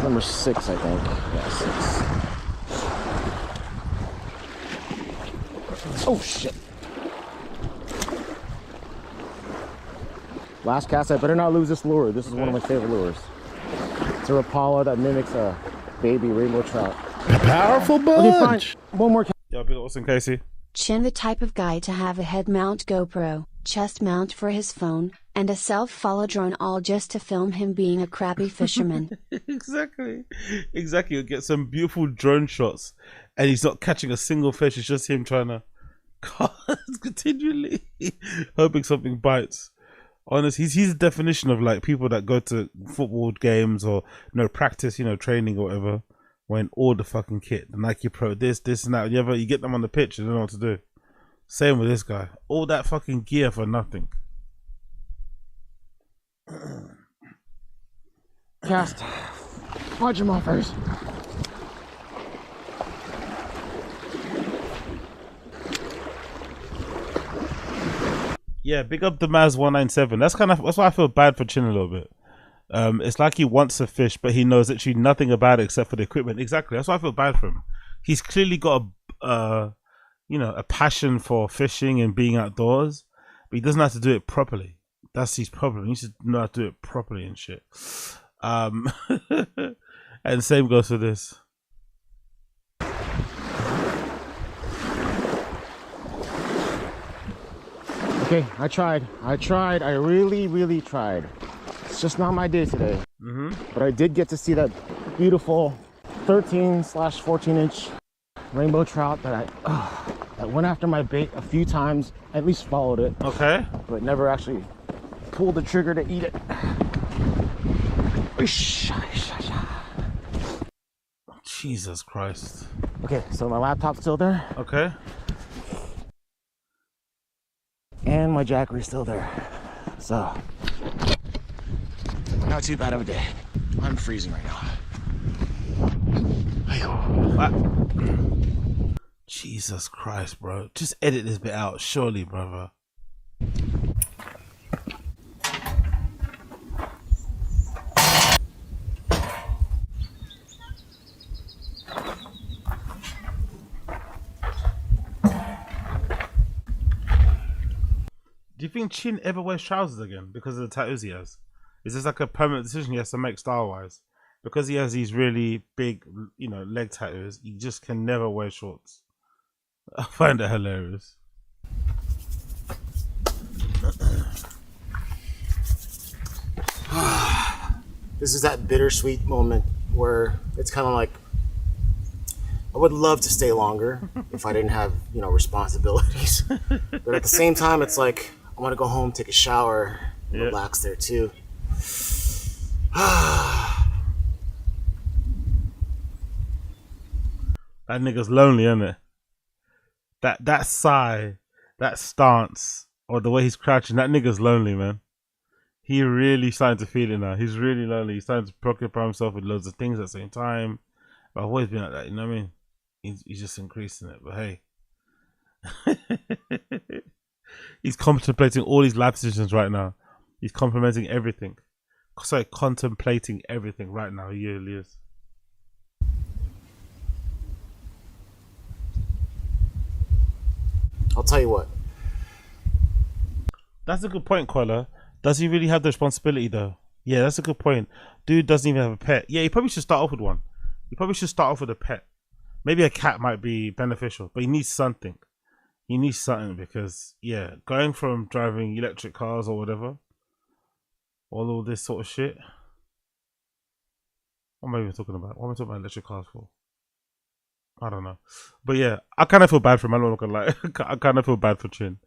Number 6, I think. Yeah, 6. Oh shit. Last cast, I better not lose this lure. This is one of my favorite lures. It's a Rapala that mimics a baby rainbow trout. Powerful bunch. Okay, fine. One more cast. Yeah, big awesome, Casey. Chin the type of guy to have a head mount GoPro, chest mount for his phone, and a self-follow drone all just to film him being a crappy fisherman. Exactly. You'll get some beautiful drone shots and he's not catching a single fish. It's just him trying to continually hoping something bites. Honestly, he's the definition of like people that go to football games or practice, training or whatever, wearing all the fucking kit, the Nike Pro, this and that. You get them on the pitch, they don't know what to do. Same with this guy. All that fucking gear for nothing. Cast. Fudge him off first. Yeah, big up the Maz 197. That's why I feel bad for Chin a little bit. It's like he wants a fish, but he knows actually nothing about it except for the equipment. Exactly. That's why I feel bad for him. He's clearly got a passion for fishing and being outdoors, but he doesn't have to do it properly. That's his problem. He needs to know how to do it properly and shit. And same goes for this. Okay, I tried. I really tried. It's just not my day today. But I did get to see that beautiful 13/14-inch rainbow trout that that went after my bait a few times. At least followed it. Okay. But never actually pulled the trigger to eat it. Jesus Christ. Okay, so my laptop's still there. Okay. And my jackery's still there. So, not too bad of a day. I'm freezing right now. Jesus Christ, bro. Just edit this bit out, surely, brother. Do you think Chin ever wears trousers again because of the tattoos he has? Is this like a permanent decision he has to make style-wise? because he has these really big, leg tattoos, he just can never wear shorts. I find it hilarious. This is that bittersweet moment where it's kind of like, I would love to stay longer if I didn't have, responsibilities. But at the same time, it's like, I want to go home, take a shower, and relax there too. That nigga's lonely, isn't it? That sigh, that stance, or the way he's crouching, that nigga's lonely, man. He really starting to feel it now. He's really lonely. He's starting to preoccupy himself with loads of things at the same time. But I've always been like that, you know what I mean? He's just increasing it, but hey. He's contemplating all these life decisions right now. He's contemplating everything. Sorry, contemplating everything right now. He really is. I'll tell you what. That's a good point, Quella. Does he really have the responsibility though? Yeah, that's a good point. Dude doesn't even have a pet. Yeah, he probably should start off with one. He probably should start off with a pet. Maybe a cat might be beneficial, but he needs something. He needs something because, yeah, going from driving electric cars or whatever, all this sort of shit. What am I even talking about? What am I talking about electric cars for? I don't know. But yeah, I kind of feel bad for him. I'm not gonna lie. I kind of feel bad for Chin.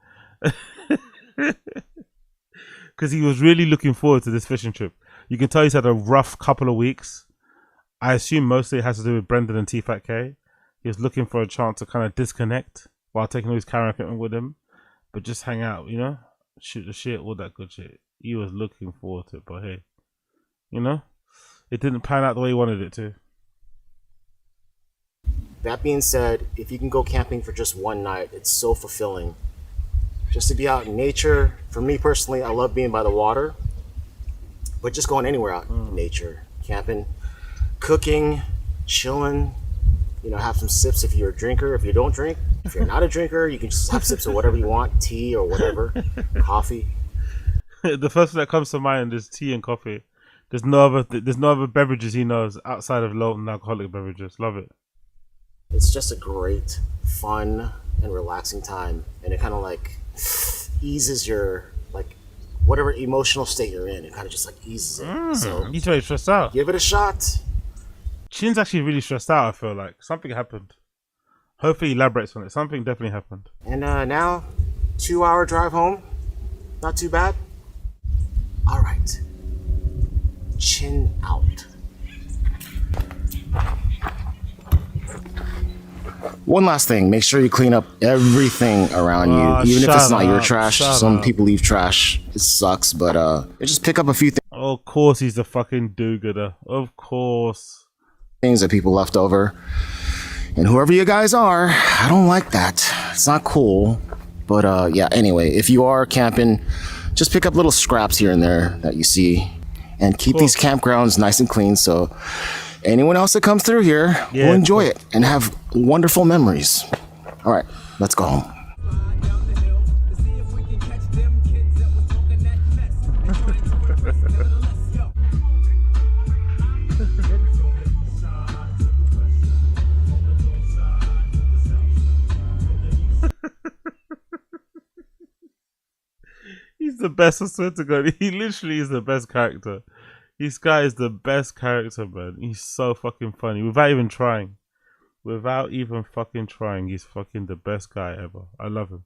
Because he was really looking forward to this fishing trip. You can tell he's had a rough couple of weeks. I assume mostly it has to do with Brendan and TFATK. He was looking for a chance to kind of disconnect while taking all his camera equipment with him. But just hang out, shoot the shit, all that good shit. He was looking forward to it, but hey, it didn't pan out the way he wanted it to. That being said, if you can go camping for just one night, it's so fulfilling. Just to be out in nature. For me personally, I love being by the water, but just going anywhere out in nature, camping, cooking, chilling, have some sips if you're a drinker. If you don't drink, if you're not a drinker, you can just have sips of whatever you want, tea or whatever, coffee. The first thing that comes to mind is tea and coffee. There's no other beverages he knows outside of low and alcoholic beverages. Love it. It's just a great, fun, and relaxing time, and it kind of like eases your whatever emotional state you're in. It kind of just eases it. So he's very stressed out. Give it a shot. Chin's actually really stressed out. I feel like something happened. Hopefully he elaborates on it. Something definitely happened. And now, 2-hour drive home. Not too bad. All right. Chin out. One last thing, make sure you clean up everything around you, even if it's not your trash. Some people leave trash. It sucks, but just pick up a few things. Of course he's a fucking do-gooder. Of course. Things that people left over. And whoever you guys are, I don't like that. It's not cool. But yeah, anyway, if you are camping, just pick up little scraps here and there that you see. And keep these campgrounds nice and clean so anyone else that comes through here will enjoy it and have wonderful memories. All right, let's go home. He's the best, I swear to God. He literally is the best character. This guy is the best character, man. He's so fucking funny. Without even trying. Without even fucking trying. He's fucking the best guy ever. I love him.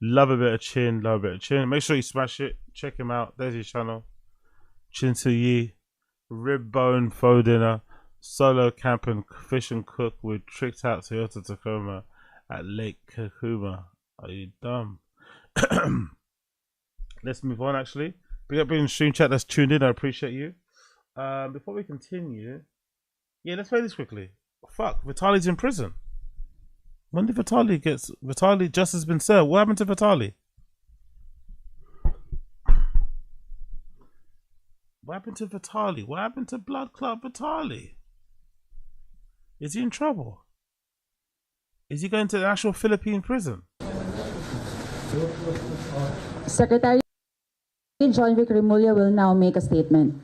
Love a bit of Chin. Love a bit of Chin. Make sure you smash it. Check him out. There's his channel. Chin SUYI. Rib bone faux dinner. Solo camp and fish and cook with tricked out Toyota Tacoma at Lake Kakuma. Are you dumb? Let's move on actually. Big up in stream chat that's tuned in. I appreciate you. Before we continue, let's play this quickly. Fuck, Vitaly's in prison. When did Vitaly justice has been served? What happened to Vitaly? What happened to Vitaly? What happened to Blood Club Vitaly? Is he in trouble? Is he going to the actual Philippine prison? Secretary John Vic Remulla will now make a statement.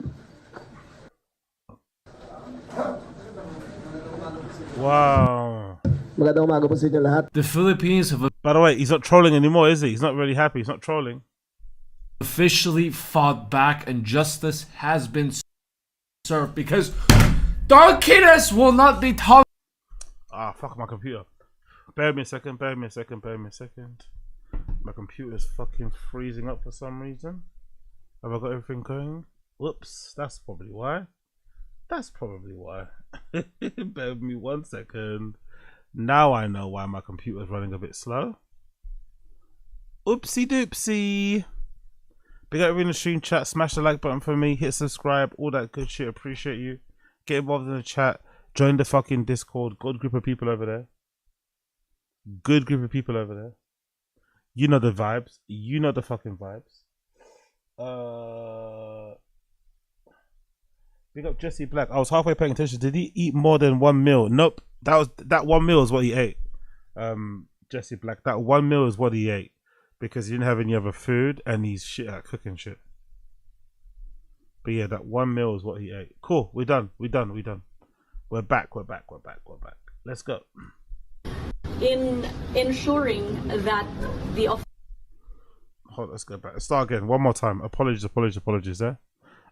Wow. The Philippines have By the way, he's not trolling anymore, is he? He's not really happy. He's not trolling. officially fought back and justice has been served because DRUNKEN will not be tolerated. Ah, fuck my computer. Bear me a second, bear me a second, bear me a second. My computer's fucking freezing up for some reason. Have I got everything going? Whoops, that's probably why. That's probably why. Bear with me 1 second. Now I know why my computer's running a bit slow. Oopsie doopsie. Big up in the stream chat. Smash the like button for me. Hit subscribe. All that good shit. Appreciate you. Get involved in the chat. Join the fucking Discord. Good group of people over there. Good group of people over there. You know the vibes. You know the fucking vibes. Big up Jesse Black. I was halfway paying attention. Did he eat more than 1 meal? Nope. That 1 meal is what he ate. Jesse Black. That 1 meal is what he ate. Because he didn't have any other food and he's shit at cooking shit. But yeah, that 1 meal is what he ate. Cool. We're done. We're done. We're done. We're back. We're back. We're back. We're back. Let's go. In ensuring that the Hold on, let's go back. Let's start again. One more time. Apologies there.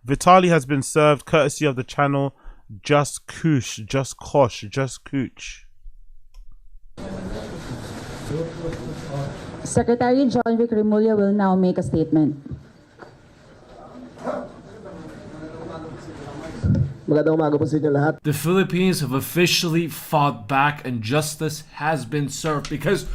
Vitaly has been served courtesy of the channel Just Koosh. Just Kosh. Just Cooch. Secretary John Vic Remulla will now make a statement. The Philippines have officially fought back and justice has been served because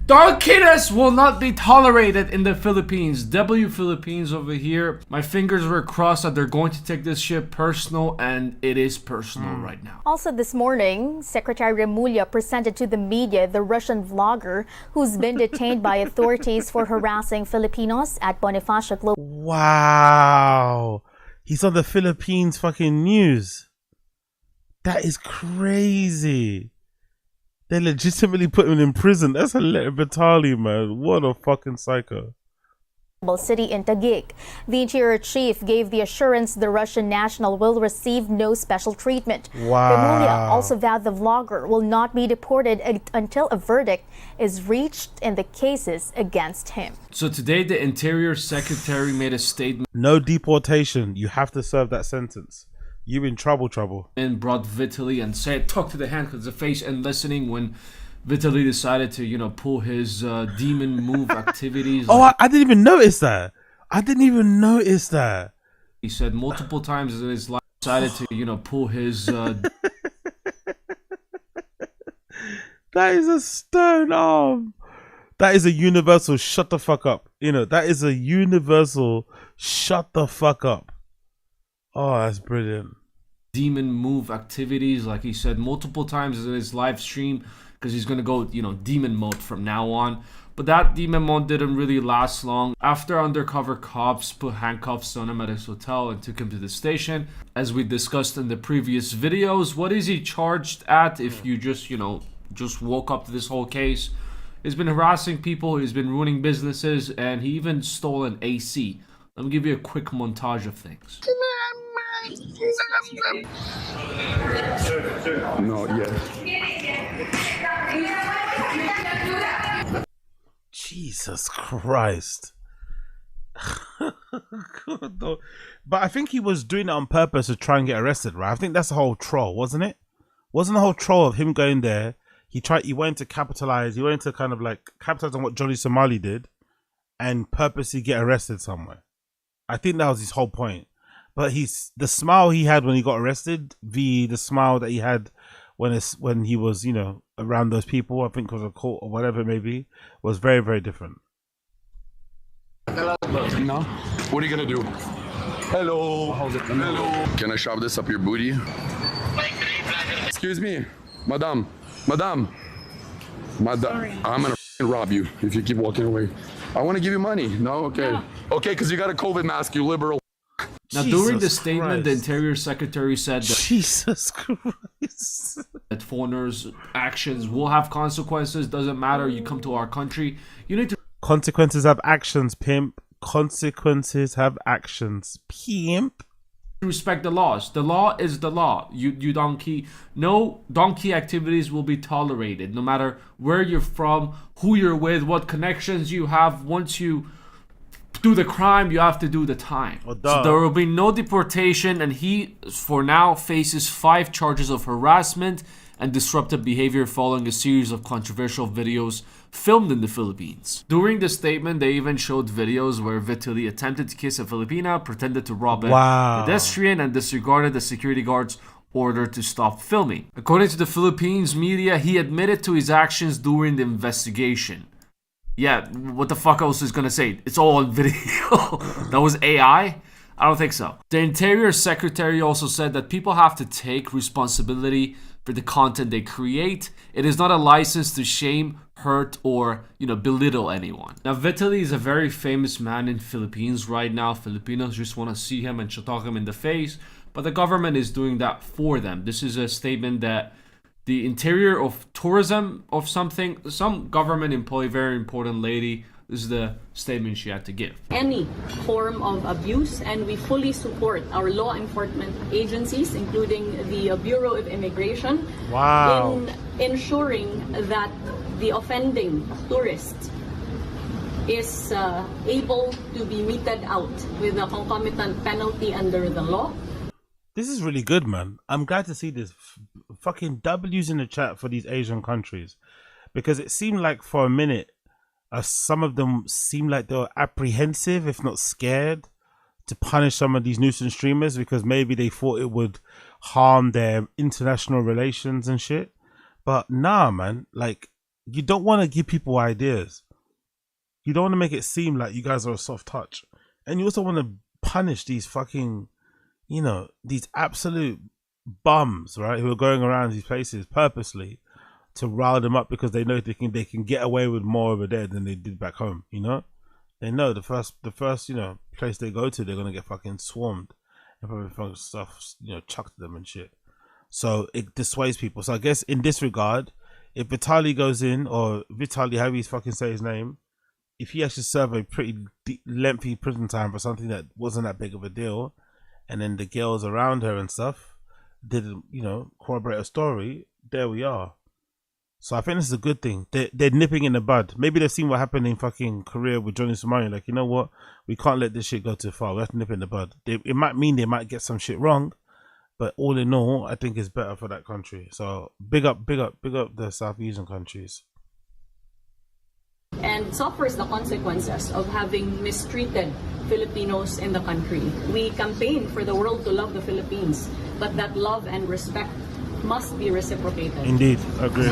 DRUNKEN will not be tolerated in the Philippines. W Philippines over here. My fingers were crossed that they're going to take this shit personal, and it is personal right now. Also this morning, Secretary Remulla presented to the media the Russian vlogger who's been detained by authorities for harassing Filipinos at Bonifacio Global. Wow. He's on the Philippines fucking news. That is crazy. They legitimately put him in prison. That's hilarious. Vitaly, man. What a fucking psycho. City in Taguig. The interior chief gave the assurance the Russian national will receive no special treatment. Wow. Remulla also vowed the vlogger will not be deported until a verdict is reached in the cases against him. So today the Interior Secretary made a statement. No deportation. You have to serve that sentence. You in trouble. And brought Vitaly and said, talk to the hand because the face and listening when Vitaly decided to, pull his demon move activities. Oh, I didn't even notice that. He said multiple times in his life, decided to, pull his... That is a stone arm. That is a universal shut the fuck up. That is a universal shut the fuck up. Oh, that's brilliant. Demon move activities, like he said multiple times in his live stream, because he's gonna go, demon mode from now on. But that demon mode didn't really last long. After undercover cops put handcuffs on him at his hotel and took him to the station, as we discussed in the previous videos, what is he charged at if you just woke up to this whole case? He's been harassing people, he's been ruining businesses, and he even stole an AC. Let me give you a quick montage of things. No, yes. Jesus Christ. But I think he was doing it on purpose to try and get arrested, right? I think that's the whole troll, wasn't it? Wasn't the whole troll of him going there? He went to capitalize, he went to kind of like capitalize on what Johnny Somali did and purposely get arrested somewhere. I think that was his whole point. But the smile he had when he got arrested, the smile that he had when he was, around those people, I think was a court or whatever it may be, was very, very different. No? What are you gonna do? Hello. Hello. Can I shove this up your booty? Excuse me, madam. I'm gonna rob you if you keep walking away. I want to give you money. No, okay. Okay, because you got a COVID mask, you liberal. Now, during the statement, the Interior Secretary said that Jesus Christ, that foreigners' actions will have consequences. Doesn't matter. You come to our country, you need to. Consequences have actions, pimp. Consequences have actions, pimp. respect the laws. The law is the law. You donkey. No donkey activities will be tolerated, no matter where you're from, who you're with, what connections you have. Once you do the crime, you have to do the time. So there will be no deportation, and he, for now, faces 5 charges of harassment and disruptive behavior following a series of controversial videos filmed in the Philippines. During the statement, they even showed videos where Vitaly attempted to kiss a Filipina, pretended to rob a pedestrian, and disregarded the security guard's order to stop filming. According to the Philippines media, he admitted to his actions during the investigation. Yeah, what the fuck else is gonna say? It's all on video. That was AI? I don't think so. The Interior Secretary also said that people have to take responsibility for the content they create. It is not a license to shame, hurt, or, belittle anyone. Now, Vitaly is a very famous man in Philippines right now. Filipinos just want to see him and talk him in the face, but the government is doing that for them. This is a statement that the Interior of Tourism of some government employee, very important lady, this is the statement she had to give. Any form of abuse, and we fully support our law enforcement agencies, including the Bureau of Immigration, in ensuring that the offending tourist is able to be meted out with a concomitant penalty under the law. This is really good, man. I'm glad to see this fucking W's in the chat for these Asian countries, because it seemed like for a minute some of them seemed like they were apprehensive, if not scared, to punish some of these nuisance streamers because maybe they thought it would harm their international relations and shit. But nah, man, like, you don't want to give people ideas. You don't want to make it seem like you guys are a soft touch. And you also want to punish these fucking, these absolute bums, right, who are going around these places purposely to rile them up because they know they can get away with more over there than they did back home. They know the first place they go to, they're gonna get fucking swarmed and probably fucking stuff chucked at them and shit. So it dissuades people. So I guess in this regard, if Vitaly goes in, or Vitaly, however you fucking say his name, if he has to serve a pretty lengthy prison time for something that wasn't that big of a deal, and then the girls around her and stuff didn't corroborate a story, there we are. So I think this is a good thing. They're nipping in the bud. Maybe they've seen what happened in fucking Korea with Johnny Somari. Like, you know what? We can't let this shit go too far. We have to nip in the bud. It might mean they might get some shit wrong, but all in all, I think it's better for that country. So big up the South Asian countries. And suffers the consequences of having mistreated Filipinos in the country. We campaign for the world to love the Philippines, but that love and respect must be reciprocated. Indeed, agree.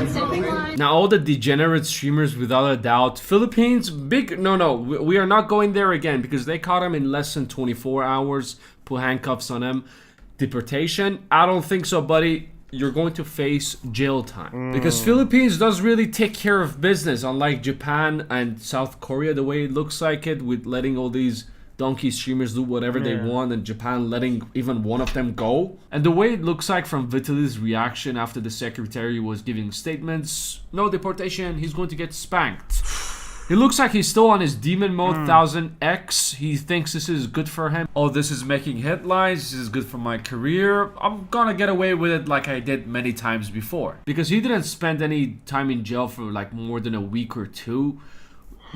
Now, all the degenerate streamers, without a doubt, Philippines, we are not going there again because they caught him in less than 24 hours, put handcuffs on him. Deportation? I don't think so, buddy. You're going to face jail time. Because Philippines does really take care of business, unlike Japan and South Korea, the way it looks like it, with letting all these donkey streamers do whatever they want, and Japan letting even one of them go. And the way it looks like from Vitaly's reaction after the secretary was giving statements, no deportation, he's going to get spanked. It looks like he's still on his demon mode 1000X. He thinks this is good for him. Oh, this is making headlines. This is good for my career. I'm gonna get away with it like I did many times before. Because he didn't spend any time in jail for like more than a week or two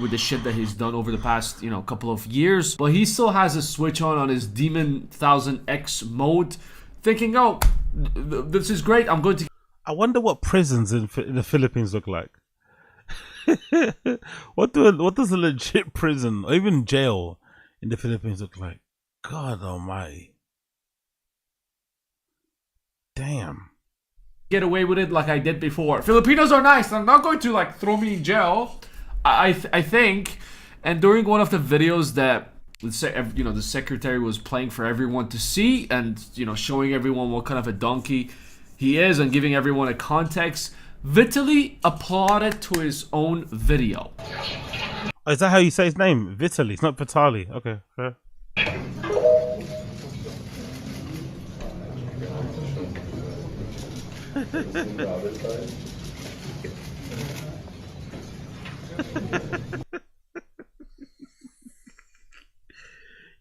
with the shit that he's done over the past, couple of years. But he still has a switch on his demon 1000X mode, thinking, oh, this is great. I'm going to... I wonder what prisons in the Philippines look like. What does a legit prison or even jail in the Philippines look like? God almighty. Damn. Get away with it like I did before. Filipinos are nice. They're not going to throw me in jail. I think. And during one of the videos that the secretary was playing for everyone to see, and showing everyone what kind of a donkey he is and giving everyone a context, Vitaly applauded to his own video. Oh, is that how you say his name? Vitaly. It's not Vitaly. Okay, fair.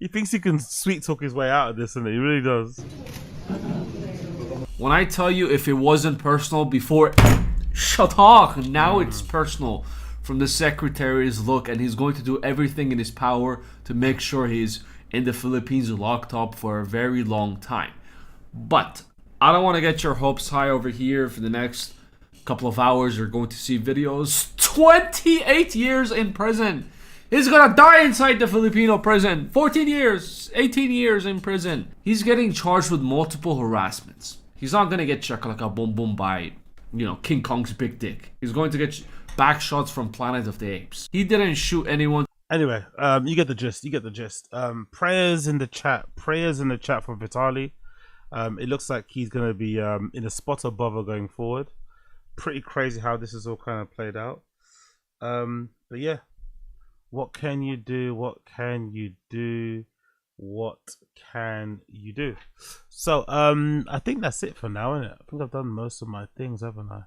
He thinks he can sweet talk his way out of this, and he really does. When I tell you, if it wasn't personal before, shut up. Now it's personal from the secretary's look, and he's going to do everything in his power to make sure he's in the Philippines locked up for a very long time. But I don't want to get your hopes high over here. For the next couple of hours, you're going to see videos. 28 years in prison. He's gonna die inside the Filipino prison. 14 years, 18 years in prison. He's getting charged with multiple harassments. He's not gonna get chakalaka boom boom by, King Kong's big dick. He's going to get back shots from Planet of the Apes. He didn't shoot anyone. Anyway, you get the gist. You get the gist. Prayers in the chat. Prayers in the chat for Vitaly. It looks like he's gonna be in a spot of bother going forward. Pretty crazy how this is all kind of played out. But yeah. What can you do? What can you do? What can you do? So, I think that's it for now, isn't it? I think I've done most of my things, haven't I?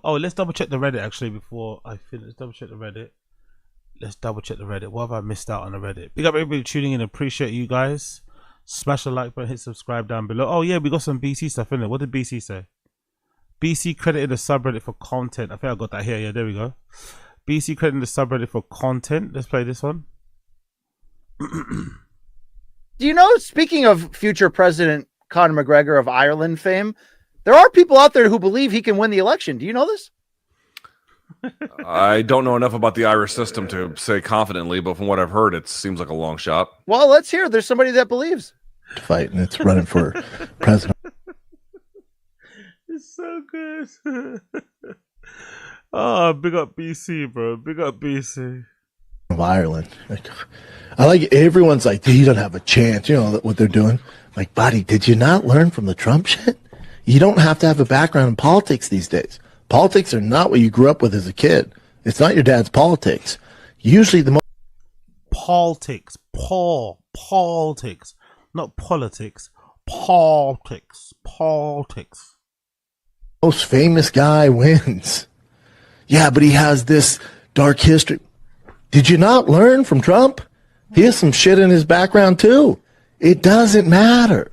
Oh, let's double check the Reddit actually before I finish. Let's double check the Reddit. Let's double check the Reddit. What have I missed out on the Reddit? Big up everybody tuning in. Appreciate you guys. Smash the like button, hit subscribe down below. Oh yeah, we got some BC stuff in it. What did BC say? BC credited the subreddit for content. I think I got that here. Yeah, there we go. BC crediting the subreddit for content. Let's play this one. Do you know, speaking of future President Conor McGregor of Ireland fame, there are people out there who believe he can win the election. Do you know this? I don't know enough about the Irish system to say confidently, but from what I've heard, it seems like a long shot. Well, let's hear. There's somebody that believes. Fight, and it's running for president. It's so good. Oh, big up BC, bro. Big up BC. Of Ireland. I like everyone's like, he doesn't have a chance. You know what they're doing? Like, buddy, did you not learn from the Trump shit? You don't have to have a background in politics these days. Politics are not what you grew up with as a kid. It's not your dad's politics. Usually the most politics, politics, not politics, politics, politics. Most famous guy wins. Yeah, but he has this dark history. Did you not learn from Trump? He has some shit in his background too. It doesn't matter.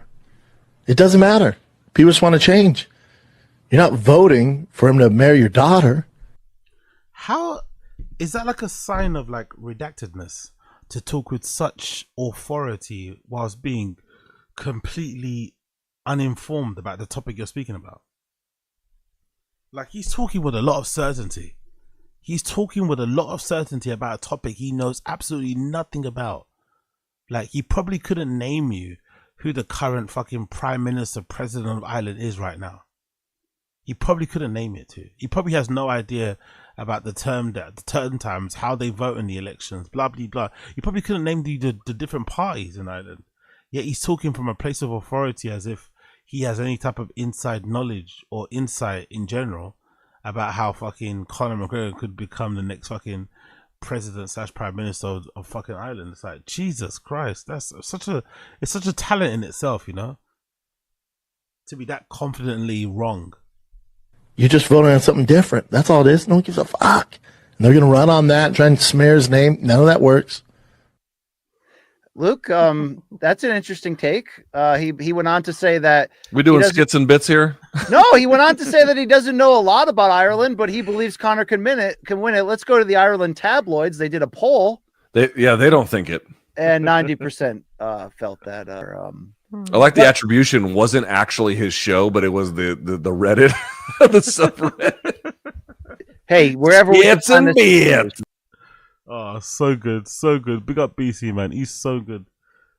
It doesn't matter. People just want to change. You're not voting for him to marry your daughter. How is that like a sign of like redactedness to talk with such authority whilst being completely uninformed about the topic you're speaking about? Like, he's talking with a lot of certainty. He's talking with a lot of certainty about a topic he knows absolutely nothing about. Like, he probably couldn't name you who the current fucking Prime Minister, President of Ireland is right now. He probably couldn't name it to. He probably has no idea about the term times, how they vote in the elections, blah, blah, blah. He probably couldn't name the different parties in Ireland. Yet he's talking from a place of authority as if he has any type of inside knowledge or insight in general about how fucking Conor McGregor could become the next fucking president / prime minister of fucking Ireland. It's like, Jesus Christ, that's such a talent in itself, you know, to be that confidently wrong. You're just voting on something different. That's all it is. No one gives a fuck. And they're going to run on that and try and smear his name. None of that works. Luke, that's an interesting take. He went on to say that we doing skits and bits here. No, he went on to say that he doesn't know a lot about Ireland, but he believes Conor can win it. Let's go to the Ireland tabloids. They did a poll. They don't think it. And 90% felt that. I like the attribution wasn't actually his show, but it was the Reddit, the subreddit. Hey, wherever we skits and bits. Oh, so good, so good. Big up BC, man. He's so good.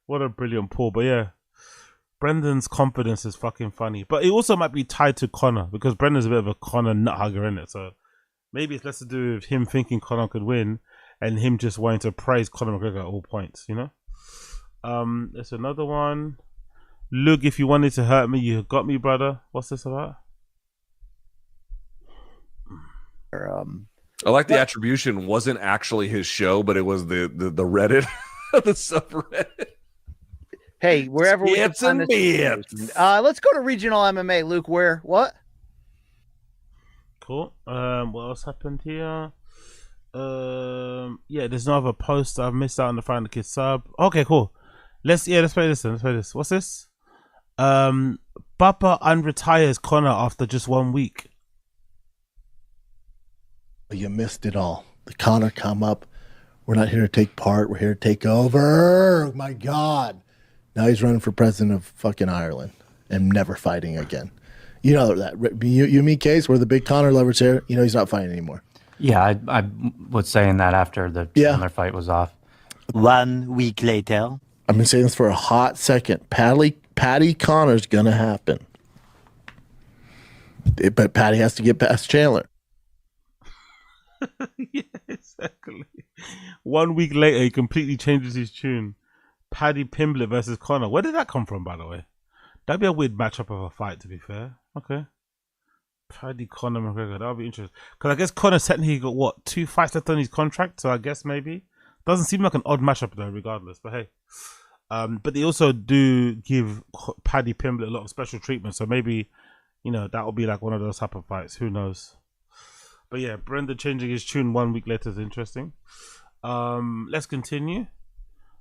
What a brilliant pull. But yeah, Brendan's confidence is fucking funny. But it also might be tied to Conor, because Brendan's a bit of a Conor nut hugger, in it. So maybe it's less to do with him thinking Conor could win and him just wanting to praise Conor McGregor at all points, you know? There's another one. Look, if you wanted to hurt me, you got me, brother. What's this about? I like the attribution wasn't actually his show, but it was the Reddit, the subreddit. Hey, wherever we let's go to regional MMA. Luke, what? Cool. What else happened here? Yeah, there's no other post. I've missed out on the Find the Kids sub. Okay, cool. Let's play this then. Let's play this. What's this? Bappa unretires Connor after just 1 week. You missed it all. The Connor come up. We're not here to take part. We're here to take over. Oh my God. Now he's running for president of fucking Ireland and never fighting again. You know that. You me, Case, we're the big Connor lovers here. You know he's not fighting anymore. Yeah, I was saying that after the Chandler fight was off. 1 week later. I've been saying this for a hot second. Patty Connor's going to happen. But Patty has to get past Chandler. Yeah, exactly. 1 week later, he completely changes his tune. Paddy Pimblett versus Connor. Where did that come from, by the way? That'd be a weird matchup of a fight, to be fair. Okay. Paddy Conor McGregor. That would be interesting. Because I guess Connor's technically got, what, 2 fights left on his contract? So I guess maybe. Doesn't seem like an odd matchup, though, regardless. But hey. But they also do give Paddy Pimblett a lot of special treatment. So maybe, you know, that will be like one of those type of fights. Who knows? But yeah, Brenda changing his tune 1 week later is interesting. Let's continue.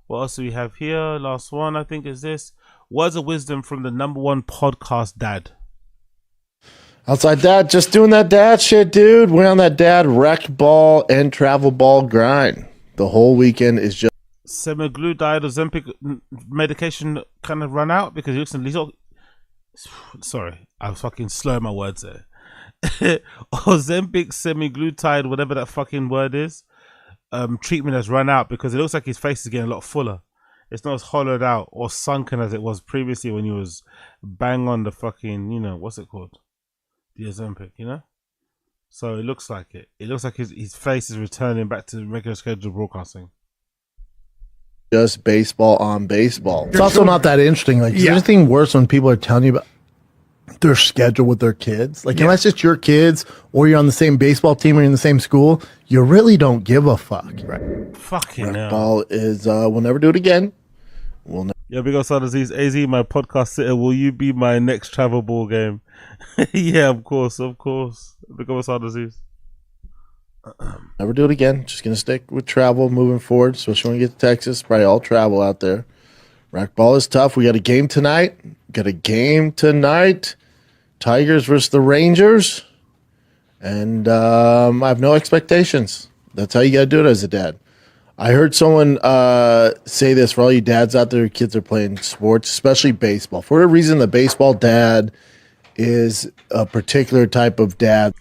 What else do we have here? Last one, I think, is this. Words of wisdom from the #1 podcast dad. Outside that, just doing that dad shit, dude. We're on that dad rec ball and travel ball grind. The whole weekend is just. Semaglutide Ozempic medication kind of run out because he's all. Sorry, I was fucking slurring my words there. Ozempic, semaglutide, whatever that fucking word is, treatment has run out because it looks like his face is getting a lot fuller. It's not as hollowed out or sunken as it was previously when he was bang on the fucking, you know, what's it called? The Ozempic, you know? So it looks like it. It looks like his face is returning back to regular scheduled broadcasting. Just baseball on baseball. It's also not that interesting. Like, is there anything worse when people are telling you about their schedule with their kids? Like, unless it's your kids or you're on the same baseball team or you're in the same school, you really don't give a fuck. Right. Fucking hell. Ball is, we'll never do it again. We'll never. Yeah, big up Disease. AZ, my podcast sitter, will you be my next travel ball game? Yeah, of course. Big up Disease. Never do it again. Just gonna stick with travel moving forward. Especially when we get to Texas, probably all travel out there. Racquetball is tough. We got a game tonight. Tigers versus the Rangers, and I have no expectations. That's how you got to do it as a dad. I heard someone say this for all you dads out there. Kids are playing sports, especially baseball. For whatever reason, the baseball dad is a particular type of dad.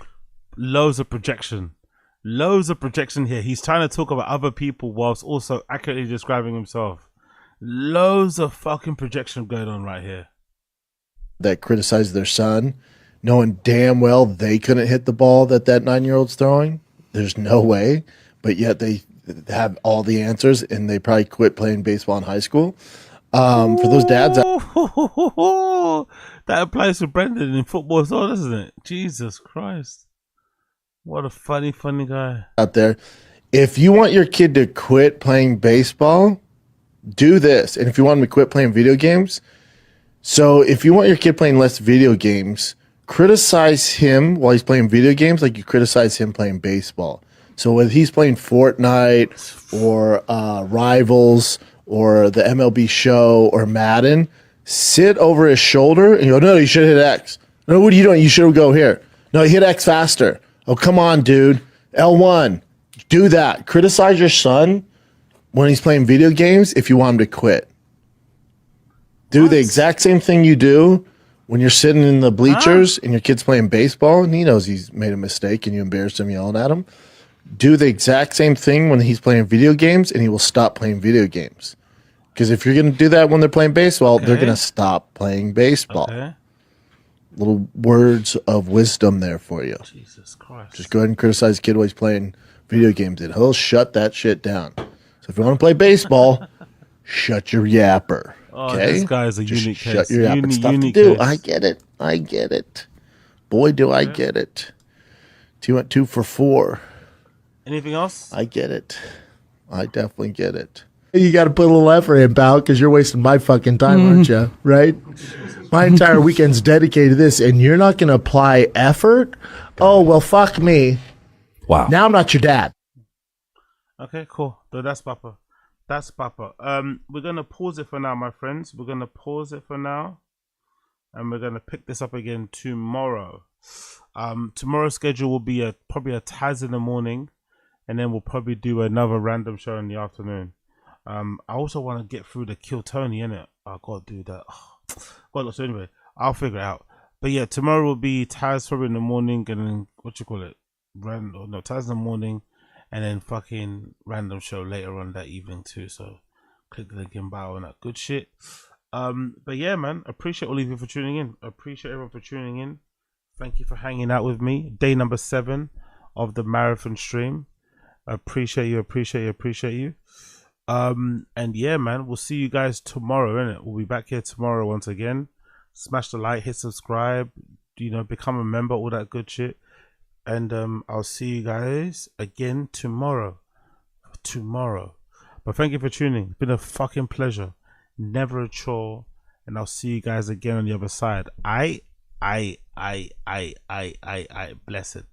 Loads of projection here. He's trying to talk about other people whilst also accurately describing himself. Loads of fucking projection going on right here. That criticize their son, knowing damn well they couldn't hit the ball that 9-year-old's throwing. There's no way, but yet they have all the answers, and they probably quit playing baseball in high school. For those dads, that applies to Brendan in football as well, doesn't it? Jesus Christ. What a funny guy out there. If you want your kid to quit playing baseball, do this. And if you want him to quit playing video games, so if you want your kid playing less video games, criticize him while he's playing video games like you criticize him playing baseball. So when he's playing Fortnite or Rivals or the MLB Show or Madden, sit over his shoulder and go, no, you should hit X. No, what are you doing? You should go here. No, hit X faster. Oh, come on, dude. L1. Do that. Criticize your son when he's playing video games if you want him to quit. Do the exact same thing you do when you're sitting in the bleachers and your kid's playing baseball and he knows he's made a mistake and you embarrassed him yelling at him. Do the exact same thing when he's playing video games and he will stop playing video games. Because if you're going to do that when they're playing baseball, they're going to stop playing baseball. Little words of wisdom there for you. Jesus Christ. Just go ahead and criticize the kid while he's playing video games and he'll shut that shit down. So if you want to play baseball, shut your yapper. Okay? This guy is a unique case. Shut your yapper. It's stuff to do. I get it. Boy, do I get it. You went 2 for 4. Anything else? I get it. I definitely get it. You got to put a little effort in, pal, because you're wasting my fucking time, aren't you? Right? My entire weekend's dedicated to this, and you're not going to apply effort? Oh, well, fuck me. Wow. Now I'm not your dad. Okay, cool. So that's Papa. That's Papa. We're gonna pause it for now, my friends. We're gonna pause it for now, and we're gonna pick this up again tomorrow. Tomorrow's schedule will be probably a Taz in the morning, and then we'll probably do another random show in the afternoon. I also want to get through the Kill Tony, innit? I gotta do that. Well, so anyway, I'll figure it out. But yeah, tomorrow will be Taz probably in the morning, and then Taz in the morning, and then fucking random show later on that evening too. So click the link in bio and that good shit. But yeah, man, appreciate all of you for tuning in. Appreciate everyone for tuning in. Thank you for hanging out with me. Day number 7 of the marathon stream. Appreciate you. And yeah, man, we'll see you guys tomorrow, innit? We'll be back here tomorrow once again. Smash the like, hit subscribe, become a member, all that good shit. And I'll see you guys again tomorrow. But thank you for tuning. It's been a fucking pleasure. Never a chore. And I'll see you guys again on the other side. Blessed.